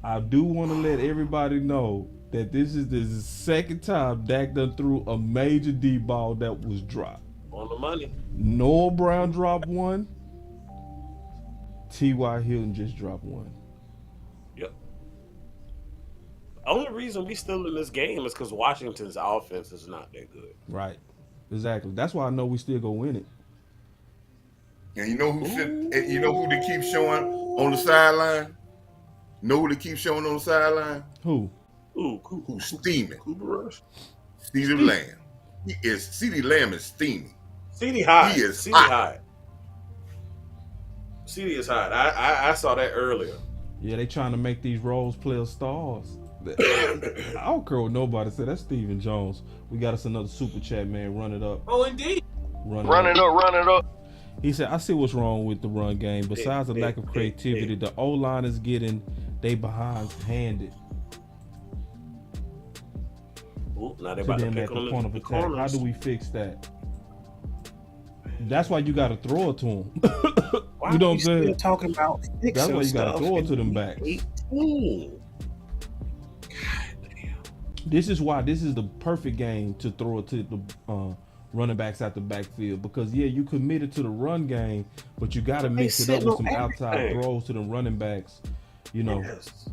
I do want to let everybody know that this is the second time Dak done threw a major D ball that was dropped. On the money. Noah Brown dropped one. T.Y. Hilton just dropped one. Yep. Only reason we still in this game is because Washington's offense is not that good. Right. Exactly. That's why I know we still gonna win it. And you know who they keep showing on the sideline? Know who they keep showing on the sideline? Who? Who's steaming? Cooper Rush. CeeDee Lamb. CeeDee Lamb is steaming. CeeDee hot. He is CeeDee hot. CeeDee is hot. I saw that earlier. Yeah, they trying to make these roles players stars. I don't care what nobody said. That's Stephen Jones. We got us another super chat, man. Run it up. Oh, indeed. Run it up. He said, I see what's wrong with the run game. Besides the lack of creativity, the O-line is getting they behind handed. Now they To about to them pick at the on point of the attack. How corners. do we fix that? That's why you got to throw it to them. You know what I'm saying? Talking about That's why you got to throw it to them backs. 18. This is why this is the perfect game to throw it to the running backs out the backfield, because you committed to the run game, but you got to mix it up with some outside throws to the running backs, Yes.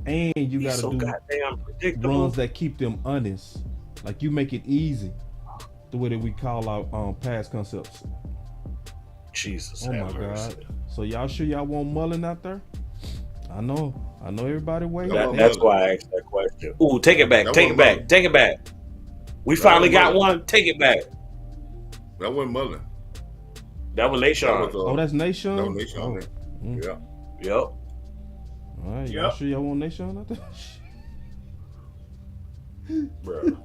and you got to do goddamn predictable. runs that keep them honest, like you make it easy, the way that we call our pass concepts. Jesus. Oh my God! So y'all sure y'all want Mullen out there? I know everybody waiting. That's why I asked that question. Ooh, take it back. Take it back. We finally got one. Take it back. That wasn't Mullen. That was Nashon. Oh, that's Nashon? That was Nashon. Yeah. Yep. All right, y'all sure y'all want Nashon out there? Bro.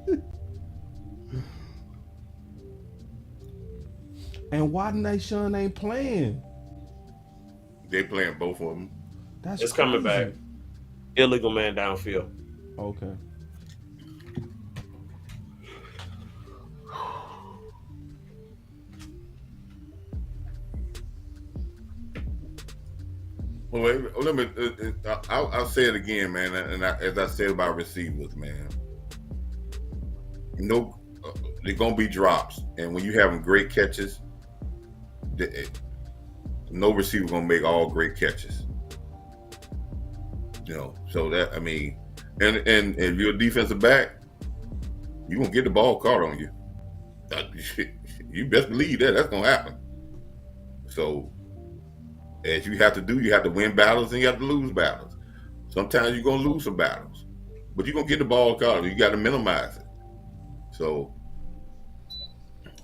And why Nashon ain't playing? They playing both of them. It's coming back. Illegal man downfield. Okay. Well, let me. I'll say it again, man. And as I said about receivers, man. They're gonna be drops, and when you having great catches, no receiver gonna make all great catches. So that and if you're a defensive back, you gonna get the ball caught on you. You best believe that's gonna happen. So, as you have to do, you have to win battles and you have to lose battles. Sometimes you're gonna lose some battles, but you're gonna get the ball caught. You got to minimize it. So,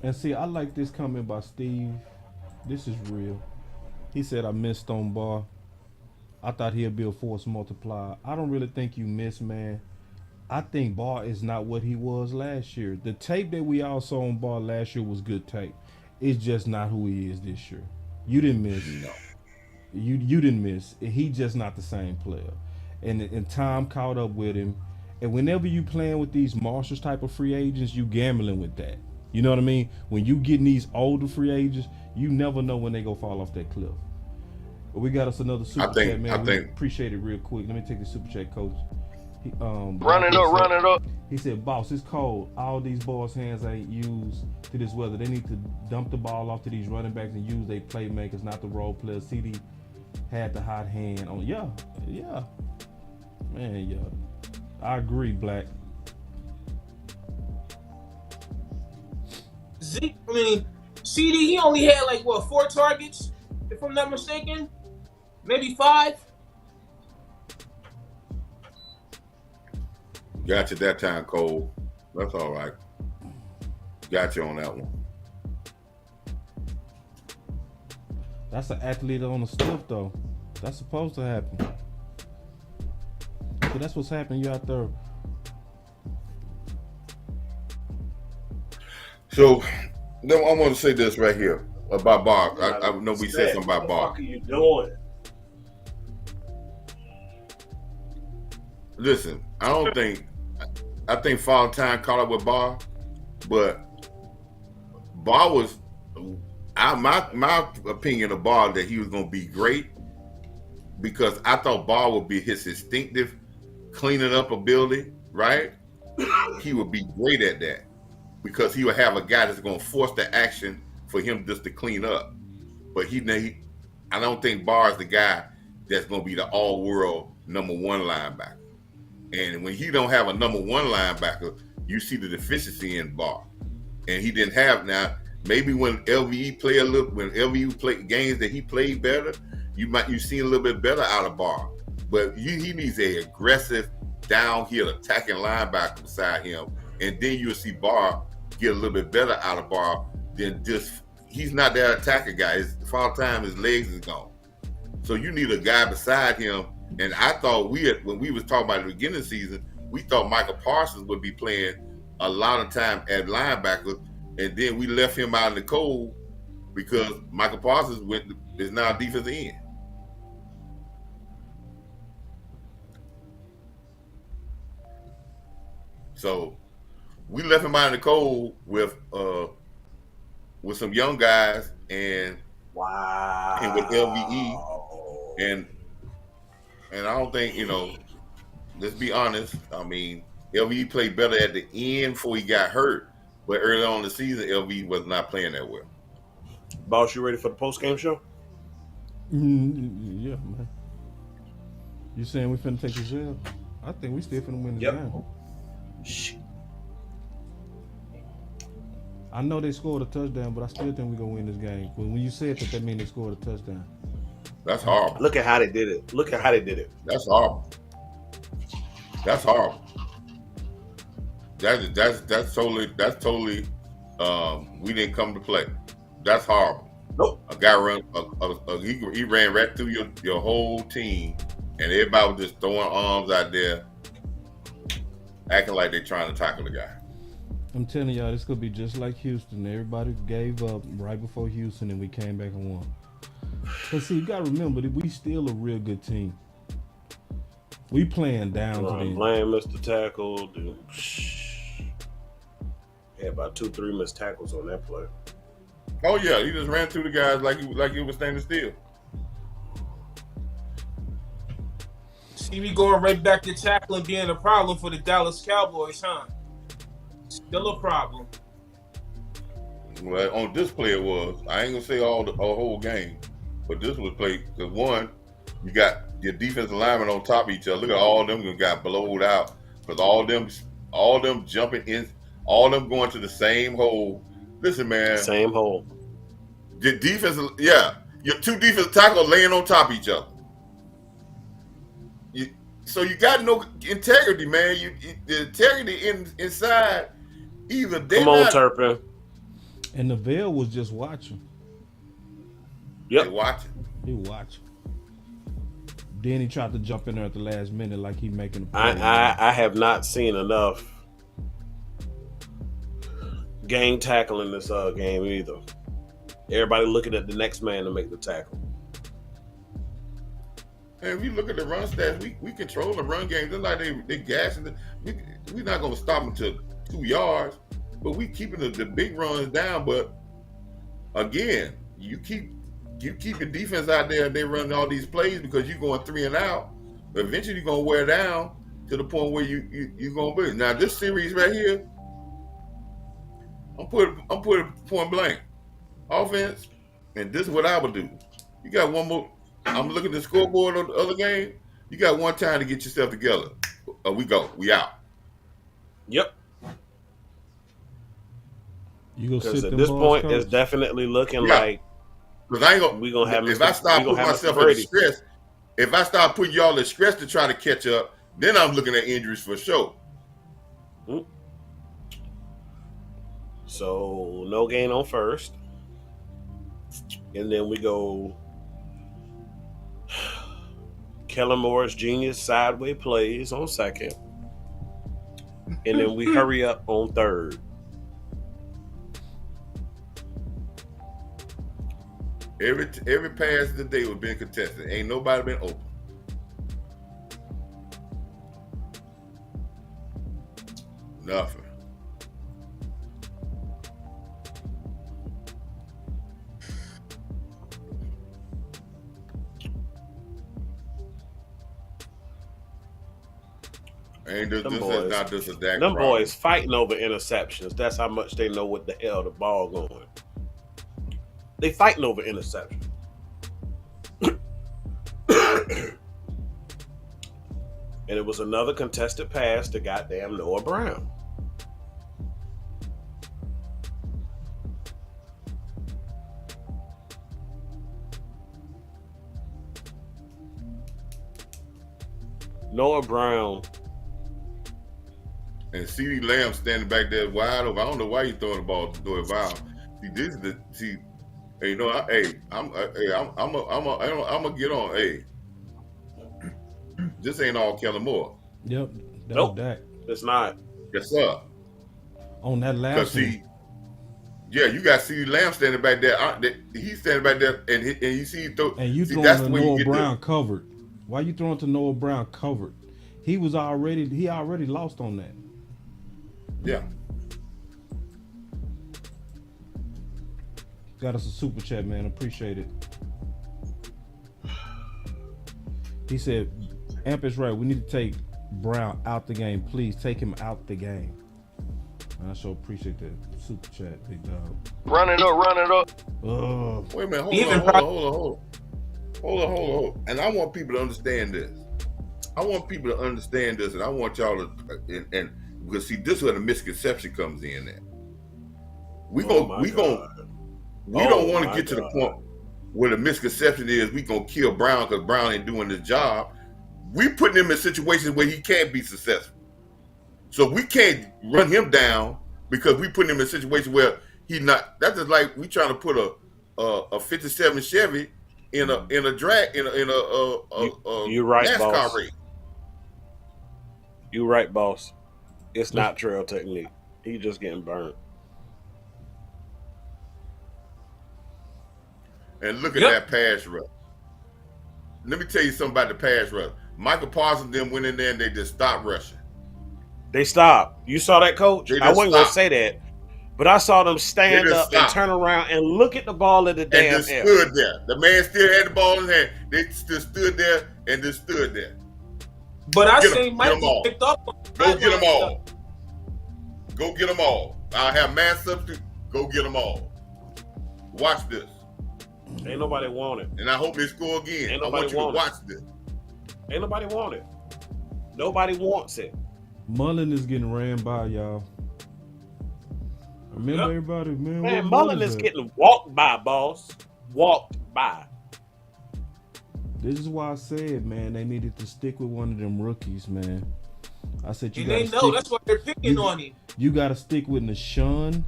and see, I like this comment by Steve. This is real. He said, "I missed on Bar. I thought he'd be a force multiplier. I don't really think you missed, man. I think Bar is not what he was last year. The tape that we all saw on Bar last year was good tape. It's just not who he is this year. You didn't miss. No. You didn't miss. He just not the same player. And time caught up with him. And whenever you playing with these Marshalls type of free agents, you gambling with that. You know what I mean? When you getting these older free agents, you never know when they go fall off that cliff. But we got us another super chat, man. We appreciate it real quick. Let me take the super chat, Coach. Run it up. He said, "Boss, it's cold. All these boys' hands ain't used to this weather. They need to dump the ball off to these running backs and use their playmakers, not the role players. CD had the hot hand on." Yeah. Man, yeah. I agree, Black. CD, he only had 4 targets, if I'm not mistaken? Maybe 5? Got you that time, Cole. That's all right. Got you on that one. That's an athlete on the stiff, though. That's supposed to happen. So that's what's happening. You out there. So No, I want to say this right here about Bar. I know we said something about Bar. What the fuck are you doing? Listen, I think Fontaine caught up with Bar, but Bar was my opinion of Bar that he was going to be great because I thought Bar would be his instinctive cleaning up ability, right? He would be great at that because he would have a guy that's going to force the action for him just to clean up. But I don't think Bar is the guy that's going to be the all-world number one linebacker. And when he don't have a number one linebacker, you see the deficiency in Bar. And he didn't have now. Maybe when LVE play games that he played better, you see a little bit better out of Bar. But he needs a aggressive downhill attacking linebacker beside him, and then you'll see Bar get a little bit better out of Bar than just he's not that attacker guy. Fall time his legs is gone. So you need a guy beside him. And I thought when we was talking about the beginning of the season, we thought Michael Parsons would be playing a lot of time at linebacker, and then we left him out in the cold because Michael Parsons is now defensive end. So we left him out in the cold with some young guys and with LVE and I don't think, let's be honest. I mean, LVE played better at the end before he got hurt, but early on in the season, LVE was not playing that well. Boss, you ready for the post-game show? Yeah, man. You saying we finna take this L? I think we still finna win this game. Shit. I know they scored a touchdown, but I still think we're gonna win this game. When you said that means they scored a touchdown. That's horrible. Look at how they did it. That's horrible. That's horrible. That's totally. We didn't come to play. That's horrible. Nope. A guy he ran right through your whole team, and everybody was just throwing arms out there, acting like they're trying to tackle the guy. I'm telling y'all, this could be just like Houston. Everybody gave up right before Houston, and we came back and won. But see, you gotta remember that we still a real good team. We playing down to the Blame Mr. Tackle. Had about 2-3 missed tackles on that play. Oh yeah, he just ran through the guys like he was standing still. See, we going right back to tackling being a problem for the Dallas Cowboys, huh? Still a problem. Well, on this play it was. I ain't gonna say a whole game, but this was played because one, you got your defensive linemen on top of each other. Look at all of them who got blowed out because all them jumping in, all them going to the same hole. Listen, man. Same hole. The defensive, your two defensive tackles laying on top of each other. So you got no integrity, man. The integrity inside. Either they come on, Turpin. And the Veil was just watching. Yep, He watching. Then he tried to jump in there at the last minute, like he making a play. I have not seen enough gang tackle in this game either. Everybody looking at the next man to make the tackle. And if you look at the run stats, we control the run game. Just like they gassing. We're not going to stop them to 2 yards, but we keeping the big runs down. But again, you keep your defense out there and they run all these plays because you're going 3 and out. Eventually, you're going to wear down to the point where you're going to be. Now, this series right here, I'm putting point blank offense, and this is what I would do. You got one more. I'm looking at the scoreboard on the other game. You got one time to get yourself together. We out. Yep. Because at this point, it's definitely looking like because I ain't gonna. We gonna have. If I start putting myself in stress, if I start putting y'all in stress to try to catch up, then I'm looking at injuries for sure. Mm-hmm. So no gain on first, and then we go. Kellen Moore's genius sideway plays on second, and then we hurry up on third. Every pass today was been contested. Ain't nobody been open. Nothing. Ain't this is not just a Dak Them problem. boys fighting over interceptions. That's how much they know what the hell the ball going. They fighting over interception. And it was another contested pass to goddamn Noah Brown. Noah Brown. And CeeDee Lamb standing back there wide open. I don't know why you throwing the ball to do it viral. See, this is the hey, you know, I'm gonna get on. Hey, this ain't all Kellen Moore. Yep. Nope. Dak. It's not. Yes, sir. On that last one. Yeah, you got CeeDee Lamb standing back there. He's standing back there, and you see throw. And you throwing to Noah Brown covered. Why you throwing to Noah Brown covered? He already lost on that. Yeah. Got us a super chat, man. Appreciate it. He said, Amp is right. We need to take Brown out the game. Please take him out the game. And I sure appreciate that super chat, big dog. Run it up. Wait a minute. Hold on. And I want people to understand this. And I want y'all to and because see, this is where the misconception comes in. There, we don't want to get to the point where the misconception is we gonna kill Brown because Brown ain't doing his job. We putting him in situations where he can't be successful. So we can't run him down because we putting him in a situation where he not. That's just like we trying to put a 57 Chevy in a drag in a You're right, NASCAR boss. race. You're right, boss. It's not trail technique. He just getting burnt. And look at that pass rush. Let me tell you something about the pass rush. Michael Parsons then went in there and they just stopped rushing. They stopped. You saw that, coach? I wasn't going to say that. But I saw them stand up and turn around and look at the ball at the damn and just stood there. The man still had the ball in hand. They just stood there and just stood there. But I say Michael picked up. Go get them all. Go get them all. I'll have mass substitute. Go get them all. Watch this. Ain't nobody want it. And I hope they score again. Ain't I nobody want you to watch this. Ain't nobody want it. Nobody wants it. Mullen is getting ran by, y'all. Remember everybody, man. Man, Mullen is getting walked by, boss. Walked by. This is why I said, man, they needed to stick with one of them rookies, man. I said you got to stick. They know that's why they're picking on him. You got to stick with Nashawn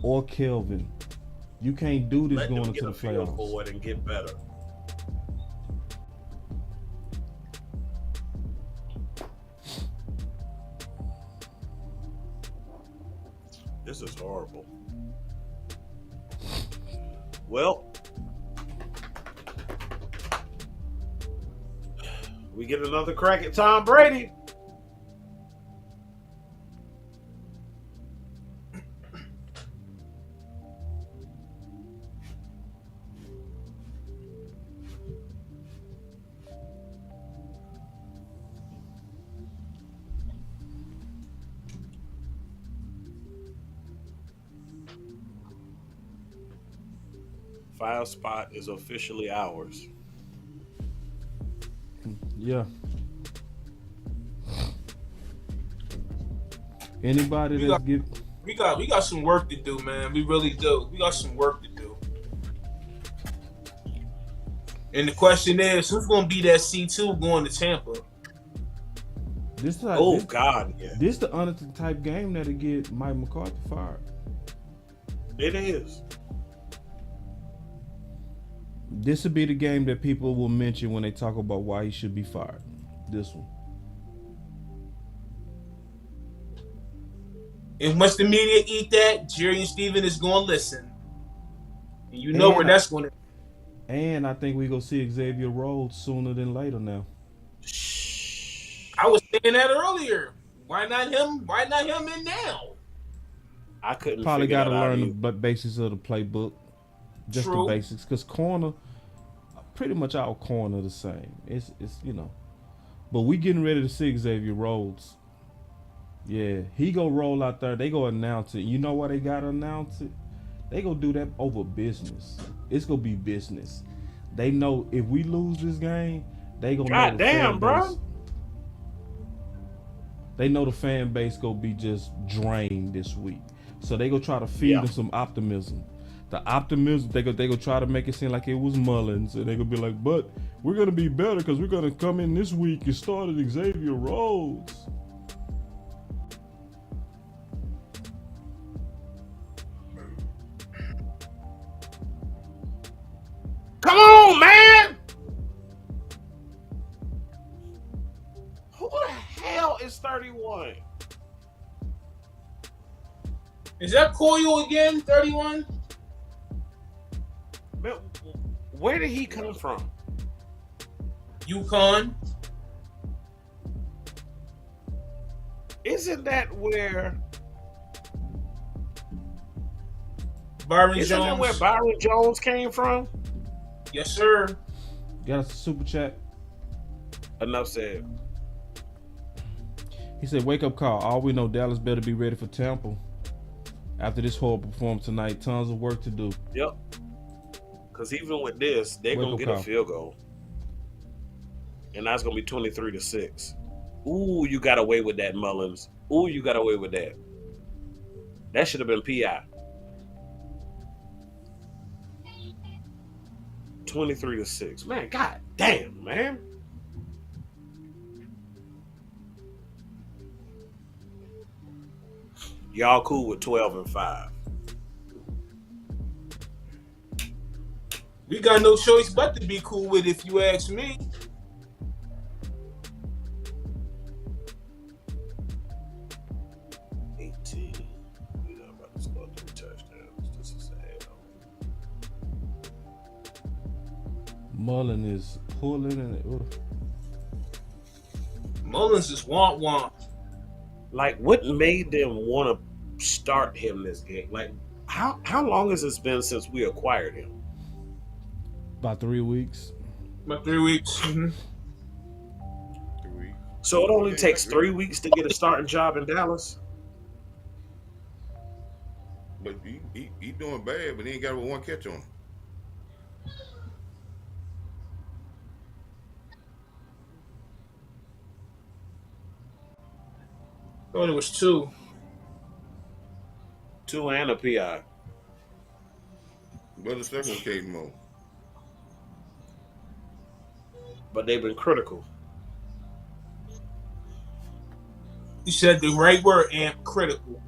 or Kelvin. You can't do this going into the playoffs. Forward and get better. This is horrible. Well, we get another crack at Tom Brady. File spot is officially ours. Yeah. Anybody that's give we got some work to do, man. We really do. We got some work to do. And the question is, who's gonna be that C2 going to Tampa? This is This the Underton type game that'll get Mike McCarthy fired. It is. This would be the game that people will mention when they talk about why he should be fired. This one. And once the media eat that, Jerry and Steven is going to listen. And you know where that's going to. And I think we gonna see Xavier Rhodes sooner than later now. I was saying that earlier. Why not him? Why not him in now? I couldn't Probably figure got that to out learn either. the basics of the playbook. Just the True. basics. Because corner, pretty much our corner the same. It's But we getting ready to see Xavier Rhodes. Yeah, he go roll out there. They go announce it. You know why they gotta announce it? They gonna do that over business. It's gonna be business. They know if we lose this game, they gonna know God the damn, fan bro. base. They know the fan base gonna be just drained this week. So they gonna try to feed them some optimism. The optimism they gonna try to make it seem like it was Mullins, and they gonna be like, but we're gonna be better because we're gonna come in this week and start at Xavier Rhodes. Come on, man! Who the hell is 31? Is that Coyle again? 31. Man, where did he come from? UConn. Isn't that where? Byron Isn't Jones. that where Byron Jones came from? Yes, sir. Got us a super chat. Enough said. He said, wake up call. All we know, Dallas better be ready for Tampa. After this horrible performance tonight, tons of work to do. Yep. Because even with this, they're going to get a field goal. And that's going to be 23-6. Ooh, you got away with that, Mullins. Ooh, you got away with that. That should have been PI. 23-6. Man, god damn, man. Y'all cool with 12-5. We got no choice but to be cool with it, if you ask me. Mullen is pulling and Mullins is want. Like, what made them want to start him this game? Like, how long has it been since we acquired him? About 3 weeks. About 3 weeks. Mm-hmm. 3 weeks. So it only takes 3 weeks to get a starting job in Dallas? But he doing bad, but he ain't got one catch on him. Thought it was 2. 2 and a PI. But the second one came on. But they've been critical. You said the right word, and critical.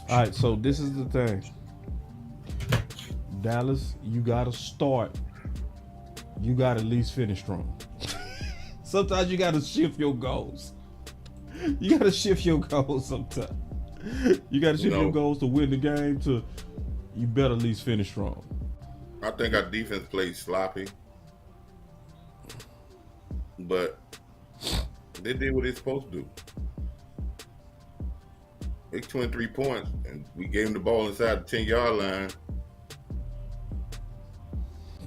All right, so this is the thing. Dallas, you got to start. You got to at least finish strong. Sometimes you got to shift your goals. You got to shift your goals sometimes. You got to shift your goals to win the game to you better at least finish strong. I think our defense played sloppy. But they did what they're supposed to do. They 23 points, and we gave them the ball inside the 10-yard line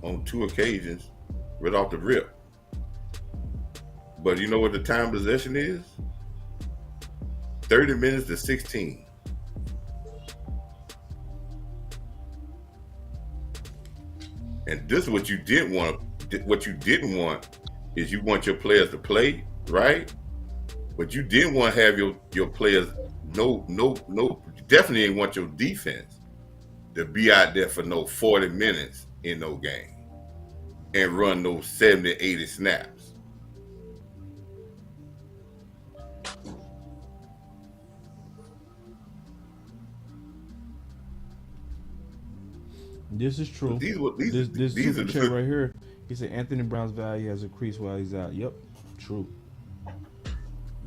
on 2 occasions, right off the rip. But you know what the time possession is? 30 minutes to 16. And this is what you didn't want. What you didn't want is you want your players to play, right? But you didn't want to have your players. No, definitely didn't want your defense to be out there for no 40 minutes in no game and run those 70, 80 snaps. This is true. These this super chat right here. He said Anthony Brown's value has increased while he's out. Yep, true.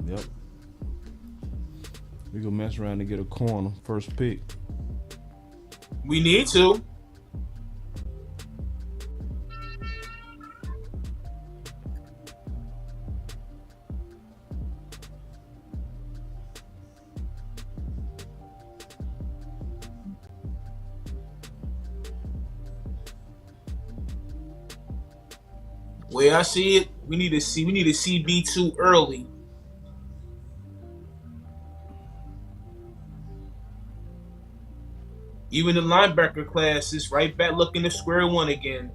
Yep. We gonna mess around and get a corner first pick. We need to. Way I see it, we need to see B2 early. Even the linebacker class is right back looking to square one again.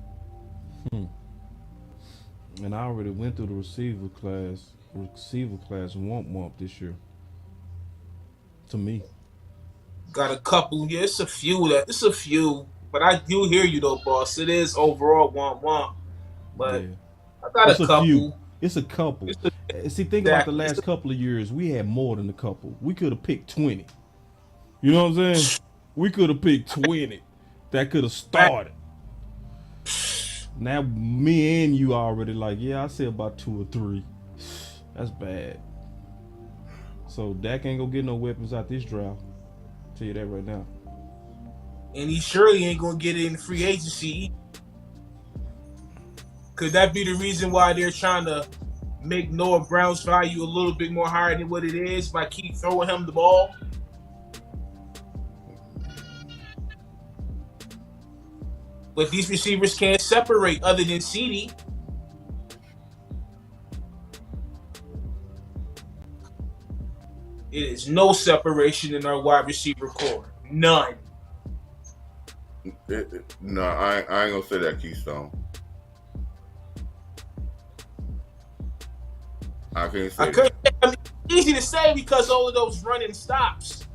And I already went through the receiver class womp this year. To me. Got a couple. Yeah, it's a few. But I do hear you though, boss. It is overall womp. But yeah. I got a couple. It's a couple. See, think about the last couple of years. We had more than a couple. We could have picked 20. You know what I'm saying? We could have picked 20 that could have started. Now, me and you already like, yeah, I say about 2 or 3. That's bad. So, Dak ain't gonna get no weapons out this draft. Tell you that right now. And he surely ain't gonna get it in free agency. Could that be the reason why they're trying to make Noah Brown's value a little bit more higher than what it is by keep throwing him the ball? But these receivers can't separate other than CeeDee. It is no separation in our wide receiver core. None. No, I ain't gonna say that, Keystone. I can't say that. I mean, easy to say because all of those running stops.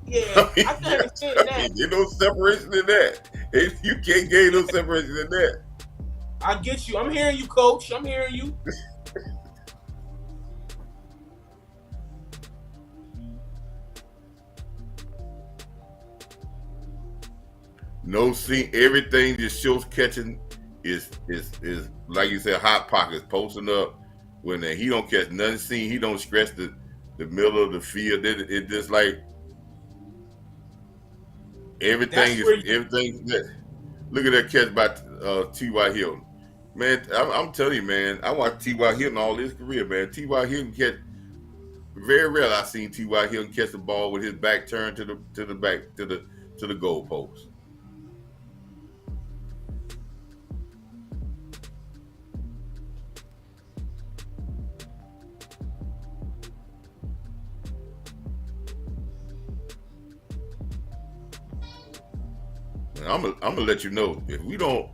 Yeah, I can understand that. There's no separation in that. You can't gain no separation in that. I get you. I'm hearing you, Coach. I'm hearing you. No, see, everything just shows catching is like you said, hot pockets posting up. When he don't catch nothing seen, he don't stretch the middle of the field. It just like everything is everything. Look at that catch by T.Y. Hilton. Man, I'm telling you, man, I watched T.Y. Hilton all his career, man. T.Y. Hilton catch very rarely I seen T.Y. Hilton catch the ball with his back turned to the goal post. I'm gonna let you know if we don't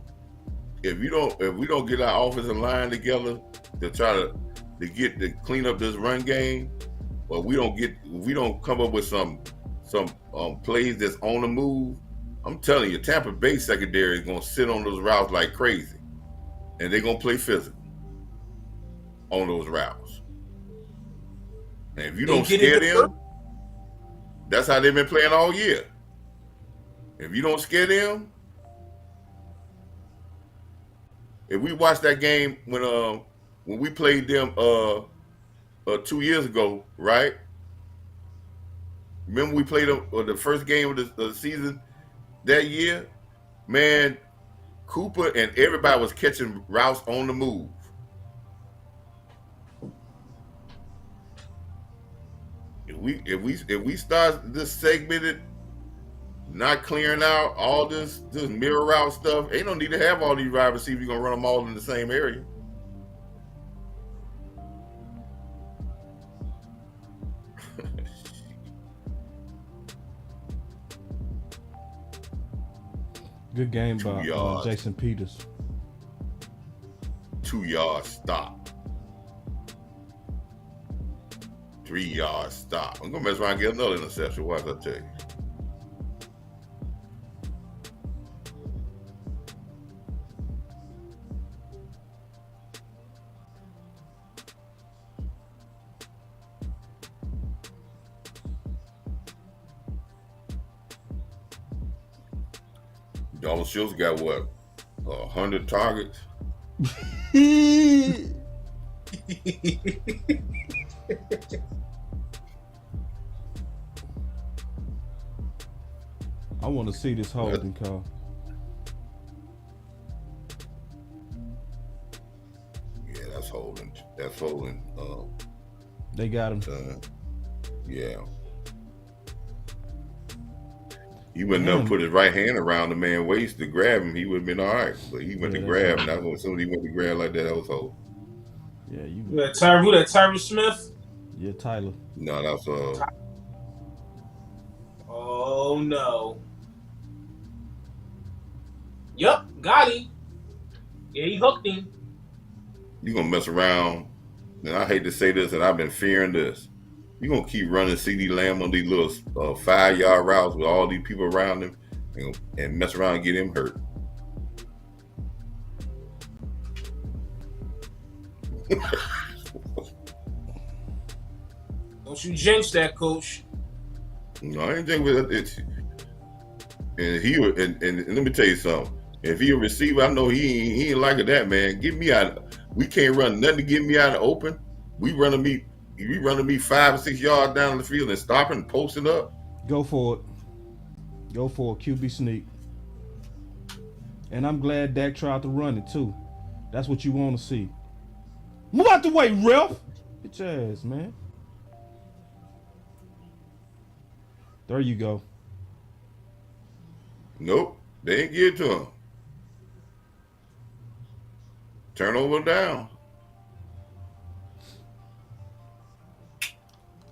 get our offensive line together to try to clean up this run game, or we don't come up with some plays that's on the move. I'm telling you, Tampa Bay secondary is gonna sit on those routes like crazy, and they're gonna play physical on those routes. And if you don't scare them, that's how they've been playing all year. If you don't scare them, if we watched that game when we played them 2 years ago, right? Remember we played them the first game of the season that year? Man, Cooper and everybody was catching routes on the move. If we start this segmented, not clearing out all this mirror route stuff, ain't no need to have all these wide receivers. You're gonna run them all in the same area. Good game by Jason Peters. 2 yard stop. 3 yard stop. I'm gonna mess around and get another interception. Watch, I tell you. Dalton Schultz got what, 100 targets? I want to see this holding call. Yeah, that's holding. That's holding. They got him. Yeah. He wouldn't have put his right hand around the man's waist to grab him. He would have been all right. But he went to grab, and as soon as he went to grab like that was holding. Yeah, you. Who that Tyree Smith? Yeah, Tyler. No, that's Oh no. Yep, got him. Yeah, he hooked him. You gonna mess around, and I hate to say this, and I've been fearing this. You gonna keep running CD Lamb on these little 5-yard routes with all these people around him, and mess around and get him hurt. Don't you jinx that, Coach. No, I ain't jinx it. And he would, and let me tell you something. If he a receiver, I know he ain't like that, man. Get me out. We can't run nothing to get me out of the open. We running me 5 or 6 yards down the field and stopping and posting up. Go for it. Go for a QB sneak. And I'm glad Dak tried to run it too. That's what you want to see. Move out the way, ref. Bitch ass, man. There you go. Nope, they ain't get to him. Turnover down.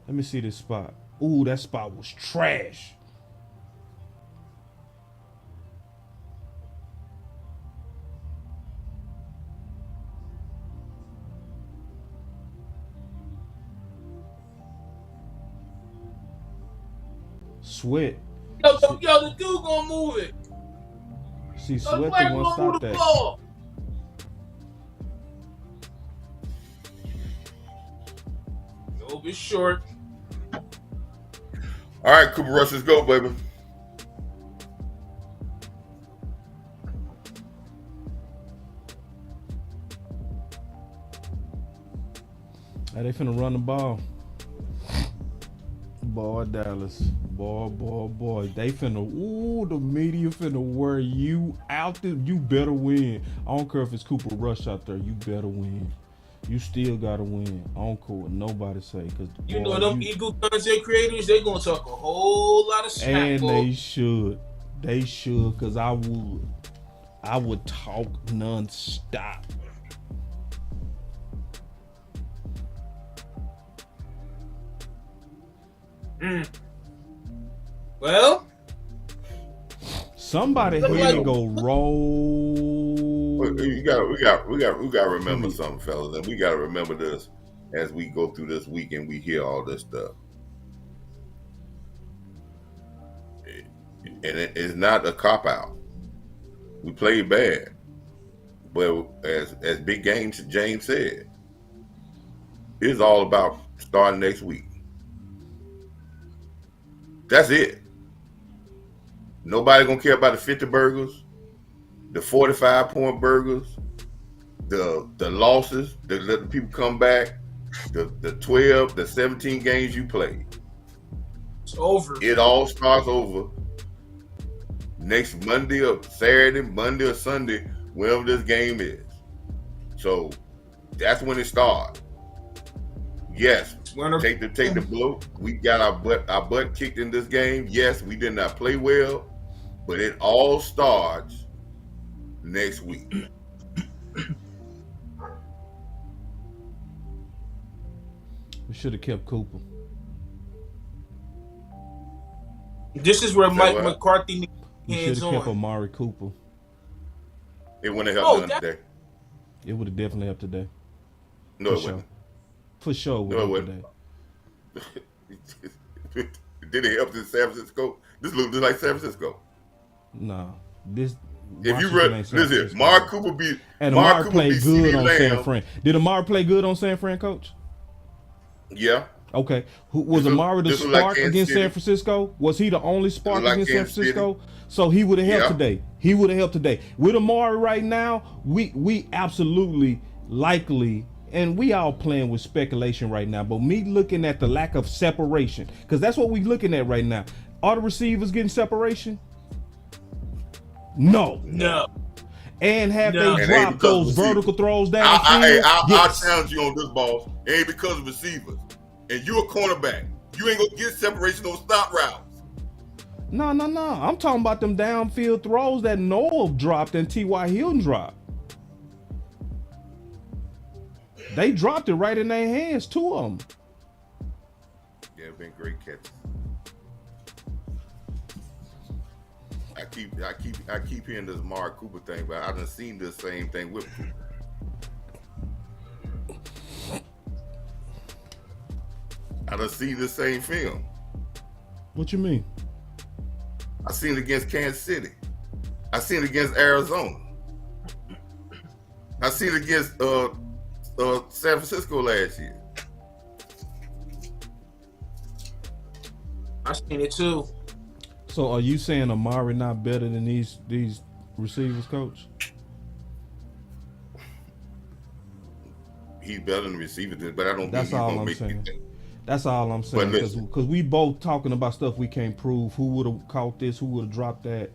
Let me see this spot. Ooh, that spot was trash. Sweat. Yo, the dude gonna move it. See, Sweat the one stop that. Ball. No, be short. All right, Cooper Rush, let's go, baby. They finna run the ball. Boy, Dallas. Boy. They finna, the media finna wear you out there. You better win. I don't care if it's Cooper Rush out there. You better win. You still gotta win. I don't care what nobody say. Cause you know them Eagle content creators, they gonna talk a whole lot of smack. And they should. They should, cause I would talk non-stop. Well, somebody here go roll. We gotta remember something, fellas, and we gotta remember this as we go through this week and we hear all this stuff. And it's not a cop out. We played bad, but as Big James said, it's all about starting next week. That's it. Nobody gonna care about the 50 burgers, the 45-point burgers, the losses, the letting people come back, the 12, the 17 games you played. It's over. It all starts over next Monday or Saturday, Monday or Sunday, whenever this game is. So that's when it starts. Yes, take the blow. We got our butt kicked in this game. Yes, we did not play well, but it all starts next week. We should have kept Cooper. This is where Mike McCarthy needs we hands should on. have kept Amari Cooper. It wouldn't have helped today. It would have definitely helped today. No, it wouldn't. For sure, no, it wouldn't. Did it help in San Francisco? This looks like San Francisco. Nah, this. If you read, listen, Mark Cooper beat. And Mark Amari played good on Lamb. San Fran. Did Amari play good on San Fran, Coach? Yeah. Okay, who was Amari the This was like spark Kansas against San City. Francisco? Was he the only spark like against San Kansas City. Francisco? So he would have helped Yeah. today. He would have helped today. With Amari right now, we absolutely likely, and we all playing with speculation right now, but me looking at the lack of separation, because that's what we looking at right now. Are the receivers getting separation? No. And have No. they And ain't dropped because those of receivers. vertical throws downfield? I'll Yes. challenge you on this, boss. It ain't because of receivers. And you a cornerback. You ain't gonna get separation on stop routes. No. I'm talking about them downfield throws that Noah dropped and T.Y. Hilton dropped. They dropped it right in their hands, two of them. Yeah, it's been great catches. I keep hearing this Mark Cooper thing, but I done seen this same thing with Cooper. I done seen the same film. What you mean? I seen it against Kansas City. I seen it against Arizona. I seen it against San Francisco last year. I seen it too. So are you saying Amari not better than these receivers, coach? He's better than the receivers, but I don't That's think he's all gonna I'm make saying. it. That's all I'm saying. Because we both talking about stuff we can't prove. Who would have caught this? Who would have dropped that?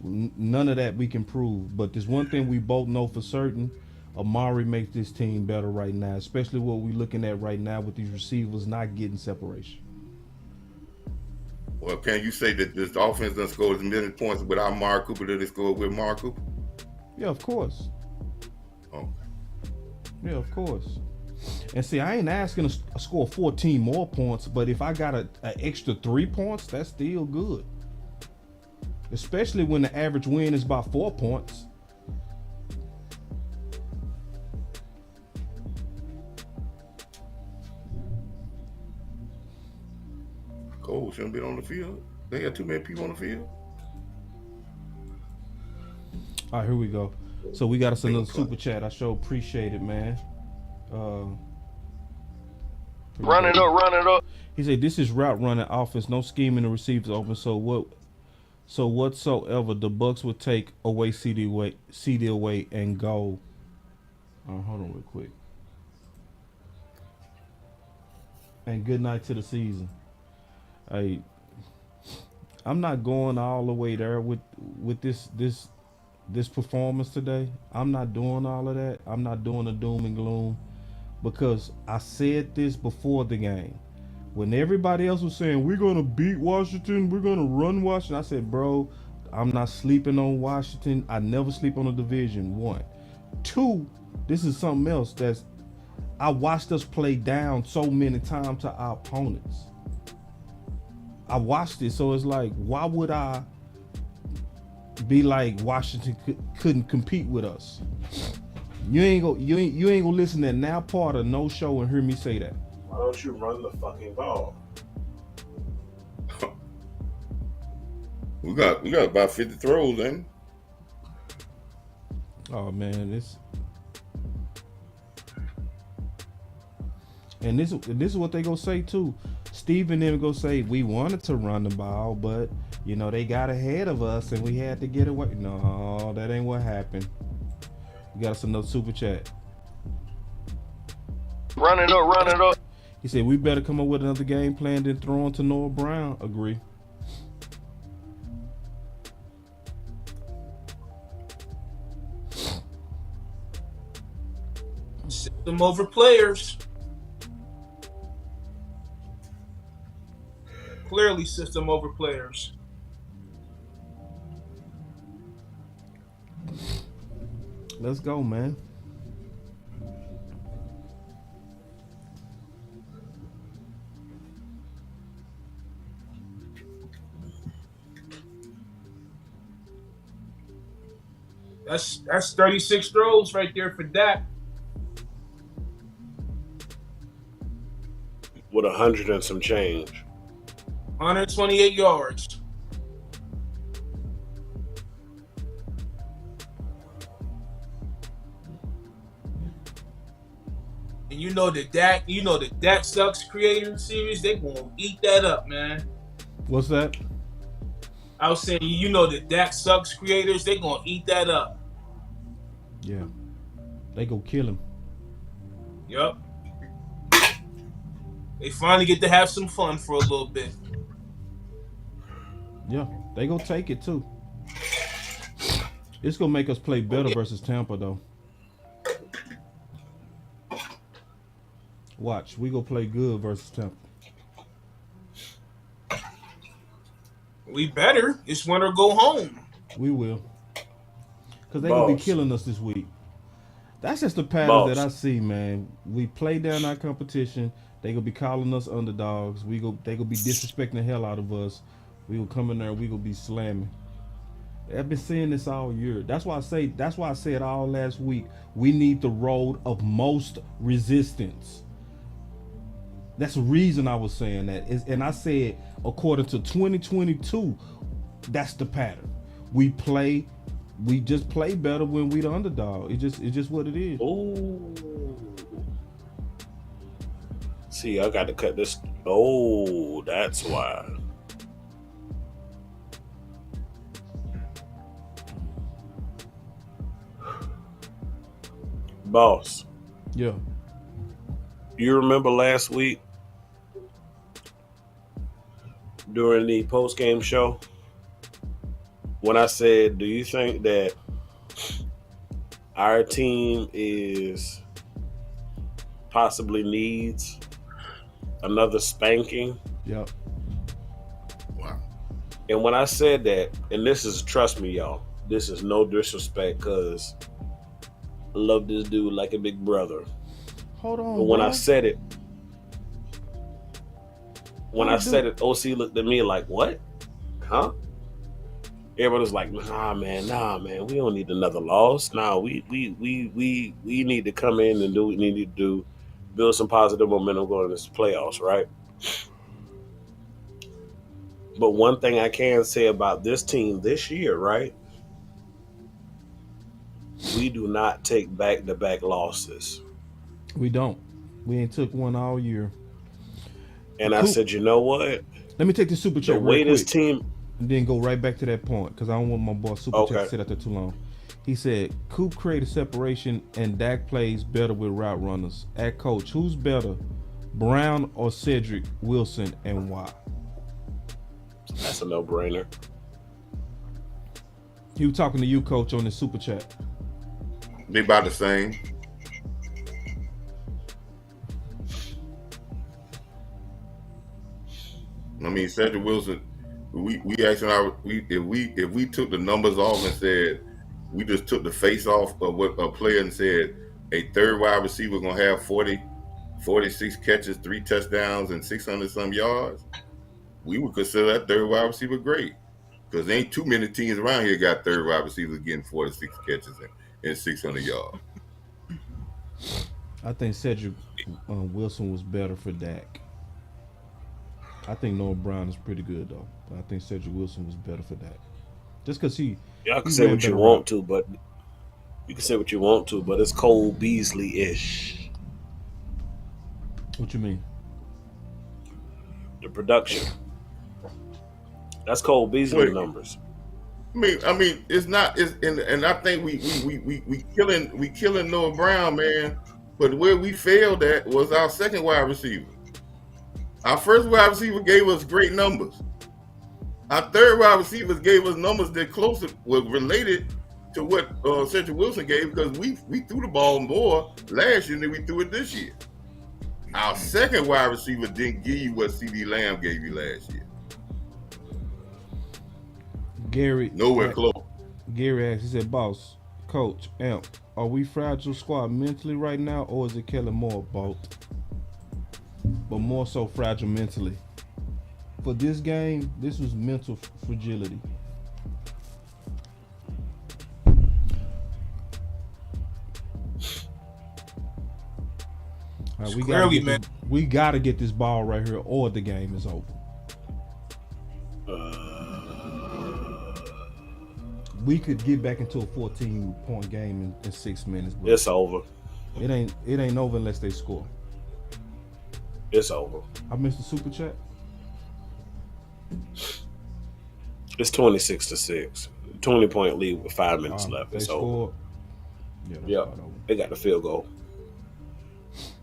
None of that we can prove. But there's one thing we both know for certain. Amari makes this team better right now, especially what we're looking at right now with these receivers not getting separation. Well, can you say that this offense done scored as many points without Mark Cooper that they scored with Mark Cooper? Yeah, of course. Oh. Yeah, of course. And see, I ain't asking to score 14 more points, but if I got an extra 3 points, that's still good. Especially when the average win is about 4 points. Cole shouldn't be on the field. They got too many people on the field. All right, here we go. So we got us another super chat. I sure appreciate it, man. Run it up. He said, "This is route running offense, no scheming the receivers open. So whatsoever the Bucks would take away CD away and go." Hold on real quick. And good night to the season. Hey, I'm not going all the way there with this performance today. I'm not doing all of that. I'm not doing the doom and gloom, because I said this before the game. When everybody else was saying we're gonna beat Washington, we're gonna run Washington, I said, bro, I'm not sleeping on Washington. I never sleep on a division. 1, 2. This is something else I watched us play down so many times to our opponents. I watched it, so it's like, why would I be like Washington couldn't compete with us? You ain't gonna listen to now part of no show and hear me say that. Why don't you run the fucking ball? We got about 50 throws, then. Oh man, this is what they gonna say too. Steve and them gonna say we wanted to run the ball, but they got ahead of us and we had to get away. No, that ain't what happened. We got us another super chat. Run it up. He said we better come up with another game plan than throwing to Noah Brown. Agree. System over players. Clearly system over players. Let's go, man. That's 36 throws right there for Dak. With 100 and some change. 128 yards. And you know the Dak Sucks creator series, they gonna eat that up, man. What's that? I was saying, you know the Dak Sucks creators, they gonna eat that up. Yeah. They go kill him. Yup. They finally get to have some fun for a little bit. Yeah, they gonna take it too. It's gonna make us play better versus Tampa though. Watch, we gonna play good versus Tampa. We better. It's win or go home. We will. Because they gonna be killing us this week. That's just the patterns that I see, man. We play down our competition. They gonna be calling us underdogs. They gonna be disrespecting the hell out of us. We will come in there. We gonna be slamming. I've been saying this all year. That's why I said all last week. We need the road of most resistance. That's the reason I was saying that. And I said, according to 2022, that's the pattern. We just play better when we the underdog. It's just what it is. Ooh. See, I got to cut this. Oh, that's why. Boss. Yeah. You remember last week during the post-game show when I said, do you think that our team possibly needs another spanking? Yep. Wow. And when I said that, and this is, trust me, y'all, this is no disrespect because I love this dude like a big brother. Hold on. But when bro. I said it, OC looked at me like, what? Huh? Everybody was like, nah, man, we don't need another loss. Nah, we need to come in and do what we need to do, build some positive momentum going into the playoffs, right? But one thing I can say about this team this year, right? We do not take back-to-back losses. We don't. We ain't took one all year. And I said, you know what? Let me take the super chat the way real this quick, team, and then go right back to that point because I don't want my boss super chat to sit out there too long. He said, Coop created separation and Dak plays better with route runners. At coach, who's better, Brown or Cedric Wilson, and why? That's a no-brainer. He was talking to you, coach, on the super chat. They about the same. I mean, Cedric Wilson. We actually if we took the numbers off and said we just took the face off of what a player and said a third wide receiver gonna have 46 catches, 3 touchdowns, and 600 some yards, we would consider that third wide receiver great because there ain't too many teams around here got third wide receivers getting 46 catches and 600 yards. I think Cedric Wilson was better for Dak. I think Noah Brown is pretty good though, but I think Cedric Wilson was better for Dak. Just because y'all can say what you want to, but it's Cole Beasley-ish. What you mean? The production. That's Cole Beasley numbers. I mean, it's not. And I think we killing Noah Brown, man. But where we failed at was our second wide receiver. Our first wide receiver gave us great numbers. Our third wide receivers gave us numbers that closer were related to what Cedric Wilson gave because we threw the ball more last year than we threw it this year. Our second wide receiver didn't give you what CD Lamb gave you last year. Gary nowhere close. Gary asked, he said, boss, coach, Amp, are we fragile squad mentally right now, or is it Kellen Moore both? But more so fragile mentally. For this game, this was mental fragility. All right, we gotta get this ball right here, or the game is over. We could get back into a 14-point game in 6 minutes. But it's over. It ain't over unless they score. It's over. I missed the super chat. It's 26-6. 20-point lead with 5 minutes left. They It's scored. over. Yeah, that's Yep. about over. They got the field goal.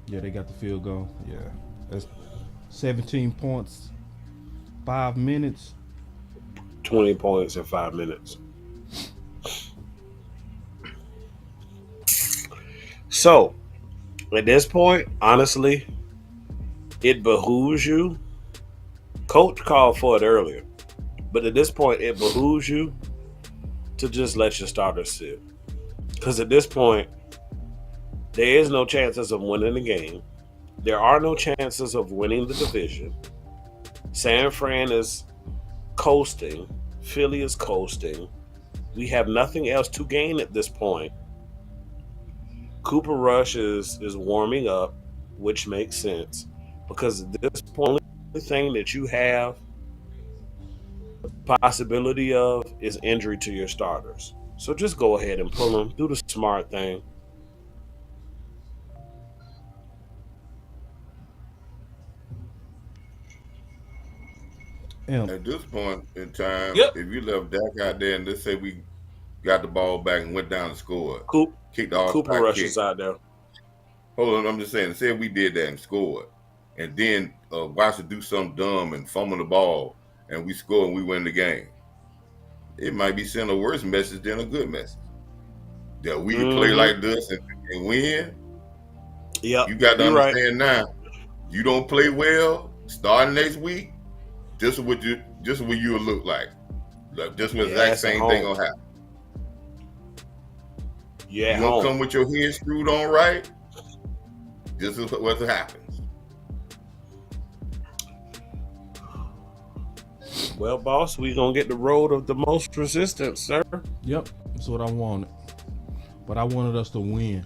Yeah, they got the field goal. Yeah, that's 17 points, 5 minutes. 20 points in 5 minutes. So, at this point, honestly, it behooves you. Coach called for it earlier, but at this point, it behooves you to just let your starters sit. Because at this point, there is no chances of winning the game. There are no chances of winning the division. San Fran is coasting. Philly is coasting. We have nothing else to gain at this point. Cooper Rush is warming up, which makes sense. Because at this point, the only thing that you have the possibility of is injury to your starters. So just go ahead and pull them. Do the smart thing. At this point in time, if you left Dak out there and let's say we got the ball back and went down and scored, kicked the Cooper offside Rush kick. is out there. Hold on, I'm just saying, say we did that and scored, and then watch us do something dumb and fumble the ball, and we score and we win the game. It might be sending a worse message than a good message. That we can play like this and win. Yeah, you got to understand now. You don't play well starting next week. This is what you will look like. Just the exact same thing gonna happen. Yeah, you gonna come with your head screwed on right. This is what happens. Well, boss, we gonna get the road of the most resistance, sir. Yep, that's what I wanted. But I wanted us to win.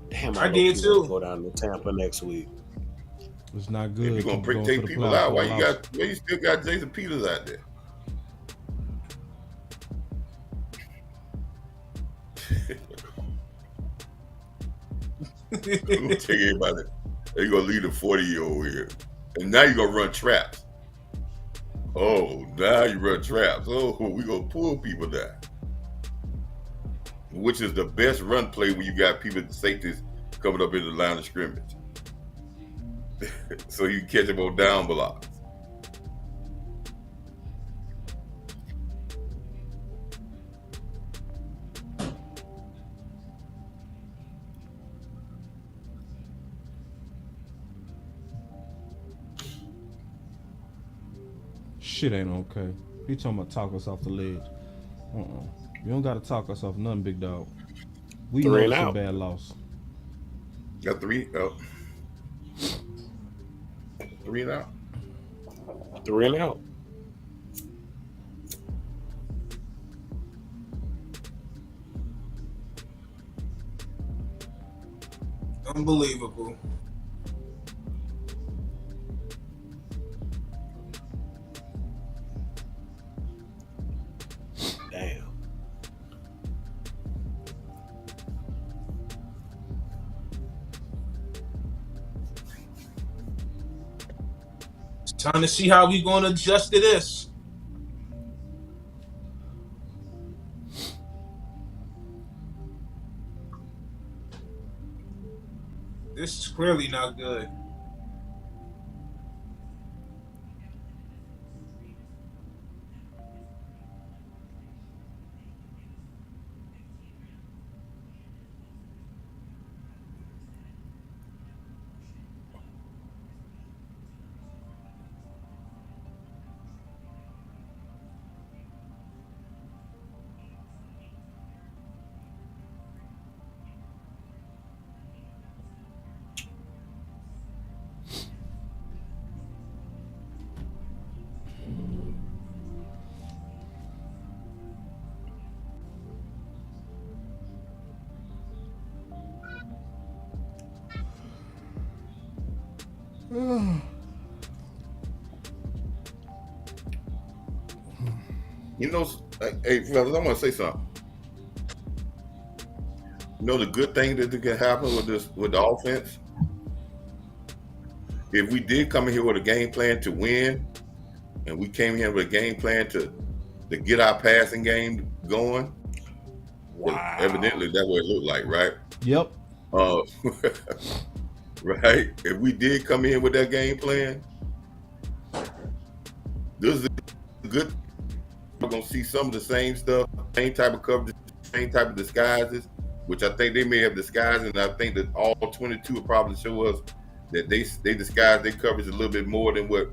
Damn, I did too. Go down to Tampa next week. It's not good. If you're gonna take people out, why you still got Jason Peters out there? You're gonna take everybody. You're gonna leave the 40-year-old here, and now you're gonna run traps. Oh, now you run traps. Oh, we gonna pull people down, which is the best run play when you got people, the safeties, coming up in the line of scrimmage. So you catch them on down blocks. Shit ain't okay. He talking about talk us off the ledge. You don't gotta talk us off nothing, big dog. We know it's a bad loss. Got 3 out. 3 and out. 3 and out. Unbelievable. Damn. It's time to see how we gonna adjust to this. This is clearly not good. You know, hey fellas, I want to say something. You know the good thing that can happen with the offense? if we did come in here with a game plan to win, and we came here with a game plan to get our passing game going, wow. Evidently that's what it looked like, right? Yep. Right. If we did come in with that game plan, this is a good. We're gonna see some of the same stuff, same type of coverage, same type of disguises, which I think they may have disguised, and I think that all 22 will probably show us that they disguised their coverage a little bit more than what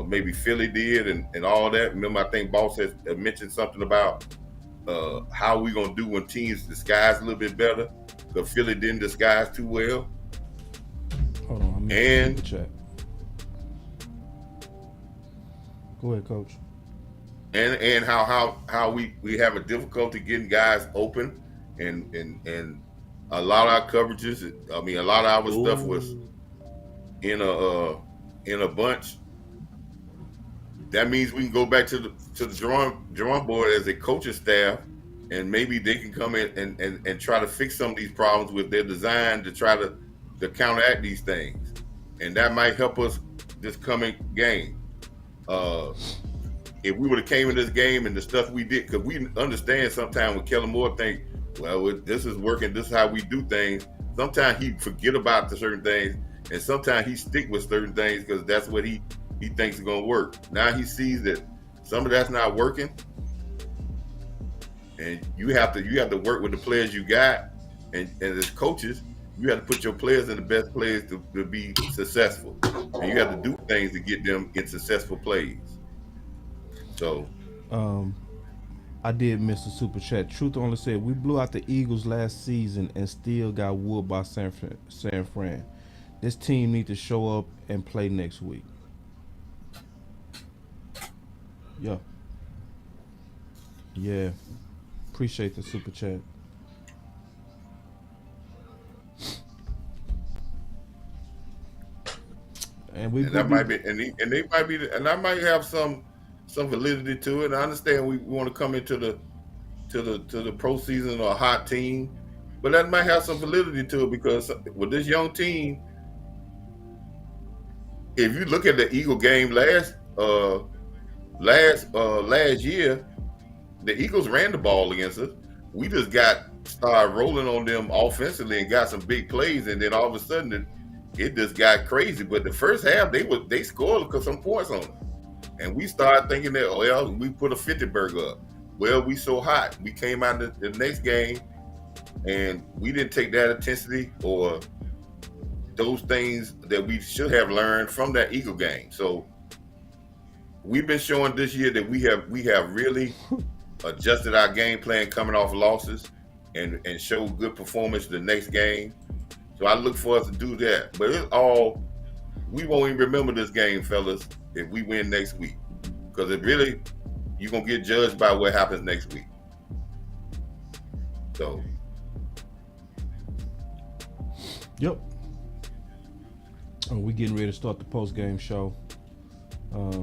maybe Philly did and all that. Remember, I think Boss has mentioned something about how we gonna do when teams disguise a little bit better, because Philly didn't disguise too well. Hold on, I'm in the chat. Go ahead, Coach. And how we have a difficulty getting guys open, and a lot of our coverages. I mean, a lot of our stuff was in a bunch. That means we can go back to the drawing board as a coaching staff, and maybe they can come in and try to fix some of these problems with their design to try to counteract these things, and that might help us this coming game. If we would have came in this game and the stuff we did, because we understand sometimes when Kellen Moore think, well, this is working, this is how we do things. Sometimes he forget about the certain things, and sometimes he stick with certain things because that's what he thinks is going to work. Now he sees that some of that's not working, and you have to work with the players you got, and as coaches, you have to put your players in the best place to be successful, and you have to do things to get them in successful plays. So, I did miss the super chat. Truth only said we blew out the Eagles last season and still got whooped by San Fran. This team need to show up and play next week. Yeah. Appreciate the super chat. And that might be, and they might be, and I might have some validity to it. I understand we want to come into the pro season or a hot team, but that might have some validity to it, because with this young team, if you look at the Eagle game last year, the Eagles ran the ball against us. We just started rolling on them offensively and got some big plays, and then all of a sudden it just got crazy. But the first half they scored some points on them. And we started thinking that, well, we put a 50 burger up. Well, we so hot. We came out the next game, and we didn't take that intensity or those things that we should have learned from that Eagle game. So we've been showing this year that we have really adjusted our game plan coming off losses and show good performance the next game. So I look for us to do that. But we won't even remember this game, fellas, if we win next week, because you're going to get judged by what happens next week. So. Yep. We getting ready to start the post-game show. As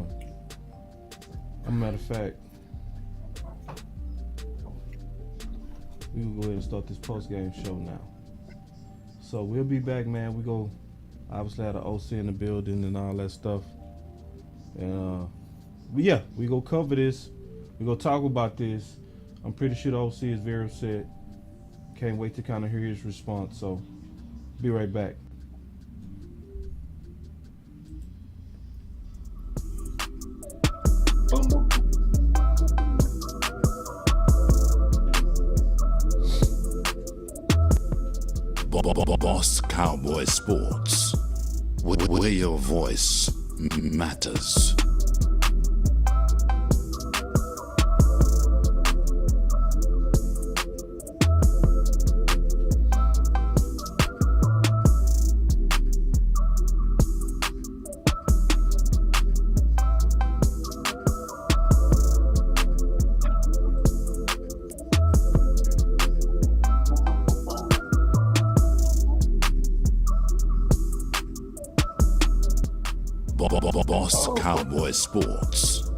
a matter of fact, we will go ahead and start this post-game show now. So we'll be back, man. We go obviously have the OC in the building and all that stuff. And we go cover this. We go talk about this. I'm pretty sure the OC is very upset. Can't wait to kind of hear his response. So be right back. Boss Cowboy Sports, where your voice matters. Boss Cowboy Sports.